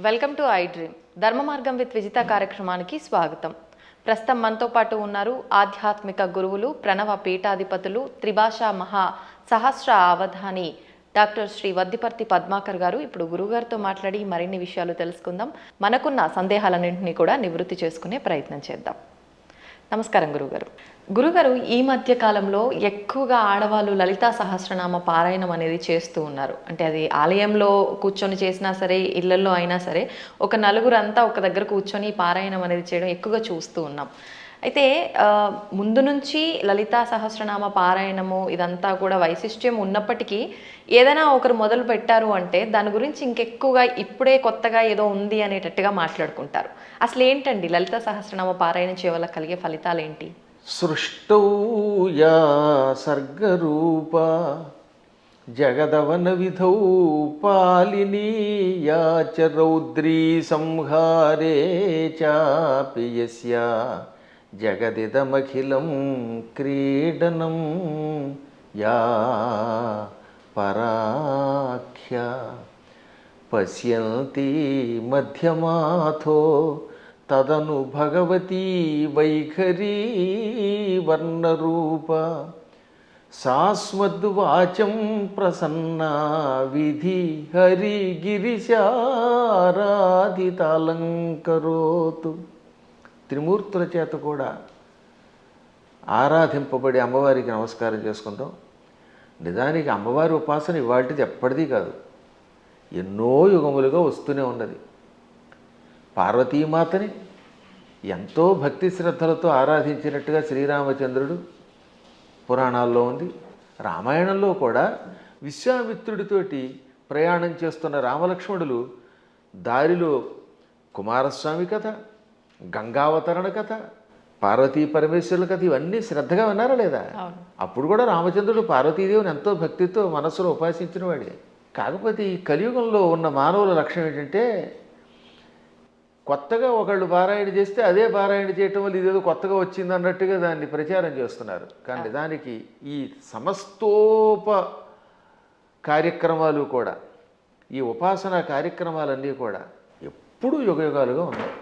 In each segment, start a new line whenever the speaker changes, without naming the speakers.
Welcome to I dream ధర్మ మార్గం with Vijitha కార్యక్రమానికి స్వాగతం. ప్రస్తుతం మనతో పాటు ఉన్నారు ఆధ్యాత్మిక గురువులు, ప్రణవ పీఠాధిపతులు, త్రిభాషా మహా సహస్ర అవధాని డాక్టర్ శ్రీ వద్దిపర్తి పద్మాకర్ గారు. ఇప్పుడు గురుగారితో మాట్లాడి మరిన్ని విషయాలు తెలుసుకుందాం. మనకున్న సందేహాలన్నింటినీ కూడా నివృత్తి చేసుకునే ప్రయత్నం చేద్దాం. నమస్కారం గురుగారు. గురుగారు, ఈ మధ్య కాలంలో ఎక్కువగా ఆడవాళ్ళు లలితా సహస్రనామ పారాయణం అనేది చేస్తూ ఉన్నారు. అంటే అది ఆలయంలో కూర్చొని చేసినా సరే, ఇళ్లలో అయినా సరే, ఒక నలుగురు అంతా ఒక దగ్గర కూర్చొని పారాయణం అనేది చేయడం ఎక్కువగా చూస్తూ ఉన్నాం. అయితే ముందు నుంచి లలితా సహస్రనామ పారాయణము ఇదంతా కూడా వైశిష్ట్యం ఉన్నప్పటికీ ఏదైనా ఒకరు మొదలు పెట్టారు అంటే దాని గురించి ఇంకెక్కువగా ఇప్పుడే కొత్తగా ఏదో ఉంది అనేటట్టుగా మాట్లాడుకుంటారు. అసలు ఏంటండి లలితా సహస్రనామ పారాయణం చేయవల్ల కలిగే ఫలితాలు ఏంటి?
సృష్టౌ యా సర్గరూప జగదవన విధౌ పాలినీ యా చ రౌద్రీ సంహారే చాపి యస్యా జగదిదమఖిలం క్రీడనం యా పరాఖ్య పశ్యంతి మధ్యమాథో తదను భగవతీ వైఖరీ వర్ణరూప సాస్మద్వాచం ప్రసన్నా విధి హరిగిరిశారాధితాలంకరోతు. త్రిమూర్తుల చేత కూడా ఆరాధింపబడి అమ్మవారికి నమస్కారం చేసుకుందాం. నిజానికి అమ్మవారి ఉపాసన ఇవాళది ఎప్పటిదీ కాదు, ఎన్నో యుగములుగా వస్తూనే ఉన్నది. పార్వతీమాతని ఎంతో భక్తి శ్రద్ధలతో ఆరాధించినట్టుగా శ్రీరామచంద్రుడు పురాణాల్లో ఉంది. రామాయణంలో కూడా విశ్వామిత్రుడితోటి ప్రయాణం చేస్తున్న రామలక్ష్మణులు దారిలో కుమారస్వామి కథ, గంగావతరణ కథ, పార్వతీ పరమేశ్వరుల కథ ఇవన్నీ శ్రద్ధగా విన్నారా లేదా? అప్పుడు కూడా రామచంద్రుడు పార్వతీదేవిని ఎంతో భక్తితో మనస్సులో ఉపాసించిన వాడే. కాకపోతే ఈ కలియుగంలో ఉన్న మానవుల లక్ష్యం ఏంటంటే కొత్తగా ఒకళ్ళు పారాయణ చేస్తే అదే పారాయణ చేయటం వల్ల ఇదేదో కొత్తగా వచ్చింది అన్నట్టుగా దాన్ని ప్రచారం చేస్తున్నారు. కానీ దానికి ఈ సమస్తోప కార్యక్రమాలు కూడా, ఈ ఉపాసనా కార్యక్రమాలన్నీ కూడా ఎప్పుడూ యుగయుగాలుగా ఉన్నాయి.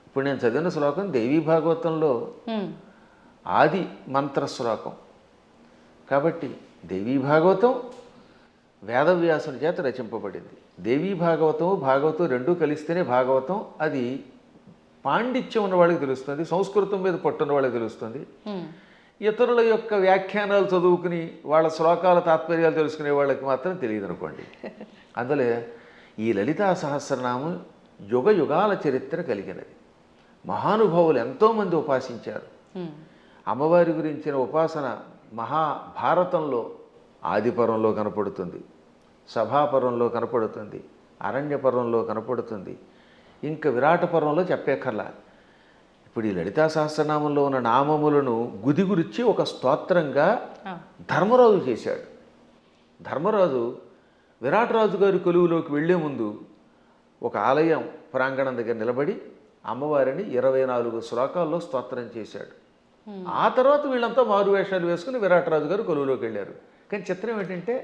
ఇప్పుడు నేను చదివిన శ్లోకం దేవీ భాగవతంలో ఆది మంత్ర శ్లోకం కాబట్టి దేవీ భాగవతం వేదవ్యాసుని చేత రచింపబడింది. దేవీ భాగవతం భాగవతం రెండూ కలిస్తేనే భాగవతం. అది పాండిత్యం ఉన్న వాళ్ళకి తెలుస్తుంది, సంస్కృతం మీద పట్టున్న వాళ్ళకి తెలుస్తుంది. ఇతరుల యొక్క వ్యాఖ్యానాలు చదువుకుని వాళ్ళ శ్లోకాల తాత్పర్యాలు తెలుసుకునే వాళ్ళకి మాత్రం తెలియదు అనుకోండి. అందులో ఈ లలితా సహస్రనామం యుగ యుగాల చరిత్ర కలిగినది. మహానుభావులు ఎంతోమంది ఉపాసించారు. అమ్మవారి గురించిన ఉపాసన మహాభారతంలో ఆదిపర్వంలో కనపడుతుంది, సభాపర్వంలో కనపడుతుంది, అరణ్యపర్వంలో కనపడుతుంది, ఇంకా విరాట పర్వంలో చెప్పేకర్లా. ఇప్పుడు ఈ లలితా సహస్రనామంలో ఉన్న నామములను గుదిగురిచ్చి ఒక స్తోత్రంగా ధర్మరాజు చేశాడు. ధర్మరాజు విరాటరాజు గారి కొలువులోకి వెళ్లే ముందు ఒక ఆలయం ప్రాంగణం దగ్గర నిలబడి అమ్మవారిని 24 శ్లోకాల్లో స్తోత్రం చేశాడు. ఆ తర్వాత వీళ్ళంతా మారువేషాలు వేసుకుని విరాటరాజు గారు కొలువులోకి వెళ్ళారు. కానీ చిత్రం ఏంటంటే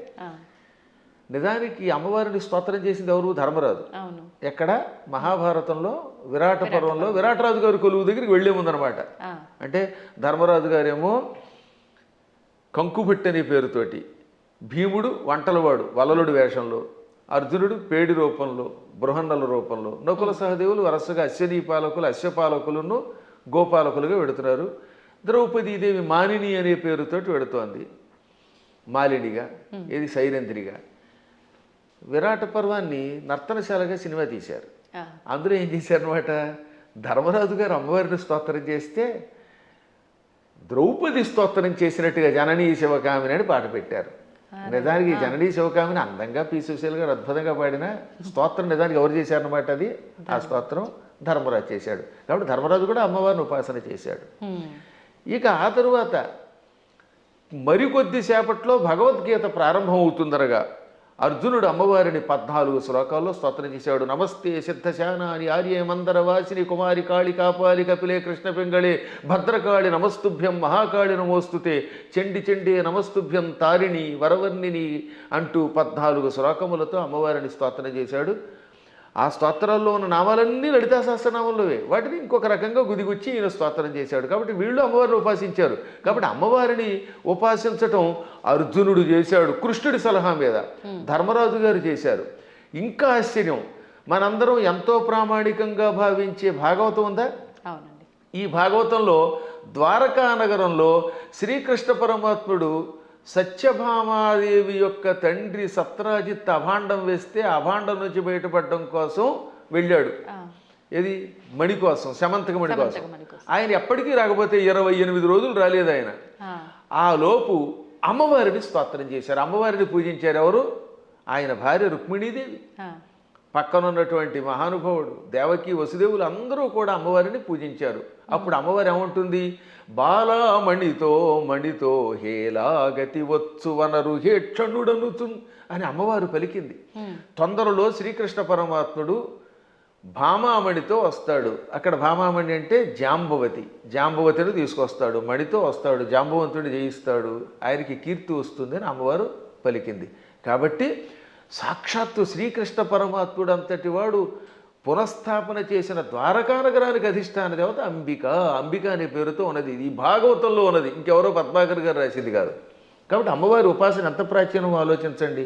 నిజానికి అమ్మవారిని స్తోత్రం చేసింది ఎవరు? ధర్మరాజు. ఎక్కడ? మహాభారతంలో విరాట పర్వంలో విరాటరాజు గారి కొలువు దగ్గరికి వెళ్లే ముందనమాట. అంటే ధర్మరాజు గారేమో కంకుబట్టి అనే పేరుతోటి, భీముడు వంటలవాడు వలలుడి వేషంలో, అర్జునుడు పేడి రూపంలో, బృహన్నల రూపంలో, నకుల సహదేవులు వరుసగా అశ్వనీ పాలకులు, అశ్వపాలకులను గోపాలకులుగా వెడుతున్నారు. ద్రౌపదీదేవి మానిని అనే పేరుతోటి వెడుతోంది, మాలినిగా, ఇది సైరంధ్రిగా. విరాట పర్వాన్ని నర్తనశాలగా సినిమా తీశారు. అందులో ఏం చేశారనమాట, ధర్మరాజు గారు అమ్మవారిని స్తోత్రం చేస్తే ద్రౌపది స్తోత్రం చేసినట్టుగా జననీ శివకామిని అని పాట పెట్టారు. నిజానికి జననీ శివకామిని అందంగా పీసుశీల్ గారు అద్భుతంగా పాడిన స్తోత్రం నిజానికి ఎవరు చేశారనమాట, అది ఆ స్తోత్రం ధర్మరాజు చేశాడు. కాబట్టి ధర్మరాజు కూడా అమ్మవారిని ఉపాసన చేశాడు. ఇక ఆ తరువాత మరికొద్దిసేపట్లో భగవద్గీత ప్రారంభం అవుతుందనగా అర్జునుడు అమ్మవారిని 14 శ్లోకాల్లో స్తోత్రం చేశాడు. నమస్తే సిద్ధశానాని ఆర్యే మందర వాసిని కుమారి కాళి కాపాలి కపిలే కృష్ణ పింగళే భద్రకాళి నమస్తుభ్యం మహాకాళి నమోస్తుతే చండి చండే నమస్తుభ్యం తారిణి వరవర్ణిని అంటూ 14 శ్లోకములతో అమ్మవారిని స్తోత్రం చేశాడు. ఆ స్తోత్రాల్లో ఉన్న నామాలన్నీ లలితా సహస్రనామంలోవే. వాటిని ఇంకొక రకంగా గుదిగుచ్చి ఈయన స్తోత్రం చేశాడు. కాబట్టి వీళ్ళు అమ్మవారిని ఉపాసించారు. కాబట్టి అమ్మవారిని ఉపాసించటం అర్జునుడు చేశాడు కృష్ణుడి సలహా మీద, ధర్మరాజు గారు చేశారు. ఇంకా ఆశ్చర్యం, మనందరం ఎంతో ప్రామాణికంగా భావించే భాగవతం ఉందా?
అవునండి.
ఈ భాగవతంలో ద్వారకా నగరంలో శ్రీకృష్ణ పరమాత్ముడు సత్యభామాదేవి యొక్క తండ్రి సత్రాజిత్ అభాండం వేస్తే అభాండం నుంచి బయటపడడం కోసం వెళ్ళాడు. ఏది? మణి కోసం, శమంతక మణి కోసం. ఆయన ఎప్పటికీ రాకపోతే 28 రోజులు రాలేదు ఆయన. ఆ లోపు అమ్మవారిని స్తోత్రం చేశారు, అమ్మవారిని పూజించారు. ఎవరు? ఆయన భార్య రుక్మిణీదేవి, పక్కనున్నటువంటి మహానుభావుడు దేవకి వసుదేవులు అందరూ కూడా అమ్మవారిని పూజించారు. అప్పుడు అమ్మవారు ఏమంటుంది? బాలామణితో మణితో హేలాగతి వచ్చు వనరు హేక్షణుడనుచు అని అమ్మవారు పలికింది. తొందరలో శ్రీకృష్ణ పరమాత్ముడు భామామణితో వస్తాడు. అక్కడ భామామణి అంటే జాంబవతి, జాంబవతిని తీసుకొస్తాడు, మణితో వస్తాడు, జాంబవంతుడిని జయిస్తాడు, ఆయనకి కీర్తి వస్తుంది అని అమ్మవారు పలికింది. కాబట్టి సాక్షాత్తు శ్రీకృష్ణ పరమాత్ముడు అంతటి వాడు పునఃస్థాపన చేసిన ద్వారకా నగరానికి అధిష్టాన దేవత అంబిక. అంబిక అనే పేరుతో ఉన్నది. ఈ భాగవతంలో ఉన్నది, ఇంకెవరో పద్మాకర్ గారు రాసింది కాదు. కాబట్టి అమ్మవారి ఉపాసన ఎంత ప్రాచీనమో ఆలోచించండి.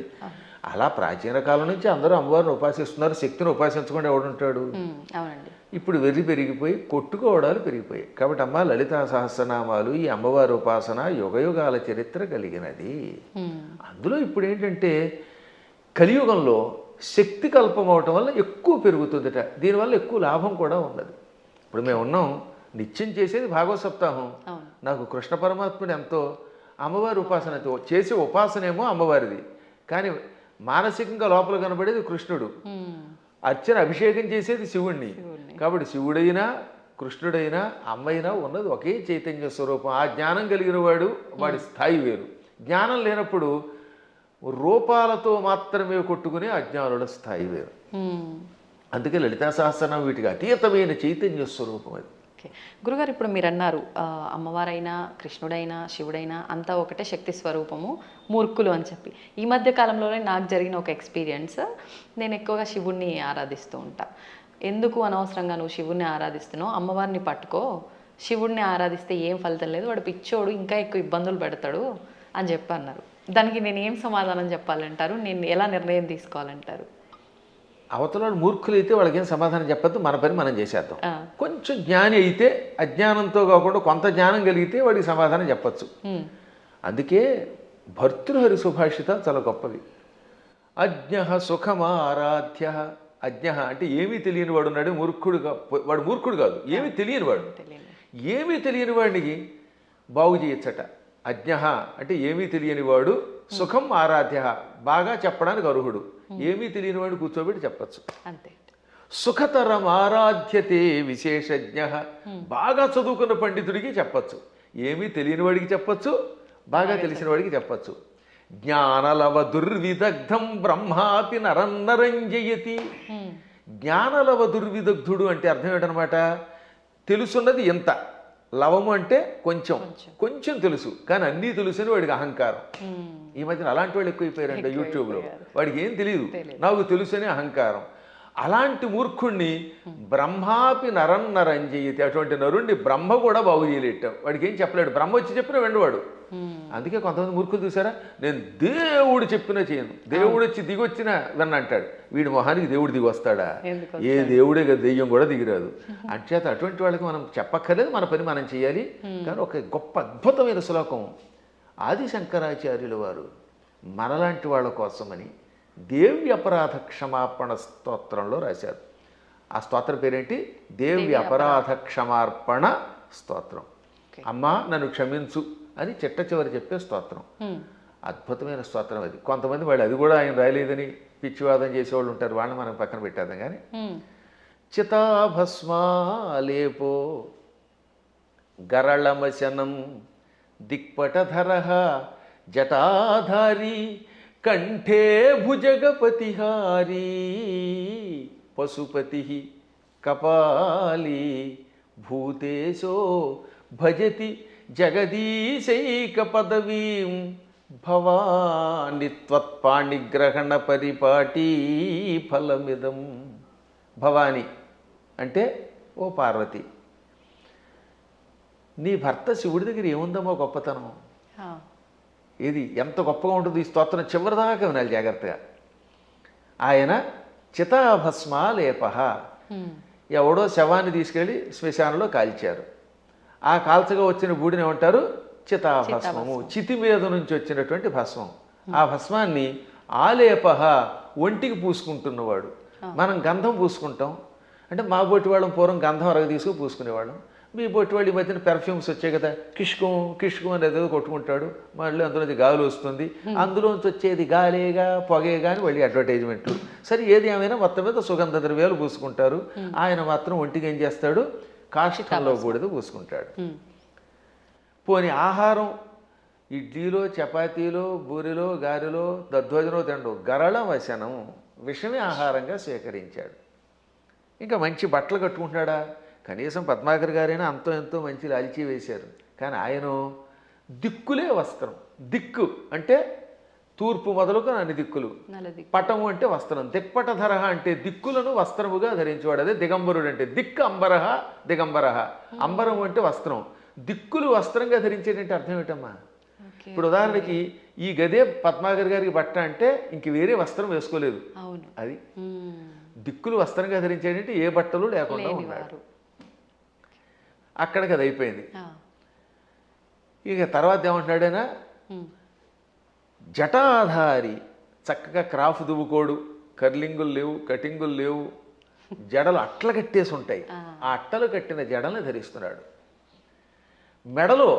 అలా ప్రాచీన కాలం నుంచి అందరూ అమ్మవారిని ఉపాసిస్తున్నారు. శక్తిని ఉపాసించకుండా ఎవడుంటాడు? ఇప్పుడు వెర్రి పెరిగిపోయి కొట్టుకోవడాలు పెరిగిపోయాయి. కాబట్టి అమ్మ లలితా సహస్రనామాలు, ఈ అమ్మవారి ఉపాసన యుగయుగాల చరిత్ర కలిగినది. అందులో ఇప్పుడు ఏంటంటే కలియుగంలో శక్తి కల్పం అవటం వల్ల ఎక్కువ పెరుగుతుందట. దీనివల్ల ఎక్కువ లాభం కూడా ఉన్నది. ఇప్పుడు మేము ఉన్నాం, నిత్యం చేసేది భాగవత సప్తాహం. నాకు కృష్ణ పరమాత్ముడు ఎంతో, అమ్మవారి ఉపాసన చేసే ఉపాసనేమో అమ్మవారిది, కానీ మానసికంగా లోపల కనబడేది కృష్ణుడు. అర్చన అభిషేకం చేసేది శివుణ్ణి. కాబట్టి శివుడైనా కృష్ణుడైనా అమ్మైనా ఉన్నది ఒకే చైతన్య స్వరూపం. ఆ జ్ఞానం కలిగిన వాడు, వాడి స్థాయి వేరు. జ్ఞానం లేనప్పుడు రూపాలతో మాత్రమే కొట్టుకునే అజ్ఞానుల స్థాయి వేరు. అందుకే లలితా సహస్రనామం వీటికి అతీతమైన చైతన్య స్వరూపం అది.
ఓకే గురుగారు, ఇప్పుడు మీరు అన్నారు అమ్మవారైనా కృష్ణుడైనా శివుడైనా అంతా ఒకటే శక్తి స్వరూపము, మూర్ఖులు అని చెప్పి. ఈ మధ్య కాలంలోనే నాకు జరిగిన ఒక ఎక్స్పీరియన్స్, నేను ఎక్కువగా శివుణ్ణి ఆరాధిస్తూ ఉంటా. ఎందుకు అనవసరంగా నువ్వు శివుణ్ణి ఆరాధిస్తున్నావు, అమ్మవారిని పట్టుకో, శివుణ్ణి ఆరాధిస్తే ఏం ఫలితం లేదు, వాడు పిచ్చోడు ఇంకా ఎక్కువ ఇబ్బందులు పెడతాడు అని చెప్పి అన్నారు. దానికి నేను ఏం సమాధానం చెప్పాలంటారు? నేను ఎలా నిర్ణయం తీసుకోవాలంటారు?
అవతల మూర్ఖులైతే వాళ్ళకి ఏం సమాధానం చెప్పద్దు, మన పని మనం చేసేద్దాం. కొంచెం జ్ఞాని అయితే అజ్ఞానంతో కాకుండా కొంత జ్ఞానం కలిగితే వాడికి సమాధానం చెప్పచ్చు. అందుకే భర్తృహరి సుభాషిత చాలా గొప్పవి. అజ్ఞ సుఖమారాధ్య. అజ్ఞ అంటే ఏమీ తెలియని వాడు ఉన్నాడు, మూర్ఖుడుగా. వాడు మూర్ఖుడు కాదు, ఏమీ తెలియని వాడు. ఏమీ తెలియని వాడికి బాగు చేయొచ్చట. అజ్ఞ అంటే ఏమీ తెలియని వాడు, సుఖం ఆరాధ్య బాగా చెప్పడానికి అర్హుడు. ఏమీ తెలియని వాడు కూర్చోబెట్టి చెప్పచ్చు.
అంతే.
సుఖతరం ఆరాధ్యతే విశేషజ్ఞ. బాగా చదువుకున్న పండితుడికి చెప్పచ్చు, ఏమీ తెలియని వాడికి చెప్పచ్చు, బాగా తెలిసిన వాడికి చెప్పచ్చు. జ్ఞానలవ దుర్విదగ్ధం బ్రహ్మాపి నరన్నరంజయతి. జ్ఞానలవ దుర్విదగ్ధుడు అంటే అర్థం ఏంటనమాట? తెలుసున్నది ఎంత, లవము అంటే కొంచెం, కొంచెం తెలుసు కానీ అన్నీ తెలుసని వాడికి అహంకారం. ఈ మధ్యన అలాంటి వాళ్ళు ఎక్కువైపోయారంట యూట్యూబ్లో. వాడికి ఏం తెలియదు, నాకు తెలుసని అహంకారం. అలాంటి మూర్ఖుణ్ణి బ్రహ్మాపి నరన్నరంజయతి. అటువంటి నరుణ్ణి బ్రహ్మ కూడా బాగు చేయలేట. వాడికి ఏం చెప్పలేడు, బ్రహ్మ వచ్చి చెప్పినా వెండవాడు. అందుకే కొంతమంది మూర్ఖులు చూసారా, నేను దేవుడు చెప్పినా చేయను, దేవుడు వచ్చి దిగొచ్చినా విన్నంటాడు. వీడి మొహానికి దేవుడు దిగి వస్తాడా? ఏ దేవుడే కదా, దెయ్యం కూడా దిగిరాదు. అంచేత అటువంటి వాళ్ళకి మనం చెప్పక్కర్లేదు, మన పని మనం చేయాలి. కానీ ఒక గొప్ప అద్భుతమైన శ్లోకం ఆది శంకరాచార్యుల వారు మనలాంటి వాళ్ళ కోసమని దేవి అపరాధ క్షమాపణ స్తోత్రంలో రాశారు. ఆ స్తోత్రం పేరేంటి? దేవి అపరాధ క్షమార్పణ స్తోత్రం. అమ్మా నన్ను క్షమించు అని చిట్ట చివరి చెప్పే స్తోత్రం. అద్భుతమైన స్తోత్రం అది. కొంతమంది వాళ్ళు అది కూడా ఆయన రాయలేదని పిచ్చివాదం చేసేవాళ్ళు ఉంటారు, వాళ్ళని మనం పక్కన పెట్టేద్దాం. కానీ చితాభస్మాలేపో గరళమశనం దిక్పటధర జటాధారి కంఠే భుజగపతిహారీ పశుపతి కపాలీ భూతేశో భజతి జగదీశైక పదవీం భవాని త్వత్పాణిగ్రహణ పరిపాటీ ఫలమిదం. భవాని అంటే ఓ పార్వతి, నీ భర్త శివుడి దగ్గర ఏముందమ్మో గొప్పతనం, ఇది ఎంత గొప్పగా ఉంటుంది. ఈ స్తోత్రం చివరిదాకా వినాలి జాగ్రత్తగా. ఆయన చితాభస్మాలేప, ఎవడో శవాన్ని తీసుకెళ్ళి శ్మశానంలో కాల్చారు. ఆ కాల్చగా వచ్చిన బూడిని ఏమంటారు? చితాభస్మము. చితి మీద నుంచి వచ్చినటువంటి భస్మం. ఆ భస్మాన్ని ఆలేప, ఒంటికి పూసుకుంటున్నవాడు. మనం గంధం పూసుకుంటాం అంటే మా బొట్టి వాళ్ళం పూర్వం గంధం అరగ తీసుకుని పూసుకునేవాళ్ళం. మీ బొట్టి వాళ్ళు ఈ మధ్యన పెర్ఫ్యూమ్స్ వచ్చాయి కదా, కిష్కం కిష్కం అనేది ఏదో కొట్టుకుంటాడు, మళ్ళీ అందులోంచి గాలి వస్తుంది, అందులోంచి వచ్చేది గాలేగా పొగేగా అని మళ్ళీ అడ్వర్టైజ్మెంట్లు. సరే ఏది ఏమైనా మొత్తం మీద సుగంధ ద్రవ్యాలు పూసుకుంటారు. ఆయన మాత్రం ఒంటికి ఏం చేస్తాడు? కాష్టంలో బూడిద పూసుకుంటాడు. పోని ఆహారం ఇడ్లీలో చపాతీలో బూరిలో గారెలో దధ్వజనో తిండు, గరళ వశనం, విషమే ఆహారంగా స్వీకరించాడు. ఇంకా మంచి బట్టలు కట్టుకుంటున్నాడా? కనీసం పద్మాకర్ గారైనా అంతో ఎంతో మంచి లాల్చీ వేశారు. కానీ ఆయన దిక్కులే వస్త్రం. దిక్కు అంటే తూర్పు మొదలుకు అన్ని దిక్కులు. పటము అంటే వస్త్రం. దిక్పటధర అంటే దిక్కులను వస్త్రముగా ధరించేవాడు. అదే దిగంబరుడు అంటే. దిక్కు అంబరహ దిగంబరహ. అంబరం అంటే వస్త్రం. దిక్కులు వస్త్రంగా ధరించేటంటే అర్థం ఏమిటమ్మా? ఇప్పుడు ఉదాహరణకి ఈ గదే పద్మాకర్ గారికి బట్ట అంటే ఇంక వేరే వస్త్రం వేసుకోలేదు. అది దిక్కులు వస్త్రంగా ధరించేటంటే ఏ బట్టలు లేకుండా ఉన్నాడు. అక్కడికి అది అయిపోయింది. ఇక తర్వాత ఏమంటున్నాడైనా, జటాధారి, చక్కగా క్రాఫ్ దువ్వుకోడు, కర్లింగులు లేవు, కటింగులు లేవు, జడలు అట్ల కట్టేసి ఉంటాయి. ఆ అట్టలు కట్టిన జడల్ని ధరిస్తున్నాడు. మెడలో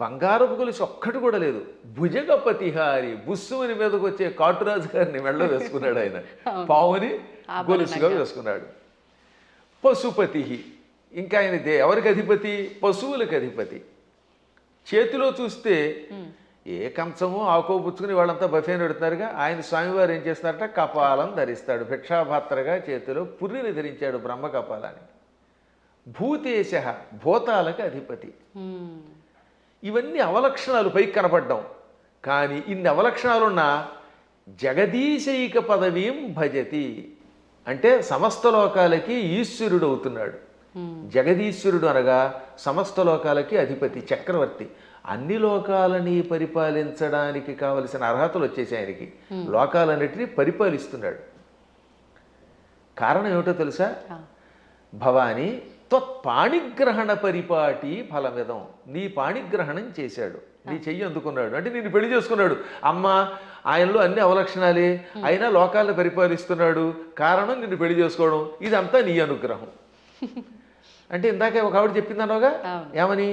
బంగారపు గొలుసు ఒక్కటి కూడా లేదు. భుజగపతిహారి, బుస్సుమని మీదకి వచ్చే కాటురాజు గారిని మెడలో వేసుకున్నాడు ఆయన. పావుని గొలుసుగా వేసుకున్నాడు. పశుపతి, ఇంకా ఆయన ఎవరికి అధిపతి? పశువులకు అధిపతి. చేతిలో చూస్తే ఏ కంచమో ఆకో పుచ్చుకుని వాళ్ళంతా బఫేని పెడుతున్నారుగా, ఆయన స్వామివారు ఏం చేస్తారట? కపాలం ధరిస్తాడు. భిక్షాపాత్రగా చేతిలో పుర్రిని ధరించాడు, బ్రహ్మ కపాలాన్ని. భూతేశ, భూతాలకు అధిపతి. ఇవన్నీ అవలక్షణాలు పైకి కనపడ్డం. కానీ ఇన్ని అవలక్షణాలున్నా జగదీశైక పదవీం భజతి అంటే సమస్త లోకాలకి ఈశ్వరుడు అవుతున్నాడు. జగదీశ్వరుడు అనగా సమస్త లోకాలకి అధిపతి, చక్రవర్తి. అన్ని లోకాలని పరిపాలించడానికి కావలసిన అర్హతలు వచ్చేసి ఆయనకి. లోకాలన్నిటినీ పరిపాలిస్తున్నాడు. కారణం ఏమిటో తెలుసా? భవాని త్వత్పాణిగ్రహణ పరిపాటి ఫలమిదం. నీ పాణిగ్రహణం చేశాడు, నీ చెయ్యి అందుకున్నాడు అంటే నిన్ను పెళ్లి చేసుకున్నాడు. అమ్మ ఆయనలో అన్ని అవలక్షణాలే, అయినా లోకాలను పరిపాలిస్తున్నాడు. కారణం నిన్ను పెళ్లి చేసుకోవడం. ఇదంతా నీ అనుగ్రహం. అంటే ఇందాకే ఒక ఆవిడ చెప్పిందనోగా, ఏమని?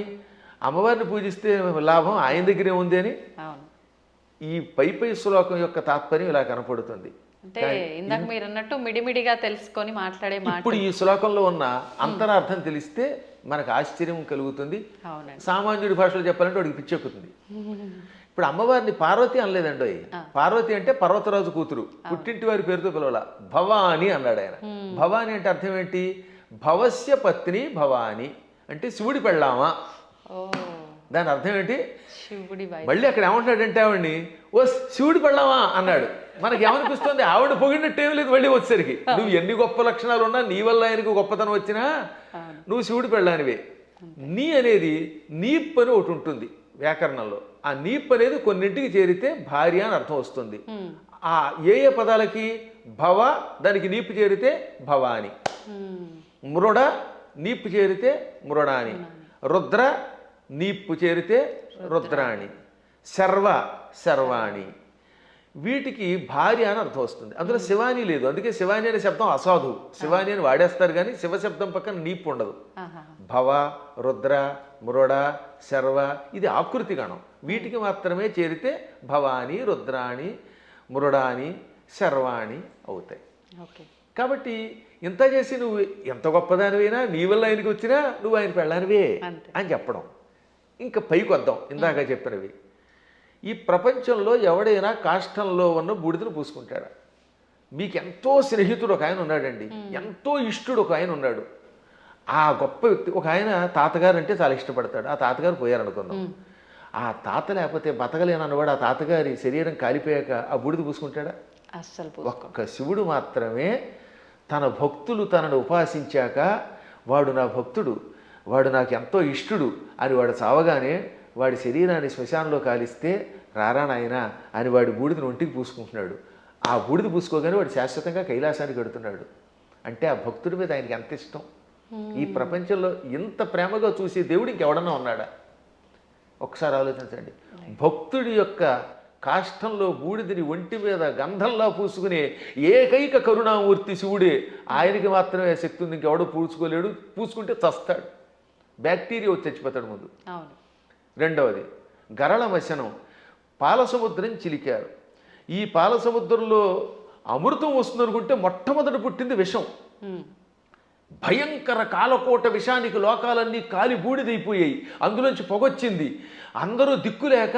అమ్మవారిని పూజిస్తే లాభం ఆయన దగ్గరే ఉంది అని. ఈ పై శ్లోకం యొక్క తాత్పర్యం ఇలా కనపడుతుంది.
అంటే ఇందాక మీరు అన్నట్టు మిడిమిడిగా తెలుసుకొని మాట్లాడే మాట.
ఇప్పుడు ఈ శ్లోకంలో ఉన్న అంతరార్థం తెలిస్తే మనకు ఆశ్చర్యం కలుగుతుంది. సామాన్యుడి భాషలో చెప్పాలంటే వాడికి పిచ్చెక్కుతుంది. ఇప్పుడు అమ్మవారిని పార్వతి అనలేదండి. పార్వతి అంటే పర్వతరాజు కూతురు, పుట్టింటి వారి పేరుతో పిలవాల. భవాని అన్నాడు ఆయన. భవాని అంటే అర్థం ఏంటి? భవస్య పత్ని భవాని అంటే శివుడి పెళ్ళామా. దాని అర్థం ఏంటి? మళ్ళీ అక్కడ ఏమంటాడంటే ఆవిడ్ని ఓ శివుడి పెళ్ళామా అన్నాడు. మనకి ఏమనిపిస్తుంది? ఆవిడ పొగిడినట్టు ఏం లేదు. మళ్ళీ వచ్చేసరికి నువ్వు ఎన్ని గొప్ప లక్షణాలు ఉన్నా, నీ వల్ల ఆయనకు గొప్పతనం వచ్చినా నువ్వు శివుడి పెళ్ళానివే. నీ అనేది నీప్ అని ఒకటి ఉంటుంది వ్యాకరణంలో. ఆ నీప్ అనేది కొన్నింటికి చేరితే భార్య అని అర్థం వస్తుంది. ఆ ఏ పదాలకి? భవ దానికి నీపు చేరితే భవాని, మృడ నీపు చేరితే మృడాని, రుద్ర నీపు చేరితే రుద్రాణి, శర్వ శర్వాణి. వీటికి భార్య అని అర్థం వస్తుంది. అందులో శివాని లేదు. అందుకే శివాని అనే శబ్దం అసాధు. శివాని అని వాడేస్తారు కానీ శివ శబ్దం పక్కన నీపు ఉండదు. భవ, రుద్ర, మృడ, శర్వ ఇది ఆకృతి గణం. వీటికి మాత్రమే చేరితే భవాని, రుద్రాణి, మృడాని, శర్వాణి అవుతాయి. కాబట్టి ఇంత చేసి నువ్వు ఎంత గొప్పదానివైనా, నీ వల్ల ఆయనకి వచ్చినా నువ్వు ఆయన పెళ్ళానివే అని చెప్పడం. ఇంకా పైకి వద్దాం. ఇందాక చెప్పినవి. ఈ ప్రపంచంలో ఎవడైనా కాష్టంలో ఉన్న బూడిదను పూసుకుంటాడా? మీకు ఎంతో స్నేహితుడు ఒక ఆయన ఉన్నాడండి, ఎంతో ఇష్టుడు ఒక ఆయన ఉన్నాడు. ఆ గొప్ప వ్యక్తి ఒక ఆయన తాతగారు అంటే చాలా ఇష్టపడతాడు. ఆ తాతగారు పోయారనుకుందాం. ఆ తాత లేకపోతే బతకలేనన్నవాడు ఆ తాతగారి శరీరం కాలిపోయాక ఆ బూడిద పూసుకుంటాడా?
అస్సలు.
ఒక్క శివుడు మాత్రమే తన భక్తులు తనను ఉపాసించాక వాడు నా భక్తుడు, వాడు నాకు ఎంతో ఇష్టుడు అని వాడు చావగానే వాడి శరీరాన్ని శ్మశానంలో కాలిస్తే రారా నాయనా అని వాడి బూడిదని ఒంటికి పూసుకుంటున్నాడు. ఆ బూడిద పూసుకోగానే వాడు శాశ్వతంగా కైలాసానికి వెడుతున్నాడు. అంటే ఆ భక్తుడి మీద ఆయనకి ఎంత ఇష్టం. ఈ ప్రపంచంలో ఇంత ప్రేమగా చూసే దేవుడు ఇంకెవడన్నా ఉన్నాడా? ఒకసారి ఆలోచించండి. భక్తుడి యొక్క కాష్టంలో బూడిదని ఒంటి మీద గంధంలా పూసుకునే ఏకైక కరుణామూర్తి శివుడే. ఆయనకి మాత్రమే శక్తి ఉంది, ఇంకెవడో పూసుకోలేడు. పూసుకుంటే చస్తాడు, బ్యాక్టీరియా వచ్చి చచ్చిపోతాడు ముందు. రెండవది గరళ వశనం. పాలసముద్రం చిలికారు. ఈ పాలసముద్రంలో అమృతం వస్తుంది అనుకుంటే మొట్టమొదటి పుట్టింది విషం. భయంకర కాలకోట విషానికి లోకాలన్నీ కాలి బూడిదైపోయాయి. అందులోంచి పొగొచ్చింది. అందరూ దిక్కులేక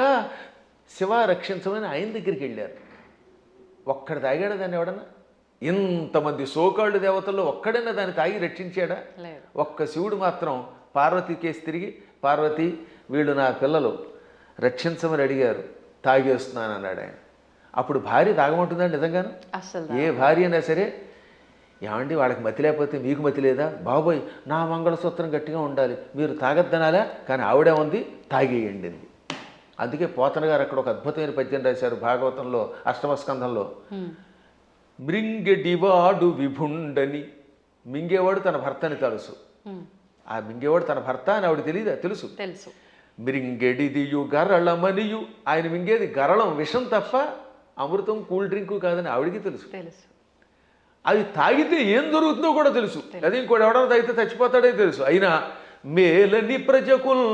శివ రక్షించమని ఆయన దగ్గరికి వెళ్ళారు. ఒక్కడు తాగాడా దాన్ని ఎవడన్నా? ఇంతమంది సోకాళ్ళు దేవతల్లో ఒక్కడైనా దాన్ని తాగి రక్షించాడా? ఒక్క శివుడు మాత్రం పార్వతి కేసు తిరిగి, పార్వతి వీళ్ళు నా పిల్లలు రక్షించమని అడిగారు, తాగేస్తున్నాను అన్నాడు ఆయన. అప్పుడు భార్య తాగమంటుందండి నిజంగాను? ఏ భార్య అయినా సరే, ఏమండి వాళ్ళకి మతి లేకపోతే మీకు మతి లేదా? బాబోయ్ నా మంగళసూత్రం గట్టిగా ఉండాలి, మీరు తాగద్దనాలా? కానీ ఆవిడే ఉంది, తాగేయండి. అందుకే పోతన గారు అక్కడ ఒక అద్భుతమైన పద్యం రాశారు భాగవతంలో అష్టమస్కంధంలో. మృంగెడివాడు విభుండని. మింగేవాడు తన భర్తని తెలుసు. ఆ మింగేవాడు తన భర్త అని ఆవిడ తెలియదా? తెలుసు. మృంగెడిదియు గరళమనియు. ఆయన మింగేది గరళం, విషం తప్ప అమృతం కూల్ డ్రింకు కాదని ఆవిడికి తెలుసు. అది తాగితే ఏం జరుగుతుందో కూడా తెలుసు. అది ఇంకోటి ఎవడో తాగితే చచ్చిపోతాడే తెలుసు. అయినా మేలని ప్రజకుల్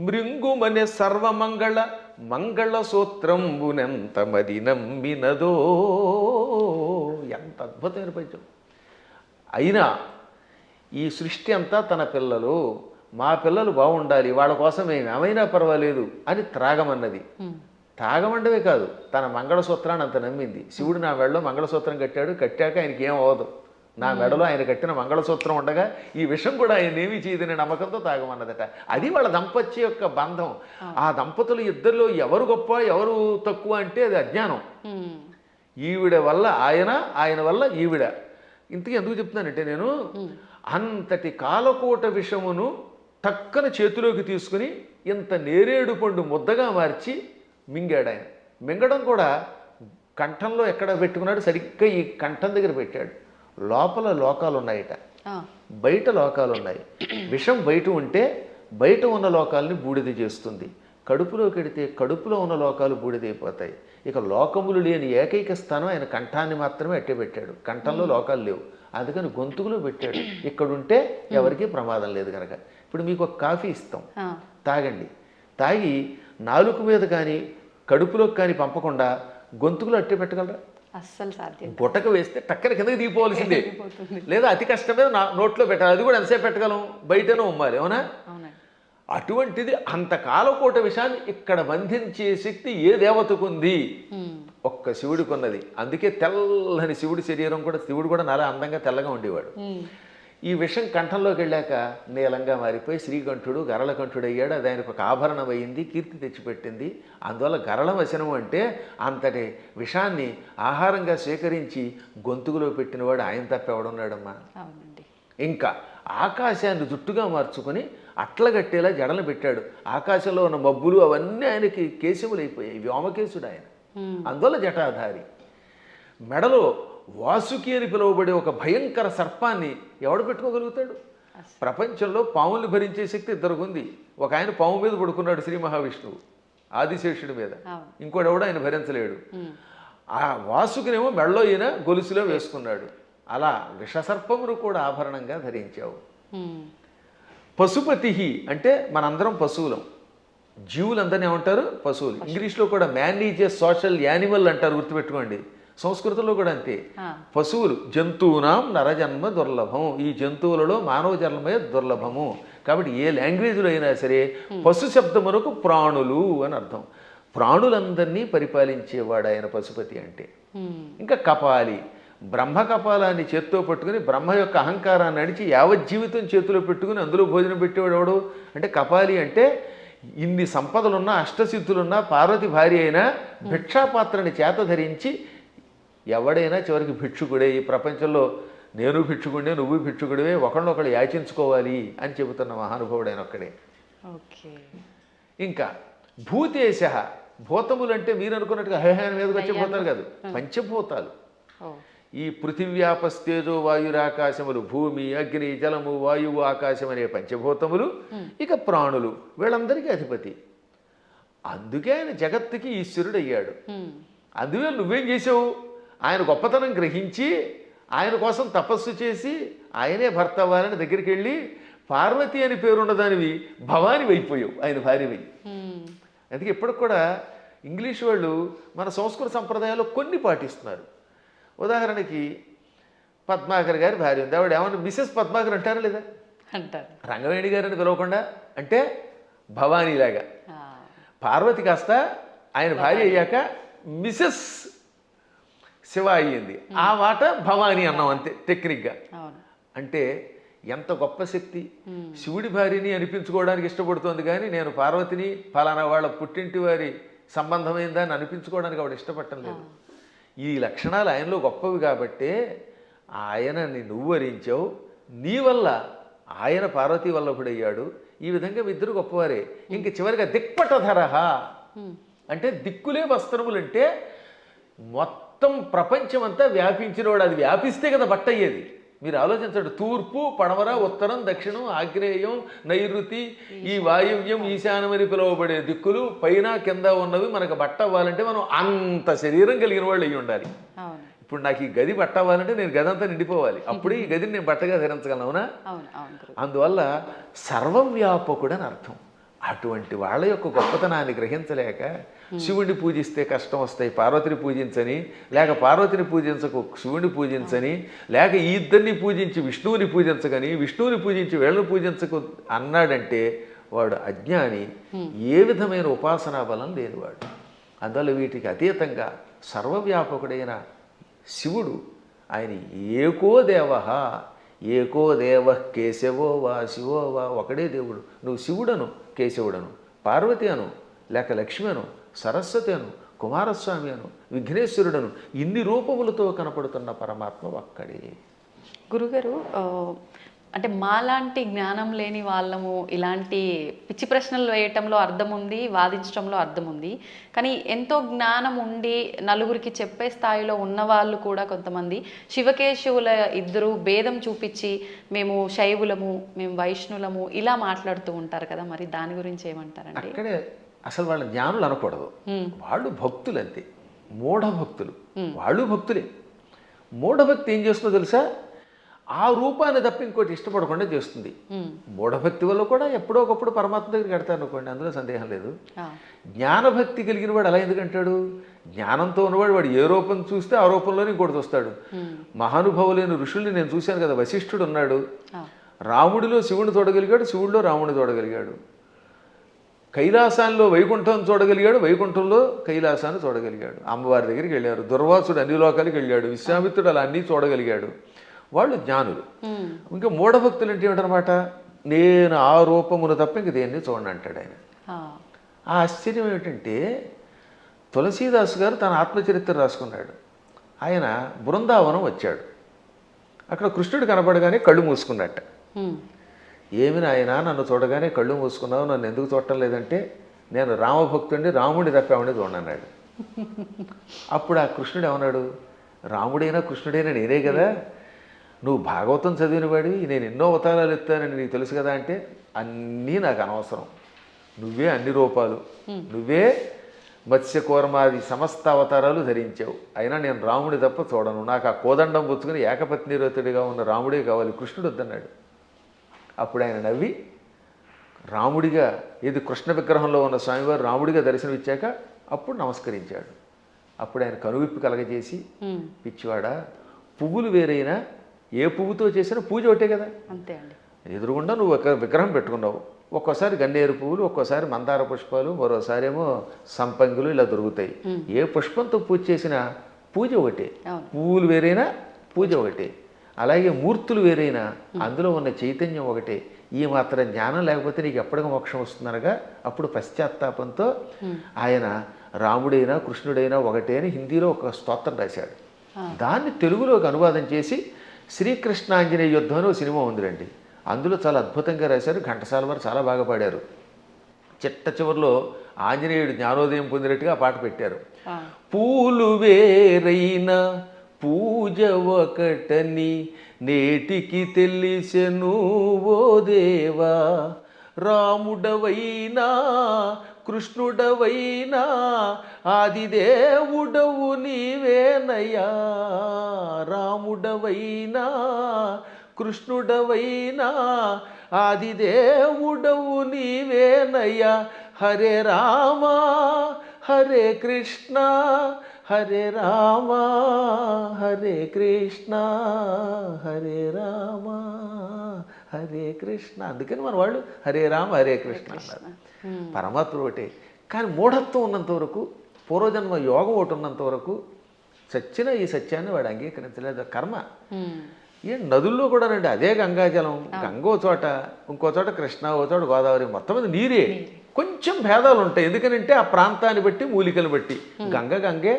మృంగుమనే సర్వమంగళ మంగళ సూత్రంబునెంత మది నమ్మినదో. ఎంత అద్భుతమైన పద్యం. అయినా ఈ సృష్టి అంతా తన పిల్లలు, మా పిల్లలు బాగుండాలి, వాళ్ళ కోసం మేము ఏమైనా పర్వాలేదు అని త్రాగమన్నది. తాగమండవే కాదు, తన మంగళసూత్రాన్ని అంత నమ్మింది. శివుడు నా మెడలో మంగళసూత్రం కట్టాడు, కట్టాక ఆయనకి ఏం అవ్వదు. నా మెడలో ఆయన కట్టిన మంగళసూత్రం ఉండగా ఈ విషయం కూడా ఆయన ఏమీ చేయదనే నమ్మకంతో తాగమన్నదట. అది వాళ్ళ దంపత్య యొక్క బంధం. ఆ దంపతులు ఇద్దరిలో ఎవరు గొప్ప ఎవరు తక్కువ అంటే అది అజ్ఞానం. ఈవిడ వల్ల ఆయన, ఆయన వల్ల ఈవిడ. ఇంతకీ ఎందుకు చెప్తున్నానంటే నేను, అంతటి కాలకోట విషమును టక్కన చేతిలోకి తీసుకుని ఇంత నేరేడు పండు ముద్దగా మార్చి మింగాడు ఆయన. మింగడం కూడా కంఠంలో ఎక్కడ పెట్టుకున్నాడు? సరిగ్గా ఈ కంఠం దగ్గర పెట్టాడు. లోపల లోకాలు ఉన్నాయట, బయట లోకాలు ఉన్నాయి. విషం బయట ఉంటే బయట ఉన్న లోకాలని బూడిద చేస్తుంది. కడుపులోకి వెడితే కడుపులో ఉన్న లోకాలు బూడిదైపోతాయి. ఇక లోకములు లేని ఏకైక స్థానం ఆయన కంఠాన్ని మాత్రమే అట్టే పెట్టాడు. కంఠంలో లోకాలు లేవు, అందుకని గొంతుకులో పెట్టాడు. ఇక్కడుంటే ఎవరికీ ప్రమాదం లేదు కనుక. ఇప్పుడు మీకు ఒక కాఫీ ఇస్తాం, తాగండి. తాగి నాలుక మీద కానీ కడుపులోకి కానీ పంపకుండా గొంతుకులో అట్టే పెట్టగలరా?
అస్సలు సాధ్యం.
బుట్టకు వేస్తే టక్కన కిందకి దిగిపోవాల్సిందే, లేదా అతి కష్టమే నోట్లో పెట్టాలి. అది కూడా ఎంతసేపు పెట్టగలం? బయటనే ఉమ్మాలి, అవునా? అటువంటిది అంత కాలకోట విషయాన్ని ఇక్కడ బంధించే శక్తి ఏ దేవతకు ఉంది? ఒక్క శివుడికి ఉన్నది. అందుకే తెల్లని శివుడి శరీరం కూడా, శివుడు కూడా నాలా అందంగా తెల్లగా ఉండేవాడు. ఈ విషం కంఠంలోకి వెళ్ళాక నీలంగా మారిపోయి శ్రీకంఠుడు గరళకంఠుడు అయ్యాడు. అది ఆయనకు ఒక ఆభరణం అయింది, కీర్తి తెచ్చిపెట్టింది. అందువల్ల గరళ వశనం అంటే అంతటి విషాన్ని ఆహారంగా స్వీకరించి గొంతుకులో పెట్టినవాడు ఆయన తప్ప ఎవడున్నాడమ్మా? ఇంకా ఆకాశాన్ని జుట్టుగా మార్చుకొని అట్లగట్టేలా జడలు పెట్టాడు. ఆకాశంలో ఉన్న మబ్బులు అవన్నీ ఆయనకి కేశములైపోయాయి. వ్యోమకేశుడు ఆయన, అందువల్ల జటాధారి. మెడలో వాసుకి అని పిలువబడే ఒక భయంకర సర్పాన్ని ఎవడు పెట్టుకోగలుగుతాడు? ప్రపంచంలో పాముల్ని భరించే శక్తి ఇద్దరికి ఉంది. ఒక ఆయన పాము మీద పడుకున్నాడు, శ్రీ మహావిష్ణువు ఆదిశేషుడి మీద. ఇంకోటి ఎవడు ఆయన భరించలేడు. ఆ వాసుకినేమో మెడలో ఈయన గొలుసులో వేసుకున్నాడు. అలా విషసర్పమును కూడా ఆభరణంగా ధరించావు. పశుపతి అంటే మనందరం పశువులం. జీవులందరినీ ఏమంటారు? పశువులు. ఇంగ్లీష్లో కూడా man is a social animal అంటారు, గుర్తుపెట్టుకోండి. సంస్కృతంలో కూడా అంతే. పశువులు జంతువునాం నరజన్మ దుర్లభం. ఈ జంతువులలో మానవ జన్మే దుర్లభము. కాబట్టి ఏ లాంగ్వేజ్లో అయినా సరే పశు శబ్దమునకు ప్రాణులు అని అర్థం. ప్రాణులందరినీ పరిపాలించేవాడు ఆయన పశుపతి అంటే. ఇంకా కపాలి, బ్రహ్మ కపాలాన్ని చేత్తో పట్టుకుని బ్రహ్మ యొక్క అహంకారాన్ని అడిచి యావజ్జీవితం చేతిలో పెట్టుకుని అందులో భోజనం పెట్టేవాడు ఎవడు అంటే కపాలి. అంటే ఇన్ని సంపదలున్నా అష్టసిద్ధులున్నా పార్వతి భార్య అయినా భిక్షాపాత్రని చేత ధరించి ఎవడైనా చివరికి భిక్షుకుడే. ఈ ప్రపంచంలో నేను భిక్షుకుడే నువ్వు భిక్షుకుడివే ఒకళ్ళొకళ్ళు యాచించుకోవాలి అని చెబుతున్న మహానుభావుడైన ఒక్కడే.
ఓకే.
ఇంకా భూతేశ, భూతములంటే మీరు అనుకున్నట్టుగా హైహాన్ మీదకి వచ్చే భూతాలు కాదు, పంచభూతాలు. ఈ పృథివ్యాపస్తేజో వాయురాకాశములు, భూమి అగ్ని జలము వాయువు ఆకాశం అనే పంచభూతములు, ఇక ప్రాణులు, వీళ్ళందరికీ అధిపతి. అందుకే ఆయన జగత్తుకి ఈశ్వరుడు అయ్యాడు. అందువల్ల నువ్వేం చేసావు, ఆయన గొప్పతనం గ్రహించి ఆయన కోసం తపస్సు చేసి ఆయనే భర్త అవ్వాలని దగ్గరికి వెళ్ళి పార్వతి అని పేరున్నదానివి భవాని అయిపోయావు, ఆయన భార్యవై. అందుకే ఇప్పటికి కూడా ఇంగ్లీష్ వాళ్ళు మన సంస్కృత సంప్రదాయాల్లో కొన్ని పాటిస్తున్నారు. ఉదాహరణకి పద్మాకర్ గారి భార్య ఉంది, ఆవిడ ఏమన్నా మిసెస్ పద్మాకర్ అంటారా లేదా?
అంటారు.
రంగవేణి గారిని పిలవకుండా అంటే భవానీలాగా. పార్వతి కాస్త ఆయన భార్య అయ్యాక మిసెస్ శివ అయ్యింది, ఆ మాట భవానీ అన్నాం అంతే టెక్నిక్గా. అంటే ఎంత గొప్ప శక్తి. శివుడి భార్యని అనిపించుకోవడానికి ఇష్టపడుతోంది కానీ నేను పార్వతిని ఫలానా వాళ్ళ పుట్టింటి వారి సంబంధమైందా అని అనిపించుకోవడానికి ఆవిడ ఇష్టపడటం లేదు. ఈ లక్షణాలు ఆయనలో గొప్పవి కాబట్టే ఆయనని నువ్వు వరించావు, నీ వల్ల ఆయన పార్వతీ వల్లభుడయ్యాడు. ఈ విధంగా మీ ఇద్దరు గొప్పవారే. ఇంక చివరిగా దిక్పటధరహ అంటే దిక్కులే వస్త్రములంటే మొత్తం ప్రపంచం అంతా వ్యాపించినవాడు. అది వ్యాపిస్తే కదా బట్ట అయ్యేది. మీరు ఆలోచించండి, తూర్పు పడమర ఉత్తరం దక్షిణం ఆగ్నేయం నైరుతి ఈ వాయువ్యం ఈశాన్యం అని పిలువబడే దిక్కులు పైన కింద ఉన్నవి మనకు బట్ట అవ్వాలంటే మనం అంత శరీరం కలిగిన వాళ్ళు అయ్యి ఉండాలి. ఇప్పుడు నాకు ఈ గది బట్ట అవ్వాలంటే నేను గది అంతా నిండిపోవాలి, అప్పుడు ఈ గదిని నేను బట్టగా ధరించగలను. అవునా? అందువల్ల సర్వవ్యాపకుడు అని అర్థం. అటువంటి వాళ్ళ యొక్క గొప్పతనాన్ని గ్రహించలేక శివుడిని పూజిస్తే కష్టం వస్తాయి పార్వతిని పూజించని, లేక పార్వతిని పూజించకు శివుడిని పూజించని, లేక ఈ ఇద్దరిని పూజించి విష్ణువుని పూజించగని విష్ణువుని పూజించి వీళ్ళని పూజించకు అన్నాడంటే వాడు అజ్ఞాని. ఏ విధమైన ఉపాసనా బలం లేని వాడు. అందువల్ల వీటికి అతీతంగా సర్వవ్యాపకుడైన శివుడు ఆయన ఏకో దేవ, ఏకో దేవ కేశవో వా శివో వా, ఒకడే దేవుడు. నువ్వు శివుడను కేశవుడను, పార్వతి అను లేక లక్ష్మి అను, సరస్వతి అను, కుమారస్వామి అను, విఘ్నేశ్వరుడను, ఇన్ని రూపములతో కనపడుతున్న పరమాత్మ ఒక్కడే.
గురుగారు, అంటే మాలాంటి జ్ఞానం లేని వాళ్ళము ఇలాంటి పిచ్చి ప్రశ్నలు వేయటంలో అర్థం ఉంది, వాదించడంలో అర్థం ఉంది. కానీ ఎంతో జ్ఞానం ఉండి నలుగురికి చెప్పే స్థాయిలో ఉన్నవాళ్ళు కూడా కొంతమంది శివకేశవుల ఇద్దరు భేదం చూపించి మేము శైవులము మేము వైష్ణులము ఇలా మాట్లాడుతూ ఉంటారు కదా, మరి దాని గురించి ఏమంటారండి?
అక్కడే అసలు వాళ్ళ జ్ఞానులు అనకూడదు, వాళ్ళు భక్తులు అంతే. మూఢభక్తులు వాళ్ళు భక్తులే. మూఢభక్తి ఏం చేస్తుందో తెలుసా? ఆ రూపాన్ని తప్ప ఇంకోటి ఇష్టపడకుండా చేస్తుంది. మూఢభక్తి వల్ల కూడా ఎప్పుడో ఒకప్పుడు పరమాత్మ దగ్గరికి కడతారు అనుకోండి, అందులో సందేహం లేదు. జ్ఞానభక్తి కలిగిన వాడు అలా ఎందుకంటాడు? జ్ఞానంతో ఉన్నవాడు వాడు ఏ రూపం చూస్తే ఆ రూపంలోనే ఇంకోటి చూస్తాడు. మహానుభావులైన ఋషుల్ని నేను చూశాను కదా, వశిష్ఠుడు ఉన్నాడు, రాముడిలో శివుని చూడగలిగాడు, శివుడిలో రాముడిని చూడగలిగాడు. కైలాసాల్లో వైకుంఠం చూడగలిగాడు, వైకుంఠంలో కైలాసాన్ని చూడగలిగాడు. అమ్మవారి దగ్గరికి వెళ్ళారు. దుర్వాసుడు అన్ని లోకాలకి వెళ్ళాడు, విశ్వామిత్రుడు అలా అన్నీ చూడగలిగాడు. వాళ్ళు జ్ఞానులు. ఇంకా మూఢభక్తులు అంటే ఏమిటనమాట, నేను ఆ రూపమును తప్ప ఇంక దేన్ని చూడండి అంటాడు ఆయన. ఆ ఆశ్చర్యం ఏమిటంటే తులసీదాసు గారు తన ఆత్మచరిత్ర రాసుకున్నాడు. ఆయన బృందావనం వచ్చాడు, అక్కడ కృష్ణుడు కనపడగానే కళ్ళు మూసుకున్నట్ట. ఏమి నాయనా నన్ను చూడగానే కళ్ళు మూసుకున్నావు, నన్ను ఎందుకు చూడటం లేదంటే నేను రామభక్తుడిని, రాముడిని తప్పామని చూడన్నాడు. అప్పుడు ఆ కృష్ణుడు ఏమన్నాడు, రాముడైనా కృష్ణుడైనా నేనే కదా, నువ్వు భాగవతం చదివిన వాడివి, నేను ఎన్నో అవతారాలు ఎత్తానని నీకు తెలుసు కదా అంటే అన్నీ నాకు అనవసరం, నువ్వే అన్ని రూపాలు, నువ్వే మత్స్య కూర్మాది సమస్త అవతారాలు ధరించావు, అయినా నేను రాముడి తప్ప చూడను, నాకు ఆ కోదండం పుచ్చుకుని ఏకపత్నిరోతుడిగా ఉన్న రాముడే కావాలి, కృష్ణుడు వద్దన్నాడు. అప్పుడు ఆయన నవ్వి రాముడిగా, ఇది కృష్ణ విగ్రహంలో ఉన్న స్వామివారు రాముడిగా దర్శనమిచ్చాక అప్పుడు నమస్కరించాడు. అప్పుడు ఆయన కనువిప్పు కలగజేసి, పిచ్చివాడా, పువ్వులు వేరైనా ఏ పువ్వుతో చేసినా పూజ ఒకటే కదా,
అంతే అండి.
ఎదురుగుండా నువ్వు ఒక విగ్రహం పెట్టుకున్నావు, ఒక్కోసారి గన్నేరు పువ్వులు, ఒక్కోసారి మందార పుష్పాలు, మరోసారి ఏమో సంపంగులు ఇలా దొరుకుతాయి. ఏ పుష్పంతో పూజ చేసినా పూజ ఒకటే, పువ్వులు వేరైనా పూజ ఒకటే. అలాగే మూర్తులు వేరైనా అందులో ఉన్న చైతన్యం ఒకటే. ఈ మాత్రం జ్ఞానం లేకపోతే నీకు ఎప్పటికీ మోక్షం వస్తుందనగా అప్పుడు పశ్చాత్తాపంతో ఆయన రాముడైనా కృష్ణుడైనా ఒకటే అని హిందీలో ఒక స్తోత్రం రాశాడు. దాన్ని తెలుగులోకి అనువాదం చేసి శ్రీకృష్ణాంజనేయ యుద్ధం అని ఒక సినిమా ఉందిరండి. అందులో చాలా అద్భుతంగా రాశారు. ఘంటసాల వారు చాలా బాగా పాడారు. చిట్ట చివరిలో ఆంజనేయుడు జ్ఞానోదయం పొందినట్టుగా ఆ పాట పెట్టారు. పూలు వేరైన పూజ ఒకటని నేటికి తెలిసెను ఓ దేవా, రాముడవైనా కృష్ణుడవైనా ఆదిదేవుడవు నీవేనయ్యా, రాముడవైనా కృష్ణుడవైనా ఆదిదేవుడవు నీవేనయ్యా, హరే రామ హరే కృష్ణ హరే రామ హరే కృష్ణ హరే రామ హరే కృష్ణ. అందుకని మన వాళ్ళు హరే రామ హరే కృష్ణ అన్నారు. పరమాత్మ ఒకటే. కానీ మూఢత్వం ఉన్నంత వరకు, పూర్వజన్మ యోగం ఒకటి ఉన్నంత వరకు చచ్చిన ఈ సత్యాన్ని వాడు అంగీకరించలేదు. కర్మ. ఏం నదుల్లో కూడా రండి, అదే గంగాజలం. గంగ ఓ చోట, ఇంకో చోట కృష్ణ, ఓ చోట గోదావరి, మొత్తం మీద నీరే. కొంచెం భేదాలు ఉంటాయి. ఎందుకనంటే ఆ ప్రాంతాన్ని బట్టి, మూలికలు బట్టి. గంగ గంగే,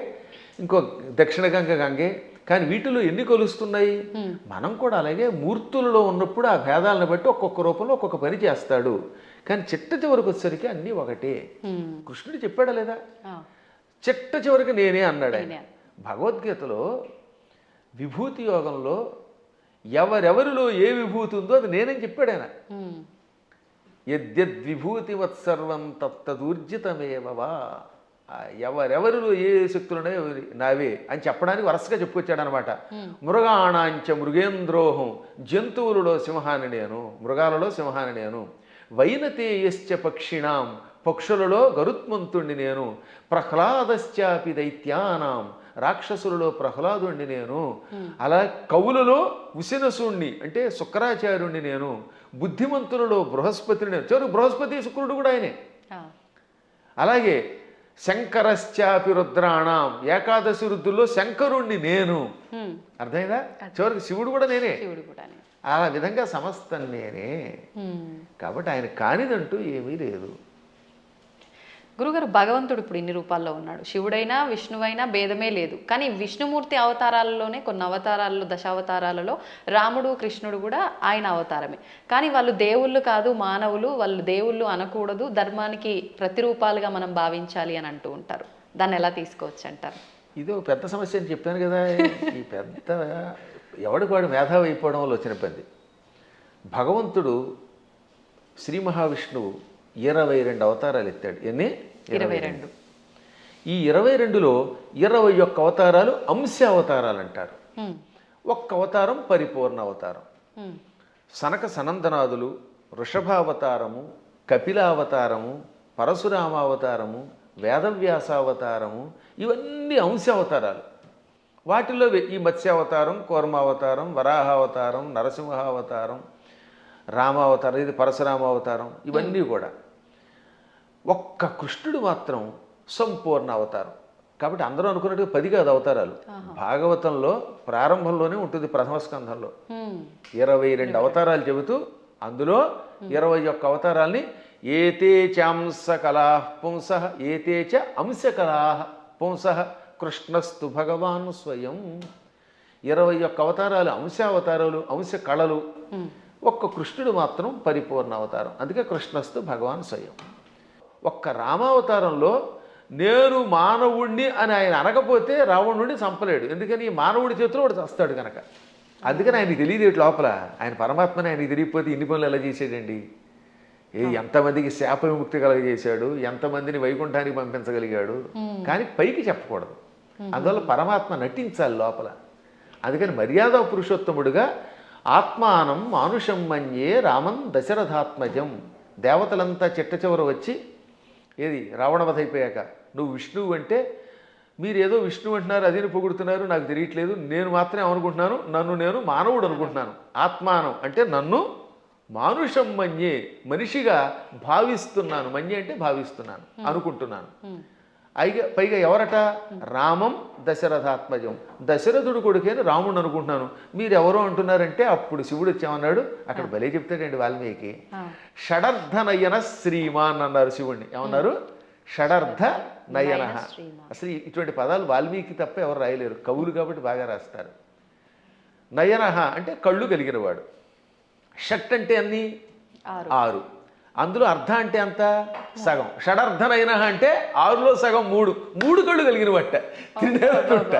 ఇంకో దక్షిణ గంగ గంగే. కానీ వీటిలో ఎన్ని కొలుస్తున్నాయి? మనం కూడా అలాగే మూర్తులలో ఉన్నప్పుడు ఆ భేదాలను బట్టి ఒక్కొక్క రూపంలో ఒక్కొక్క పని చేస్తాడు. కానీ చిట్ట చివరికి వచ్చేసరికి అన్నీ ఒకటే. కృష్ణుడు చెప్పాడా లేదా? చిట్ట చివరికి నేనే అన్నాడు ఆయన. భగవద్గీతలో విభూతి యోగంలో ఎవరెవరిలో ఏ విభూతి ఉందో అది నేనని చెప్పాడు ఆయన. యద్యద్విభూతివత్సర్వం తత్తదూర్జితమేవవా. ఎవరెవరిలో ఏ శక్తులున్నాయో నావే అని చెప్పడానికి వరుసగా చెప్పుకొచ్చాడు అనమాట. మృగాణాంచ మృగేంద్రోహం, జంతువులలో సింహాన్ని నేను, మృగాలలో సింహాన్ని నేను. వైనతేయశ్చ పక్షిణాం, పక్షులలో గరుత్మంతుణ్ణి నేను. ప్రహ్లాదశ్చాపి దైత్యానాం, రాక్షసులలో ప్రహ్లాదుణ్ణి నేను. అలా కవులలో ఉసినసుణ్ణి అంటే శుక్రాచార్యుణ్ణి నేను. బుద్ధిమంతులలో బృహస్పతిని నేను. చివరికి బృహస్పతి శుక్రుడు కూడా ఆయనే. అలాగే శంకరశ్చాపి రుద్రాణం, ఏకాదశి రుద్రుల్లో శంకరుణ్ణి నేను. అర్థమైందా? చివరికి శివుడు కూడా నేనే. ఆ విధంగా సమస్తం నేనే. కాబట్టి ఆయన కానిదంటూ ఏమీ లేదు.
గురుగారు, భగవంతుడు ఇప్పుడు ఇన్ని రూపాల్లో ఉన్నాడు. శివుడైనా విష్ణువైనా భేదమే లేదు. కానీ విష్ణుమూర్తి అవతారాలలోనే, కొన్ని అవతారాలలో, దశావతారాలలో రాముడు కృష్ణుడు కూడా ఆయన అవతారమే. కానీ వాళ్ళు దేవుళ్ళు కాదు, మానవులు. వాళ్ళు దేవుళ్ళు అనకూడదు, ధర్మానికి ప్రతిరూపాలుగా మనం భావించాలి అని అంటూ ఉంటారు. దాన్ని ఎలా తీసుకోవచ్చు అంటారు?
ఇది ఒక పెద్ద సమస్య అని చెప్పాను కదా. ఈ పెద్ద ఎవడికి వాడు మేధావి అయిపోవడం వల్ల వచ్చిన పని. భగవంతుడు శ్రీ మహావిష్ణువు 22 అవతారాలు ఎత్తాడు. ఎన్ని?
22.
ఈ 22లో 21 అవతారాలు అంశ అవతారాలు అంటారు. ఒక్క అవతారం పరిపూర్ణ అవతారం. సనక సనందనాదులు, వృషభావతారము, కపిలావతారము, పరశురామావతారము, వేదవ్యాసావతారము, ఇవన్నీ అంశ అవతారాలు. వాటిలో ఈ మత్స్యావతారం, కూర్మావతారం, వరాహావతారం, నరసింహావతారం, రామావతారం, ఇది పరశురామావతారం, ఇవన్నీ కూడా. ఒక్క కృష్ణుడు మాత్రం సంపూర్ణ అవతారం. కాబట్టి అందరూ అనుకున్నట్టుగా 10 కాదు అవతారాలు. భాగవతంలో ప్రారంభంలోనే ఉంటుంది, ప్రథమ స్కంధంలో 22 అవతారాలు చెబుతూ అందులో 21 అవతారాల్ని ఏతే చాంస కళా పుంస ఏతే చ అంశ కళా పుంస కృష్ణస్తు భగవాన్ స్వయం. 21 అవతారాలు అంశావతారాలు, అంశ కళలు. ఒక్క కృష్ణుడు మాత్రం పరిపూర్ణ అవతారం. అందుకే కృష్ణస్తు భగవాన్ స్వయం. ఒక్క రామావతారంలో నేను మానవుణ్ణి అని ఆయన అనకపోతే రావణుడిని చంపలేడు. ఎందుకని మానవుడి చేతిలో వాడు చస్తాడు కనుక. అందుకని ఆయనకి తెలియదు లోపల ఆయన పరమాత్మని. ఆయనకి తెలియకపోతే ఇన్ని పనులు ఎలా చేసాడండి? ఎంతమందికి శాప విముక్తి కలగజేశాడు, ఎంతమందిని వైకుంఠానికి పంపించగలిగాడు. కానీ పైకి చెప్పకూడదు. అందువల్ల పరమాత్మ నటించాలి లోపల. అందుకని మర్యాద పురుషోత్తముడుగా ఆత్మానం మానుషం మన్యే రామం దశరథాత్మజం. దేవతలంతా చిట్ట చివర వచ్చి, ఏది రావణవధ అయిపోయాక, నువ్వు విష్ణువు అంటే మీరు ఏదో విష్ణువు అంటున్నారు, అదిని పొగుడుతున్నారు, నాకు తెలియట్లేదు. నేను మాత్రమే అనుకుంటున్నాను, నన్ను నేను మానవుడు అనుకుంటున్నాను. ఆత్మానం అంటే నన్ను మానుషం మన్యే, మనిషిగా భావిస్తున్నాను. మన్యే అంటే భావిస్తున్నాను, అనుకుంటున్నాను. పైగా ఎవరట? రామం దశరథాత్మజం. దశరథుడు కొడుకేని రాముడు అనుకుంటున్నాను. మీరు ఎవరో అంటున్నారంటే అప్పుడు శివుడు వచ్చామన్నాడు. అక్కడ భలే చెప్తాడండి వాల్మీకి. షడర్థ నయన శ్రీమాన్ అన్నారు శివుణ్ణి. ఏమన్నారు? షడర్థ నయన. అసలు ఇటువంటి పదాలు వాల్మీకి తప్ప ఎవరు రాయలేరు, కవులు కాబట్టి బాగా రాస్తారు. నయనః అంటే కళ్ళు కలిగినవాడు. షట్ అంటే అన్ని 6, అందులో అర్ధ అంటే అంత సగం. షడర్ధనైనః అంటే 6లో సగం 3 కళ్ళు కలిగిన వట్ట త్రినేత్రుడ.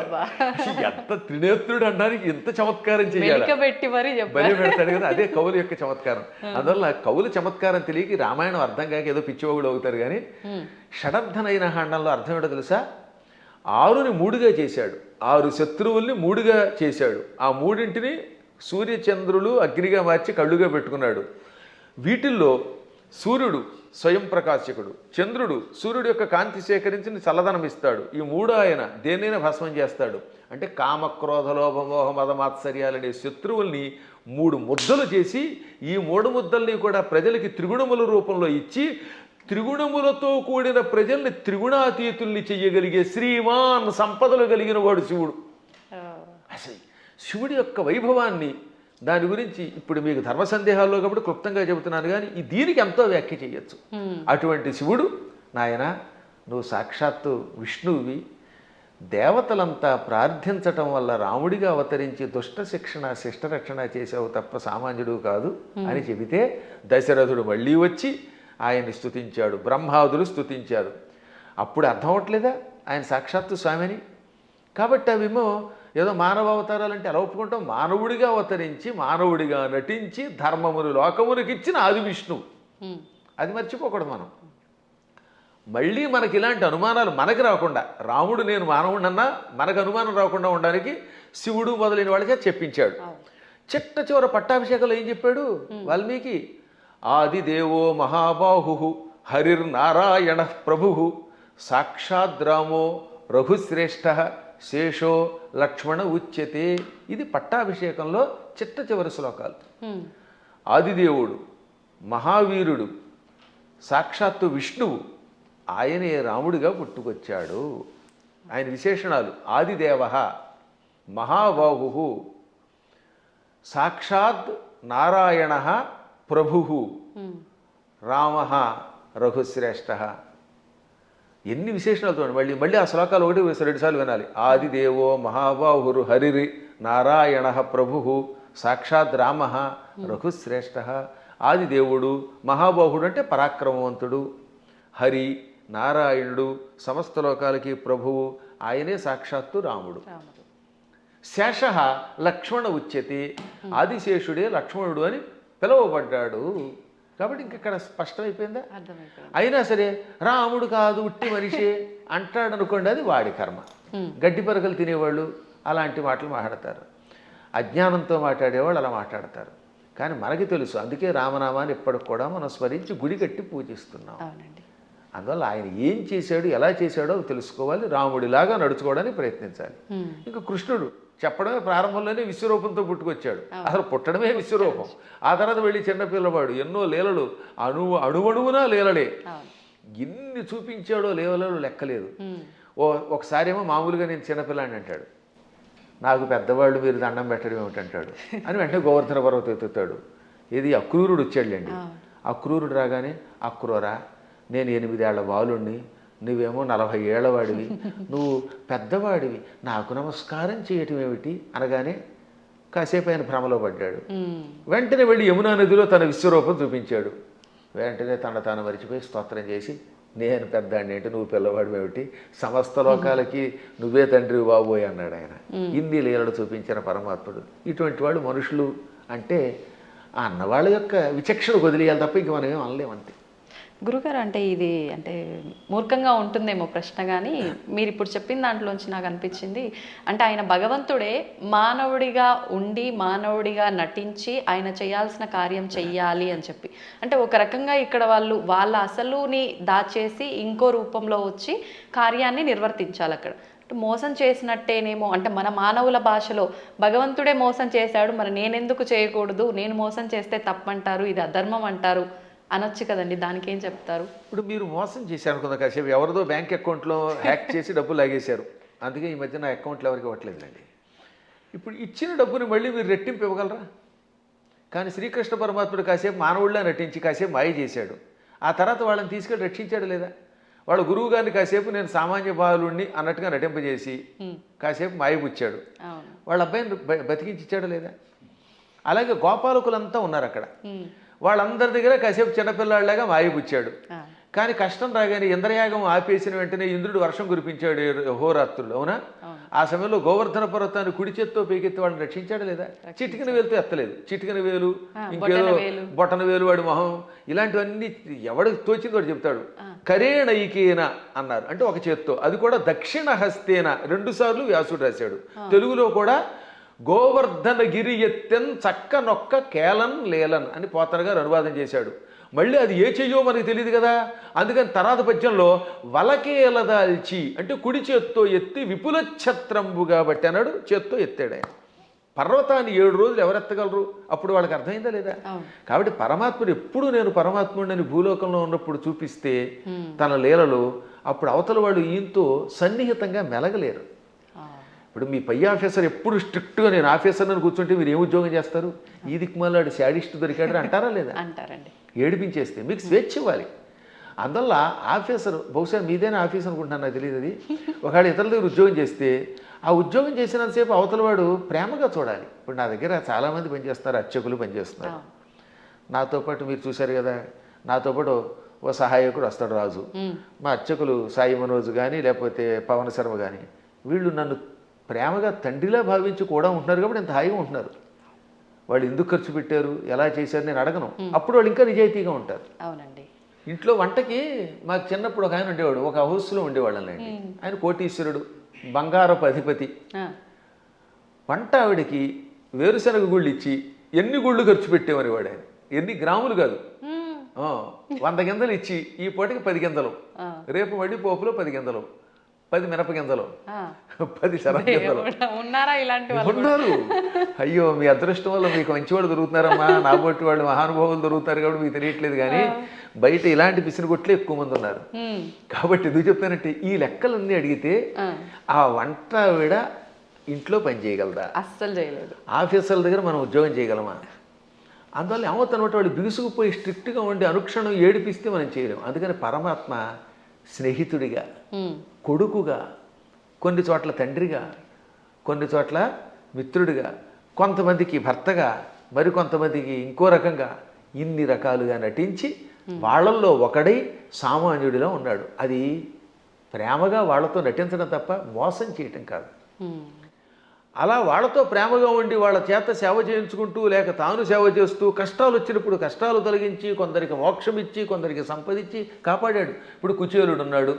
ఎంత త్రినేత్రుడు అనడానికి ఎంత చమత్కారం చేయాలి, బలి పెడతాడు కదా. అదే కవుల యొక్క చమత్కారం. అందువల్ల కవుల చమత్కారం తెలియక రామాయణం అర్థం కాక ఏదో పిచ్చివాగుడు అవుతారు. కానీ షడర్ధనైనః అనడంలో అర్థం ఏంటో తెలుసా? 6ని 3గా చేశాడు, 6 శత్రువుల్ని 3గా చేశాడు. ఆ 3ంటిని సూర్యచంద్రులు అగ్నిగా మార్చి కళ్ళుగా పెట్టుకున్నాడు. వీటిల్లో సూర్యుడు స్వయం ప్రకాశకుడు, చంద్రుడు సూర్యుడు యొక్క కాంతి సేకరించి చల్లదనం ఇస్తాడు. ఈ 3 ఆయన దేన్నైనా భస్మం చేస్తాడు. అంటే కామక్రోధ లోభమోహ మదమాత్సర్యాలనే శత్రువుల్ని 3 ముద్దలు చేసి ఈ 3 ముద్దల్ని కూడా ప్రజలకి త్రిగుణముల రూపంలో ఇచ్చి త్రిగుణములతో కూడిన ప్రజల్ని త్రిగుణాతీతుల్ని చెయ్యగలిగే శ్రీమాన్ సంపదలు కలిగిన వాడు శివుడు. అసలు శివుడి యొక్క వైభవాన్ని, దాని గురించి ఇప్పుడు మీకు ధర్మ సందేహాల్లో కాబట్టి క్లుప్తంగా చెబుతున్నాను. కానీ దీనికి ఎంతో వ్యాఖ్య చేయొచ్చు. అటువంటి శివుడు, నాయన నువ్వు సాక్షాత్తు విష్ణువువి, దేవతలంతా ప్రార్థించటం వల్ల రాముడిగా అవతరించి దుష్ట శిక్షణ శిష్టరక్షణ చేసావు తప్ప సామాన్యుడు కాదు అని చెబితే దశరథుడు మళ్ళీ వచ్చి ఆయన్ని స్తుతించాడు, బ్రహ్మాదులు స్తుతించారు. అప్పుడు అర్థం అవట్లేదా ఆయన సాక్షాత్తు స్వామిని? కాబట్టి అవేమో ఏదో మానవ అవతారాలంటే ఎలా ఒప్పుకుంటాం? మానవుడిగా అవతరించి మానవుడిగా నటించి ధర్మమును లోకమునికి ఇచ్చిన ఆది విష్ణువు. అది మర్చిపోకూడదు మనం. మళ్ళీ మనకి ఇలాంటి అనుమానాలు మనకి రాకుండా, రాముడు నేను మానవుడన్నా మనకు అనుమానం రాకుండా ఉండడానికి శివుడు మొదలైన వాళ్ళకే చెప్పించాడు. చిట్ట చివర పట్టాభిషేకంలో ఏం చెప్పాడు వాల్మీకి? ఆదిదేవో మహాబాహు హరిర్నారాయణ ప్రభు సాక్షాద్రామో రఘుశ్రేష్ఠ శేషో లక్ష్మణ ఉచ్యతే. ఇది పట్టాభిషేకంలో చిట్ట చివరి శ్లోకాలు. ఆదిదేవుడు, మహావీరుడు, సాక్షాత్తు విష్ణువు, ఆయనే రాముడిగా పుట్టుకొచ్చాడు. ఆయన విశేషణాలు: ఆదిదేవ, మహాబాహు, సాక్షాత్ నారాయణ ప్రభు, రామ రఘుశ్రేష్ఠ. ఎన్ని విశేషణాలు చూడండి. మళ్ళీ ఆ శ్లోకాలు 1-2 సార్లు వినాలి. ఆదిదేవో మహాబాహురు హరిరి నారాయణ ప్రభు సాక్షాత్ రామ రఘుశ్రేష్ఠ. ఆదిదేవుడు, మహాబాహుడు అంటే పరాక్రమవంతుడు, హరి నారాయణుడు, సమస్త లోకాలకి ప్రభువు, ఆయనే సాక్షాత్తు రాముడు. శేష లక్ష్మణ ఉచ్యతే, ఆదిశేషుడే లక్ష్మణుడు అని పిలువబడ్డాడు. కాబట్టి ఇంకెక్కడ స్పష్టమైపోయిందా? అయినా సరే రాముడు కాదు ఉట్టి మనిషి అంటాడు అనుకోండి, అది వాడి కర్మ. గడ్డి పరకలు తినేవాళ్ళు అలాంటి మాటలు మాట్లాడతారు, అజ్ఞానంతో మాట్లాడేవాళ్ళు అలా మాట్లాడతారు. కానీ మనకి తెలుసు, అందుకే రామనామాన్ని ఎప్పటికి కూడా మనం స్మరించి గుడి కట్టి పూజిస్తున్నాం. అందువల్ల ఆయన ఏం చేశాడు, ఎలా చేశాడో తెలుసుకోవాలి, రాముడిలాగా నడుచుకోవడానికి ప్రయత్నించాలి. ఇంకా కృష్ణుడు చెప్పడమే ప్రారంభంలోనే విశ్వరూపంతో పుట్టుకొచ్చాడు. అసలు పుట్టడమే విశ్వరూపం. ఆ తర్వాత వెళ్ళి చిన్నపిల్లవాడు ఎన్నో లీలలు, అణువణువునా లీలలే. ఎన్ని చూపించాడో లీలలు లెక్కలేదు. ఒకసారి ఏమో మామూలుగా నేను చిన్నపిల్లాడిని అంటాడు, నాకు పెద్దవాళ్ళు మీరు దండం పెట్టడం ఏమిటంటాడు అని వెంటనే గోవర్ధన పర్వతం ఎత్తుతాడు. ఇది అక్రూరుడు వచ్చాడులేండి. అక్రూరుడు రాగానే, అక్రూరా నేను 8 ఏళ్ల బాలుణ్ణి, నువ్వేమో 40 ఏళ్ల వాడివి, నువ్వు పెద్దవాడివి, నాకు నమస్కారం చేయటం ఏమిటి అనగానే కాసేపు ఆయన భ్రమలో పడ్డాడు. వెంటనే వెళ్ళి యమునా నదిలో తన విశ్వరూపం చూపించాడు. వెంటనే తాను మరిచిపోయి స్తోత్రం చేసి, నేను పెద్దాడిని ఏంటి, నువ్వు పిల్లవాడు ఏమిటి, సమస్త లోకాలకి నువ్వే తండ్రి బాబోయ్ అన్నాడు ఆయన. ఇన్ని లీలలు చూపించిన పరమాత్ముడు. ఇటువంటి వాళ్ళు మనుషులు అంటే ఆ అన్నవాళ్ళ యొక్క విచక్షణ వదిలేయాలి తప్ప ఇంక మనం ఏం అనలేమంతే.
గురుగారు, అంటే ఇది అంటే మూర్ఖంగా ఉంటుందేమో ప్రశ్న, కానీ మీరు ఇప్పుడు చెప్పిన దాంట్లోంచి నాకు అనిపించింది, అంటే ఆయన భగవంతుడే మానవుడిగా ఉండి మానవుడిగా నటించి ఆయన చేయాల్సిన కార్యం చెయ్యాలి అని చెప్పి, అంటే ఒక రకంగా ఇక్కడ వాళ్ళ అసలుని దాచేసి ఇంకో రూపంలో వచ్చి కార్యాన్ని నిర్వర్తించాలి. అక్కడ మోసం చేసినట్టేనేమో, అంటే మన మానవుల భాషలో భగవంతుడే మోసం చేశాడు, మరి నేనెందుకు చేయకూడదు, నేను మోసం చేస్తే తప్పంటారు, ఇది అధర్మం అంటారు అనొచ్చు కదండి. దానికి ఏం చెప్తారు?
ఇప్పుడు మీరు మోసం చేశారు అనుకుందా, కాసేపు ఎవరిదో బ్యాంక్ అకౌంట్లో హ్యాక్ చేసి డబ్బులు లాగేశారు, అందుకే ఈ మధ్య నా అకౌంట్లో ఎవరికి ఇవ్వట్లేదండి. ఇప్పుడు ఇచ్చిన డబ్బుని మళ్ళీ మీరు రెట్టింపు ఇవ్వగలరా? కానీ శ్రీకృష్ణ పరమాత్ముడు కాసేపు మానవుడిలా నటించి కాసేపు మాయ చేశాడు, ఆ తర్వాత వాళ్ళని తీసుకెళ్ళి రక్షించాడు లేదా? వాళ్ళ గురువు గారిని కాసేపు నేను సామాన్య బాలుడిని అన్నట్టుగా నటింపజేసి కాసేపు మాయపుచ్చాడు. వాళ్ళ అబ్బాయిని బతికించి ఇచ్చాడా లేదా? అలాగే గోపాలకులంతా ఉన్నారు అక్కడ. వాళ్ళందరి దగ్గర కాసేపు చిన్నపిల్లాడిలాగా మాయపుచ్చాడు. కానీ కష్టం రాగానే ఇంద్రయాగం ఆపేసిన వెంటనే ఇంద్రుడు వర్షం కురిపించాడు హోరాత్రులు. అవునా? ఆ సమయంలో గోవర్ధన పర్వతాన్ని కుడి చేత్తో పైకెత్తి వాడిని రక్షించాడా లేదా? చిటికిన వేలుతో ఎత్తలేదు. చిటికిన వేలు, ఇంకేదో బొటన వేలు, వాడి మొహం, ఇలాంటివన్నీ ఎవడికి తోచింది వాడు చెప్తాడు. కరేణైకేన అన్నారు, అంటే ఒక చేత్తో, అది కూడా దక్షిణ హస్తేన 2 సార్లు వ్యాసుడు రాశాడు. తెలుగులో కూడా గోవర్ధన గిరి ఎత్తెన్ చక్క నొక్క కేలన్ లేలన్ అని పోతన గారు అనువాదం చేశాడు. మళ్ళీ అది ఏ చెయ్యో మనకి తెలియదు కదా, అందుకని తర్వాత పద్యంలో వలకేలదాల్చి అంటే కుడి చేత్తో ఎత్తి విపుల ఛత్రంబుగా బట్టి అన్నాడు. చేత్తో ఎత్తాడు ఆయన. పర్వతాన్ని 7 రోజులు ఎవరెత్తగలరు? అప్పుడు వాళ్ళకి అర్థమైందా లేదా? కాబట్టి పరమాత్ముడు ఎప్పుడు నేను పరమాత్ముడిని భూలోకంలో ఉన్నప్పుడు చూపిస్తే తన లీలలో, అప్పుడు అవతల వాళ్ళు ఈయంతో సన్నిహితంగా మెలగలేరు. ఇప్పుడు మీ పై ఆఫీసర్ ఎప్పుడు స్ట్రిక్ట్గా నేను ఆఫీసర్ అని కూర్చుంటే మీరు ఏం ఉద్యోగం చేస్తారు? ఈ దిక్కుమాలాడు శాడిస్ట్ దొరికాడు అంటారా లేదా?
అంటారండి.
ఏడిపించేస్తే మీకు స్వేచ్ఛ ఇవ్వాలి. అందువల్ల ఆఫీసర్, బహుశా మీదైనా ఆఫీస్ అనుకుంటున్నాను, నాకు తెలియదు అది. ఒకవేళ ఇతరుల దగ్గర ఉద్యోగం చేస్తే ఆ ఉద్యోగం చేసినంతసేపు అవతల వాడు ప్రేమగా చూడాలి. ఇప్పుడు నా దగ్గర చాలామంది పనిచేస్తున్నారు, అర్చకులు పనిచేస్తున్నారు. నాతో పాటు మీరు చూశారు కదా, నాతో పాటు ఓ సహాయకుడు వస్తాడు రాజు. మా అర్చకులు సాయి మనోజ్ కానీ లేకపోతే పవన్ శర్మ కానీ, వీళ్ళు నన్ను ప్రేమగా తండ్రిలా భావించి కూడా ఉంటున్నారు కాబట్టి ఇంత హాయిగా ఉంటున్నారు. వాళ్ళు ఎందుకు ఖర్చు పెట్టారు, ఎలా చేశారు నేను అడగను. అప్పుడు వాళ్ళు ఇంకా నిజాయితీగా ఉంటారు.
అవునండి.
ఇంట్లో వంటకి మాకు చిన్నప్పుడు ఒక ఆయన ఉండేవాడు, ఒక హౌస్లో ఉండేవాళ్ళండి. ఆయన కోటీశ్వరుడు, బంగారపు అధిపతి. వంట ఆవిడకి వేరుశనగ గుళ్ళు ఇచ్చి ఎన్ని గుళ్ళు ఖర్చు పెట్టేవారు వాడు. ఆయన ఎన్ని గ్రాములు కాదు, 100 గింజలు ఇచ్చి ఈ పూటకి 10 గింజలు, రేపు మళ్ళీ పోపులో 10 గింజలు, 10 మినప గింజలు, 10 శనగ గింజలు ఉన్నారు. అయ్యో మీ అదృష్టం వల్ల మీకు మంచి వాళ్ళు దొరుకుతున్నారమ్మా, నా బొట్టి వాళ్ళు మహానుభావులు దొరుకుతారు కాబట్టి మీకు తెలియట్లేదు. కానీ బయట ఇలాంటి పిసినగొట్లే ఎక్కువ మంది ఉన్నారు. కాబట్టి ఎందుకు చెప్తానంటే ఈ లెక్కలన్నీ అడిగితే ఆ వంట ఆవిడ ఇంట్లో పని చేయగలదా?
అస్సలు చేయలేదు.
ఆఫీసర్ల దగ్గర మనం ఉద్యోగం చేయగలమా? అందువల్ల ఏమవుతానమాట, వాళ్ళు బిగుసుకుపోయి స్ట్రిక్ట్గా ఉండి అనుక్షణం ఏడిపిస్తే మనం చేయలేము. అందుకని పరమాత్మ స్నేహితుడిగా, కొడుకుగా, కొన్ని చోట్ల తండ్రిగా, కొన్ని చోట్ల మిత్రుడిగా, కొంతమందికి భర్తగా, మరికొంతమందికి ఇంకో రకంగా, ఇన్ని రకాలుగా నటించి వాళ్ళల్లో ఒకడై సామాన్యుడిలో ఉన్నాడు. అది ప్రేమగా వాళ్ళతో నటించడం తప్ప మోసం చేయటం కాదు. అలా వాళ్ళతో ప్రేమగా ఉండి వాళ్ళ చేత సేవ చేయించుకుంటూ లేక తాను సేవ చేస్తూ కష్టాలు వచ్చినప్పుడు కష్టాలు తొలగించి కొందరికి మోక్షం ఇచ్చి కొందరికి సంపదించి కాపాడాడు. ఇప్పుడు కుచేలుడు ఉన్నాడు.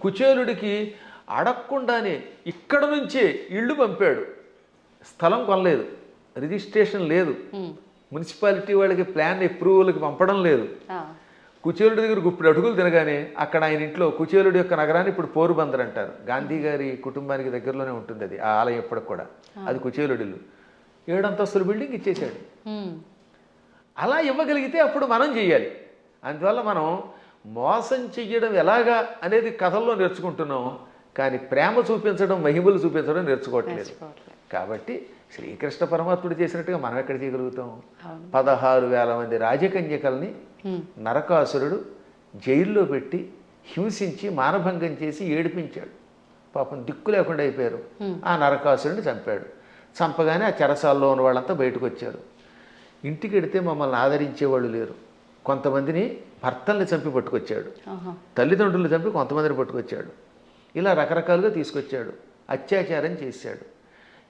కుచేలుడికి అడగకుండానే ఇక్కడ నుంచే ఇళ్ళు పంపాడు. స్థలం కొనలేదు, రిజిస్ట్రేషన్ లేదు, మున్సిపాలిటీ వాళ్ళకి ప్లాన్ అప్రూవల్కి పంపడం లేదు. కుచేలుడి దగ్గర గుప్పుడు అడుగులు తినగానే అక్కడ ఆయన ఇంట్లో, కుచేలుడి యొక్క నగరాన్ని ఇప్పుడు పోరుబందర్ అంటారు, గాంధీ గారి కుటుంబానికి దగ్గరలోనే ఉంటుంది అది, ఆ ఆలయం ఎప్పటికి కూడా. అది కుచేలుడి ఇల్లు. 7 అంతస్తుల బిల్డింగ్ ఇచ్చేశాడు. అలా ఇవ్వగలిగితే అప్పుడు మనం చెయ్యాలి. అందువల్ల మనం మోసం చెయ్యడం ఎలాగా అనేది కథల్లో నేర్చుకుంటున్నాం, కానీ ప్రేమ చూపించడం, మహిమలు చూపించడం నేర్చుకోవట్లేదు. కాబట్టి శ్రీకృష్ణ పరమాత్ముడు చేసినట్టుగా మనం ఎక్కడ చేయగలుగుతాం? 16,000 మంది రాజకన్యకల్ని నరకాసురుడు జైల్లో పెట్టి హింసించి మానభంగం చేసి ఏడిపించాడు. పాపం దిక్కు లేకుండా అయిపోయారు. ఆ నరకాసురుడిని చంపాడు. చంపగానే ఆ చెరసాల్లో ఉన్న వాళ్ళంతా బయటకు వచ్చారు. ఇంటికి వెడితే మమ్మల్ని ఆదరించేవాళ్ళు లేరు. కొంతమందిని భర్తల్ని చంపి పట్టుకొచ్చాడు, తల్లిదండ్రులను చంపి కొంతమందిని పట్టుకొచ్చాడు. ఇలా రకరకాలుగా తీసుకొచ్చాడు, అత్యాచారం చేశాడు.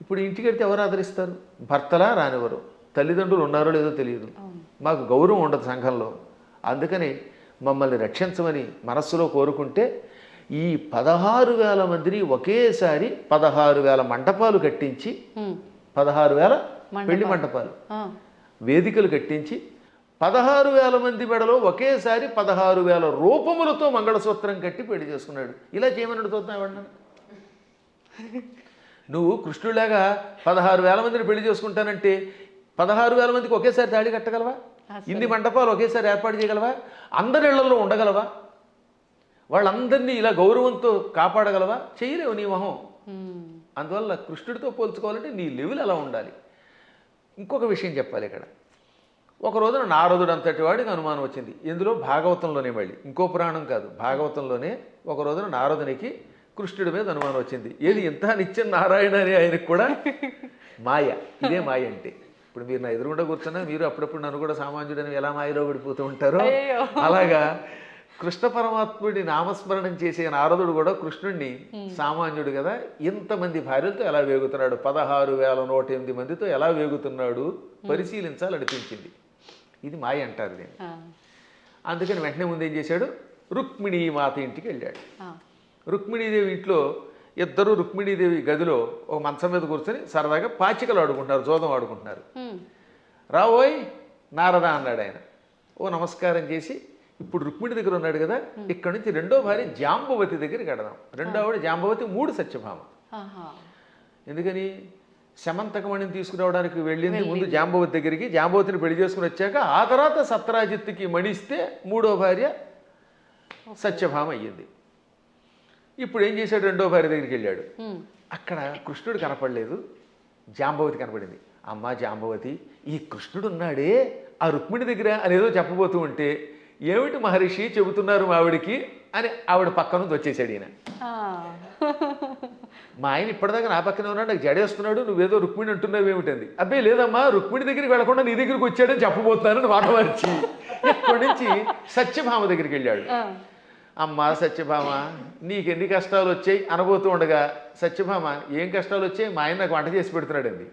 ఇప్పుడు ఇంటికి వెళ్తే ఎవరు ఆదరిస్తారు? భర్తలా రానివ్వరు, తల్లిదండ్రులు ఉన్నారో లేదో తెలియదు, మాకు గౌరవం ఉండదు సంఘంలో. అందుకని మమ్మల్ని రక్షించమని మనస్సులో కోరుకుంటే ఈ 16,000 మందిని ఒకేసారి 16,000 మంటపాలు కట్టించి, 16,000 పెళ్లి మంటపాలు, వేదికలు కట్టించి 16,000 మంది మెడలో ఒకేసారి 16,000 రూపములతో మంగళసూత్రం కట్టి పెళ్లి చేసుకున్నాడు. ఇలా చేయమని చూద్దాం. నువ్వు కృష్ణుడిలాగా 16,000 మందిని పెళ్లి చేసుకుంటానంటే 16,000 మందికి ఒకేసారి తాళి కట్టగలవా? ఇన్ని మండపాలు ఒకేసారి ఏర్పాటు చేయగలవా? అందరి ఇళ్లలో ఉండగలవా? వాళ్ళందరినీ ఇలా గౌరవంతో కాపాడగలవా? చేయలేవు నీ మొహం. అందువల్ల కృష్ణుడితో పోల్చుకోవాలంటే నీ లెవెల్ అలా ఉండాలి. ఇంకొక విషయం చెప్పాలి ఇక్కడ. ఒక రోజున నారదుడు అంతటి వాడికి అనుమానం వచ్చింది. ఇందులో భాగవతంలోనే, మళ్ళీ ఇంకో పురాణం కాదు, భాగవతంలోనే ఒక రోజున నారదునికి కృష్ణుడి మీద అనుమానం వచ్చింది. ఏది ఇంత నిత్యం నారాయణ అని ఆయనకు కూడా మాయ. ఇదే మాయ అంటే. ఇప్పుడు మీరు నా ఎదురుగుండా కూర్చున్నా మీరు అప్పుడప్పుడు నన్ను కూడా సామాన్యుడని ఎలా మాయలో పడిపోతూ ఉంటారో అలాగా కృష్ణ పరమాత్ముడి నామస్మరణం చేసే నారదుడు కూడా కృష్ణుడిని సామాన్యుడు కదా, ఇంతమంది భార్యలతో ఎలా వేగుతున్నాడు, 16,108 మందితో ఎలా వేగుతున్నాడు పరిశీలించాలనిపించింది. ఇది మాయ అంటారు దీన్ని. అందుకని వెంటనే ముందు ఏం చేశాడు, రుక్మిణీ మాత ఇంటికి వెళ్ళాడు. రుక్మిణీదేవి ఇంట్లో ఇద్దరు రుక్మిణీదేవి గదిలో ఒక మంచం మీద కూర్చొని సరదాగా పాచికలు ఆడుకుంటున్నారు, జోదం ఆడుకుంటున్నారు. రావోయ్ నారద అన్నాడు ఆయన. ఓ నమస్కారం చేసి, ఇప్పుడు రుక్మిణి దగ్గర ఉన్నాడు కదా, ఇక్కడ నుంచి రెండో భార్య జాంబవతి దగ్గరికి వెడదాం. రెండో ఆవిడ జాంబవతి, 3 సత్యభామ. ఎందుకని శమంతకమణిని తీసుకురావడానికి వెళ్ళింది ముందు జాంబవతి దగ్గరికి, జాంబవతిని పెళ్లి చేసుకుని వచ్చాక ఆ తర్వాత సత్రాజిత్తుకి మణిస్తే 3వ భార్య సత్యభామ అయ్యింది. ఇప్పుడు ఏం చేశాడు, రెండో భార్య దగ్గరికి వెళ్ళాడు. అక్కడ కృష్ణుడు కనపడలేదు, జాంబవతి కనపడింది. అమ్మ జాంబవతి, ఈ కృష్ణుడు ఉన్నాడే ఆ రుక్మిణి దగ్గర అనేదో చెప్పబోతూ ఉంటే, ఏమిటి మహర్షి చెబుతున్నారు మావిడికి అని ఆవిడ పక్క నుంచి వచ్చేసాడు ఈయన. మా ఆయన ఇప్పటిదాకా నా పక్కనే ఉన్నాడు, నాకు జడేస్తున్నాడు, నువ్వేదో రుక్మిణి అంటున్నావు ఏమిటంది. అబ్బే లేదమ్మా, రుక్మిణి దగ్గరికి వెళ్లకుండా నీ దగ్గరికి వచ్చాడని చెప్పబోతున్నానని మాట మార్చి ఇక్కడి నుంచి సత్యభామ దగ్గరికి వెళ్ళాడు. అమ్మ సత్యభామ, నీకెన్ని కష్టాలు వచ్చాయి అనబోతూ ఉండగా, సత్యభామ ఏం కష్టాలు వచ్చాయి, మా ఆయన నాకు వంట చేసి పెడుతున్నాడండి.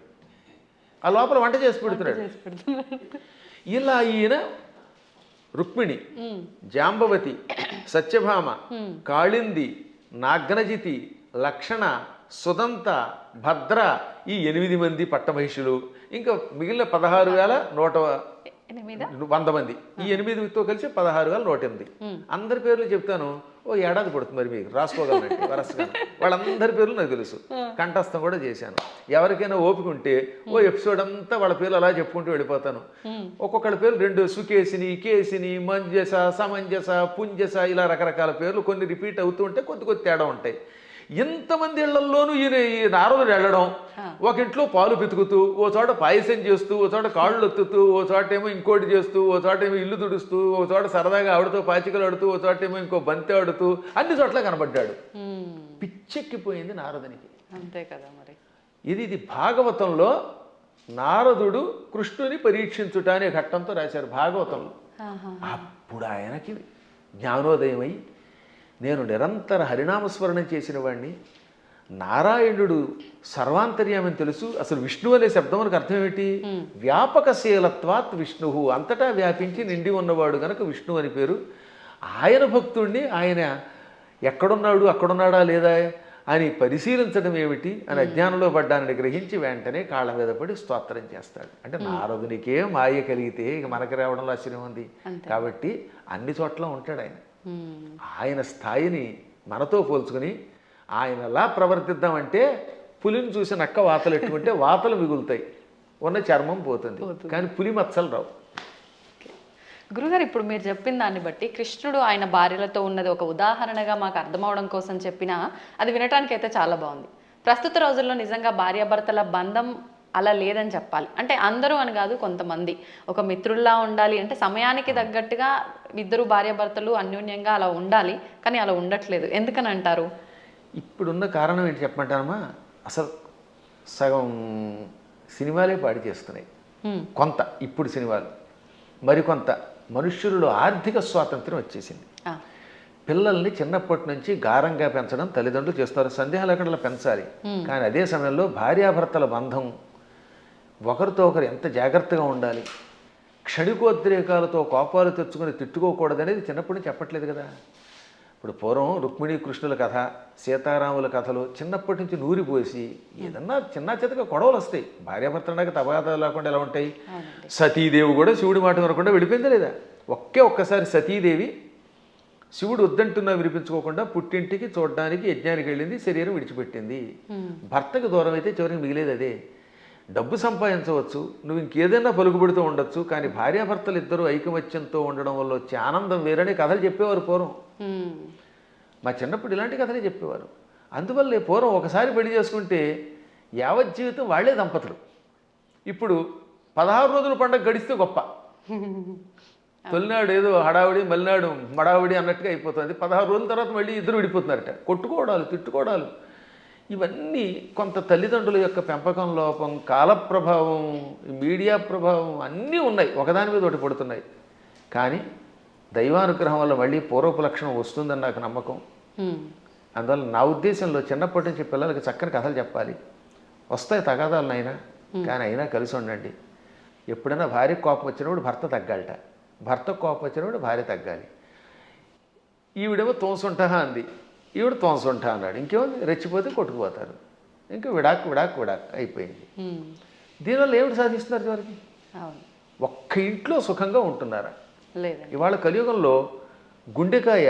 ఆ లోపల వంట చేసి పెడుతున్నాడు. ఇలా ఈయన రుక్మిణి, జాంబవతి, సత్యభామ, కాళింది, నాగ్నజితి, లక్షణ, సుదంత, భద్ర, ఈ 8 మంది పట్టమహిషులు, ఇంకా మిగిలిన 16,100 మంది, ఈ 8తో కలిసి 16,108. అందరి పేర్లు చెప్తాను, ఓ ఏడాది పడుతుంది మరి మీకు రాసుకోగలనండి వరసగా. వాళ్ళందరి పేర్లు నాకు తెలుసు, కంఠస్థం కూడా చేశాను. ఎవరికైనా ఓపిక ఉంటే ఓ ఎపిసోడ్ అంతా వాళ్ళ పేర్లు అలా చెప్పుకుంటూ వెళ్ళిపోతాను. ఒక్కొక్కళ్ళ పేర్లు 2 సుకేసిని, కేసిని, మంజస, సమంజస, పుంజస, ఇలా రకరకాల పేర్లు కొన్ని రిపీట్ అవుతూ ఉంటే కొద్ది తేడా ఉంటాయి. ఇంతమంది ఇళ్లల్లోనూ ఈ నారదుడు వెళ్ళడం, ఒక ఇంట్లో పాలు పితుకుతూ, ఓ చోట పాయసం చేస్తూ, ఓ చోట కాళ్ళు ఒత్తుతూ, ఓ చోట ఏమో ఇంకోటి చేస్తూ, ఓ చోట ఏమో ఇల్లు తుడుస్తూ, ఓ చోట సరదాగా ఆవిడతో పాచికలు ఆడుతూ, ఓ చోట ఏమో ఇంకో బంతి ఆడుతూ, అన్ని చోట్ల కనబడ్డాడు. పిచ్చెక్కిపోయింది నారదునికి.
అంతే కదా మరి.
ఇది భాగవతంలో నారదుడు కృష్ణుని పరీక్షించుట అనే ఘట్టంతో రాశారు భాగవతంలో. అప్పుడు ఆయనకి జ్ఞానోదయమై, నేను నిరంతర హరినామస్మరణం చేసిన వాడిని, నారాయణుడు సర్వాంతర్యామని తెలుసు. అసలు విష్ణు అనే శబ్దం మనకు అర్థం ఏమిటి, వ్యాపకశీలత్వాత్ విష్ణు, అంతటా వ్యాపించి నిండి ఉన్నవాడు గనక విష్ణు అని పేరు. ఆయన భక్తుణ్ణి ఆయన ఎక్కడున్నాడు, అక్కడున్నాడా లేదా అని పరిశీలించడం ఏమిటి అని అజ్ఞానంలో పడ్డానని గ్రహించి వెంటనే కాళ్ళ మీద పడి స్తోత్రం చేస్తాడు. అంటే నారదునికే మాయ కలిగితే ఇక మనకి రావడంలో ఆశ్చర్యం ఉంది. కాబట్టి అన్ని చోట్ల ఉంటాడు ఆయన. ఆయన స్థాయిని మనతో పోల్చుకుని ఆయనలా ప్రవర్తిద్దామంటే, పులిని చూసి నక్క వాతలు ఎట్టుకుంటే వాతలు మిగులుతాయి, ఉన్న చర్మం పోతుంది, కానీ పులి మచ్చలు రావు.
గురుగారు, ఇప్పుడు మీరు చెప్పిన దాన్ని బట్టి కృష్ణుడు ఆయన భార్యలతో ఉన్నది ఒక ఉదాహరణగా మాకు అర్థమవడం కోసం చెప్పినా అది వినటానికి అయితే చాలా బాగుంది. ప్రస్తుత రోజుల్లో నిజంగా భార్యాభర్తల బంధం అలా లేదని చెప్పాలి. అంటే అందరూ అని కాదు, కొంతమంది ఒక మిత్రుల్లా ఉండాలి అంటే సమయానికి తగ్గట్టుగా ఇద్దరు భార్యాభర్తలు అన్యోన్యంగా అలా ఉండాలి, కానీ అలా ఉండట్లేదు. ఎందుకని అంటారు?
ఇప్పుడున్న కారణం ఏంటి చెప్పమంటారమ్మా, అసలు సగం సినిమాలే పాడి చేస్తున్నాయి కొంత, ఇప్పుడు సినిమాలు మరికొంత. మనుష్యులలో ఆర్థిక స్వాతంత్రం వచ్చేసింది. పిల్లల్ని చిన్నప్పటి నుంచి గారంగా పెంచడం తల్లిదండ్రులు చేస్తున్నారు, సందేహం లేకుండా పెంచాలి. కానీ అదే సమయంలో భార్యాభర్తల బంధం ఒకరితో ఒకరు ఎంత జాగ్రత్తగా ఉండాలి, క్షణికోద్రేకాలతో కోపాలు తెచ్చుకొని తిట్టుకోకూడదు అనేది చిన్నప్పటి నుంచి చెప్పట్లేదు కదా. ఇప్పుడు పూర్వం రుక్మిణీ కృష్ణుల కథ, సీతారాముల కథలు చిన్నప్పటి నుంచి నూరిపోసి ఏదన్నా చిన్న చితక గొడవలు వస్తాయి. భార్యాభర్తలకు తగాదాలు లేకుండా ఎలా ఉంటాయి. సతీదేవి కూడా శివుడి మాట వినకుండా వెళ్ళిపోయిందా లేదా? ఒక్కసారి సతీదేవి శివుడు వద్దంటున్నా వినిపించుకోకుండా పుట్టింటికి చూడడానికి యజ్ఞానికి వెళ్ళింది, శరీరం విడిచిపెట్టింది. భర్తకు దూరం అయితే చివరికి మిగిలేదు అదే. డబ్బు సంపాదించవచ్చు, నువ్వు ఇంకేదైనా పలుకుబడుతూ ఉండొచ్చు, కానీ భార్యాభర్తలు ఇద్దరు ఐకమత్యంతో ఉండడం వల్ల వచ్చే ఆనందం వేరనే కథలు చెప్పేవారు పూర్వం. మా చిన్నప్పుడు ఇలాంటి కథలే చెప్పేవారు. అందువల్లే పూర్వం ఒకసారి పెళ్లి చేసుకుంటే యావజ్జీవితం వాళ్లే దంపతులు. ఇప్పుడు 16 రోజుల పండుగ గడిస్తే గొప్ప, తొలినాడు ఏదో హడావిడి, మలినాడు మడావిడి అన్నట్టుగా అయిపోతుంది. 16 రోజుల తర్వాత మళ్ళీ ఇద్దరు విడిపోతున్నారట. కొట్టుకోవడాలు, తిట్టుకోవడాలు, ఇవన్నీ కొంత తల్లిదండ్రుల యొక్క పెంపకం లోపం, కాల ప్రభావం, మీడియా ప్రభావం అన్నీ ఉన్నాయి, ఒకదాని మీద ఒకటి పడుతున్నాయి. కానీ దైవానుగ్రహం వల్ల మళ్ళీ పూర్వపు లక్షణం వస్తుందని నాకు నమ్మకం. అందువల్ల నా ఉద్దేశంలో చిన్నప్పటి నుంచి పిల్లలకి చక్కని కథలు చెప్పాలి. వస్తాయి తగాదాలనైనా, కానీ అయినా కలిసి ఉండండి. ఎప్పుడైనా భార్య కోపం వచ్చినప్పుడు భర్త తగ్గాలట, భర్త కోపం వచ్చినప్పుడు భార్య తగ్గాలి. ఈవిడేమో తోసుంటా అంది, ఈవిడ తోసుంటా అన్నాడు, ఇంకేముంది, రెచ్చిపోతే కొట్టుకుపోతారు. ఇంకా విడాక్ విడాక్ విడాక్ అయిపోయింది. దీనివల్ల ఏమిటి సాధిస్తున్నారు చివరికి? ఒక్క ఇంట్లో సుఖంగా ఉంటున్నారా? ఇవాళ కలియుగంలో గుండెకాయ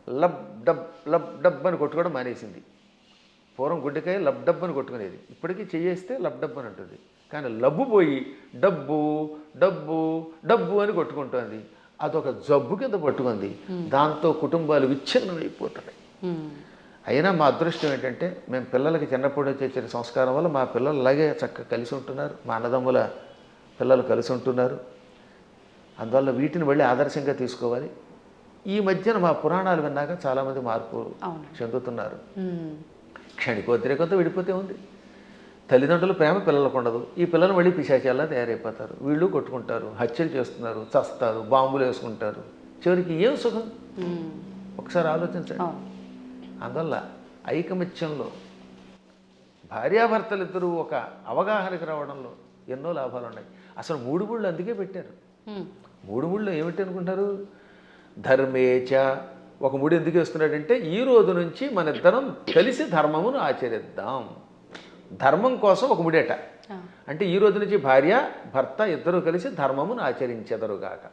లబ్ డబ్ అని కొట్టుకోవడం మానేసింది. పూర్వం గుండెకాయ లబ్ డబ్ అని కొట్టుకునేది, ఇప్పటికీ చేయేస్తే లబ్ డబ్ అని అంటుంది. కానీ లబ్బు పోయి డబ్బు డబ్బు డబ్బు అని కొట్టుకుంటుంది. అదొక జబ్బు కింద పట్టుకుంది. దాంతో కుటుంబాలు విచ్ఛిన్నం అయిపోతున్నాయి. అయినా మా అదృష్టం ఏంటంటే మేము పిల్లలకి చిన్నప్పటి నుంచి ఇచ్చిన సంస్కారం వల్ల మా పిల్లలు అలాగే చక్కగా కలిసి ఉంటున్నారు, మా అన్నదమ్ముల పిల్లలు కలిసి ఉంటున్నారు. అందువల్ల వీటిని మళ్ళీ ఆదర్శంగా తీసుకోవాలి. ఈ మధ్యన మా పురాణాలు విన్నాక చాలామంది మార్పు చెందుతున్నారు. క్షణికోద్రేకంతో విడిపోతే ఉంది. తల్లిదండ్రుల ప్రేమ పిల్లలకు ఉండదు. ఈ పిల్లలు మళ్ళీ పిశాచాల్లా తయారైపోతారు. వీళ్ళు కొట్టుకుంటారు, హత్యలు చేస్తున్నారు, చస్తారు, బాంబులు వేసుకుంటారు. చివరికి ఏం సుఖం? ఒకసారి ఆలోచించండి. అందువల్ల ఐకమత్యంలో భార్యాభర్తలిద్దరూ ఒక అవగాహనకి రావడంలో ఎన్నో లాభాలు ఉన్నాయి. అసలు 3 ముళ్ళు అందుకే పెట్టారు. 3 ముళ్ళు ఏమిటి అనుకుంటారు? ధర్మేచ. ఒక ముడి ఎందుకు వేస్తున్నాడంటే ఈ రోజు నుంచి మన ఇద్దరం కలిసి ధర్మమును ఆచరిద్దాం. ధర్మం కోసం ఒక ముడేట. అంటే ఈ రోజు నుంచి భార్య భర్త ఇద్దరు కలిసి ధర్మమును ఆచరించెదరుగాక.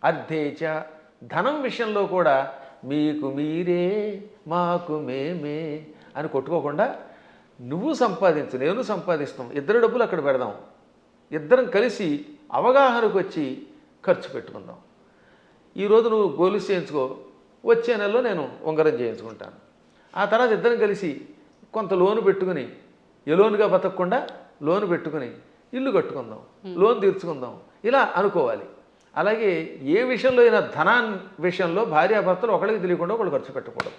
అర్థేచ. ధనం విషయంలో కూడా మీకు మీరే మాకు మేమే అని కొట్టుకోకుండా నువ్వు సంపాదించు నేను సంపాదిస్తాం, ఇద్దరు డబ్బులు అక్కడ పెడదాం, ఇద్దరం కలిసి అవగాహనకు వచ్చి ఖర్చు పెట్టుకుందాం. ఈరోజు నువ్వు గొలుసు చేయించుకో, వచ్చే నెలలో నేను ఉంగరం చేయించుకుంటాను. ఆ తర్వాత ఇద్దరం కలిసి కొంత లోను పెట్టుకుని ఎలోనుగా బతకకుండా లోను పెట్టుకుని ఇల్లు కట్టుకుందాం, లోన్ తీర్చుకుందాం, ఇలా అనుకోవాలి. అలాగే ఏ విషయంలో అయినా ధనాన్ని విషయంలో భార్యాభర్తలు ఒకరికి తెలియకుండా ఒకళ్ళు ఖర్చు పెట్టకూడదు.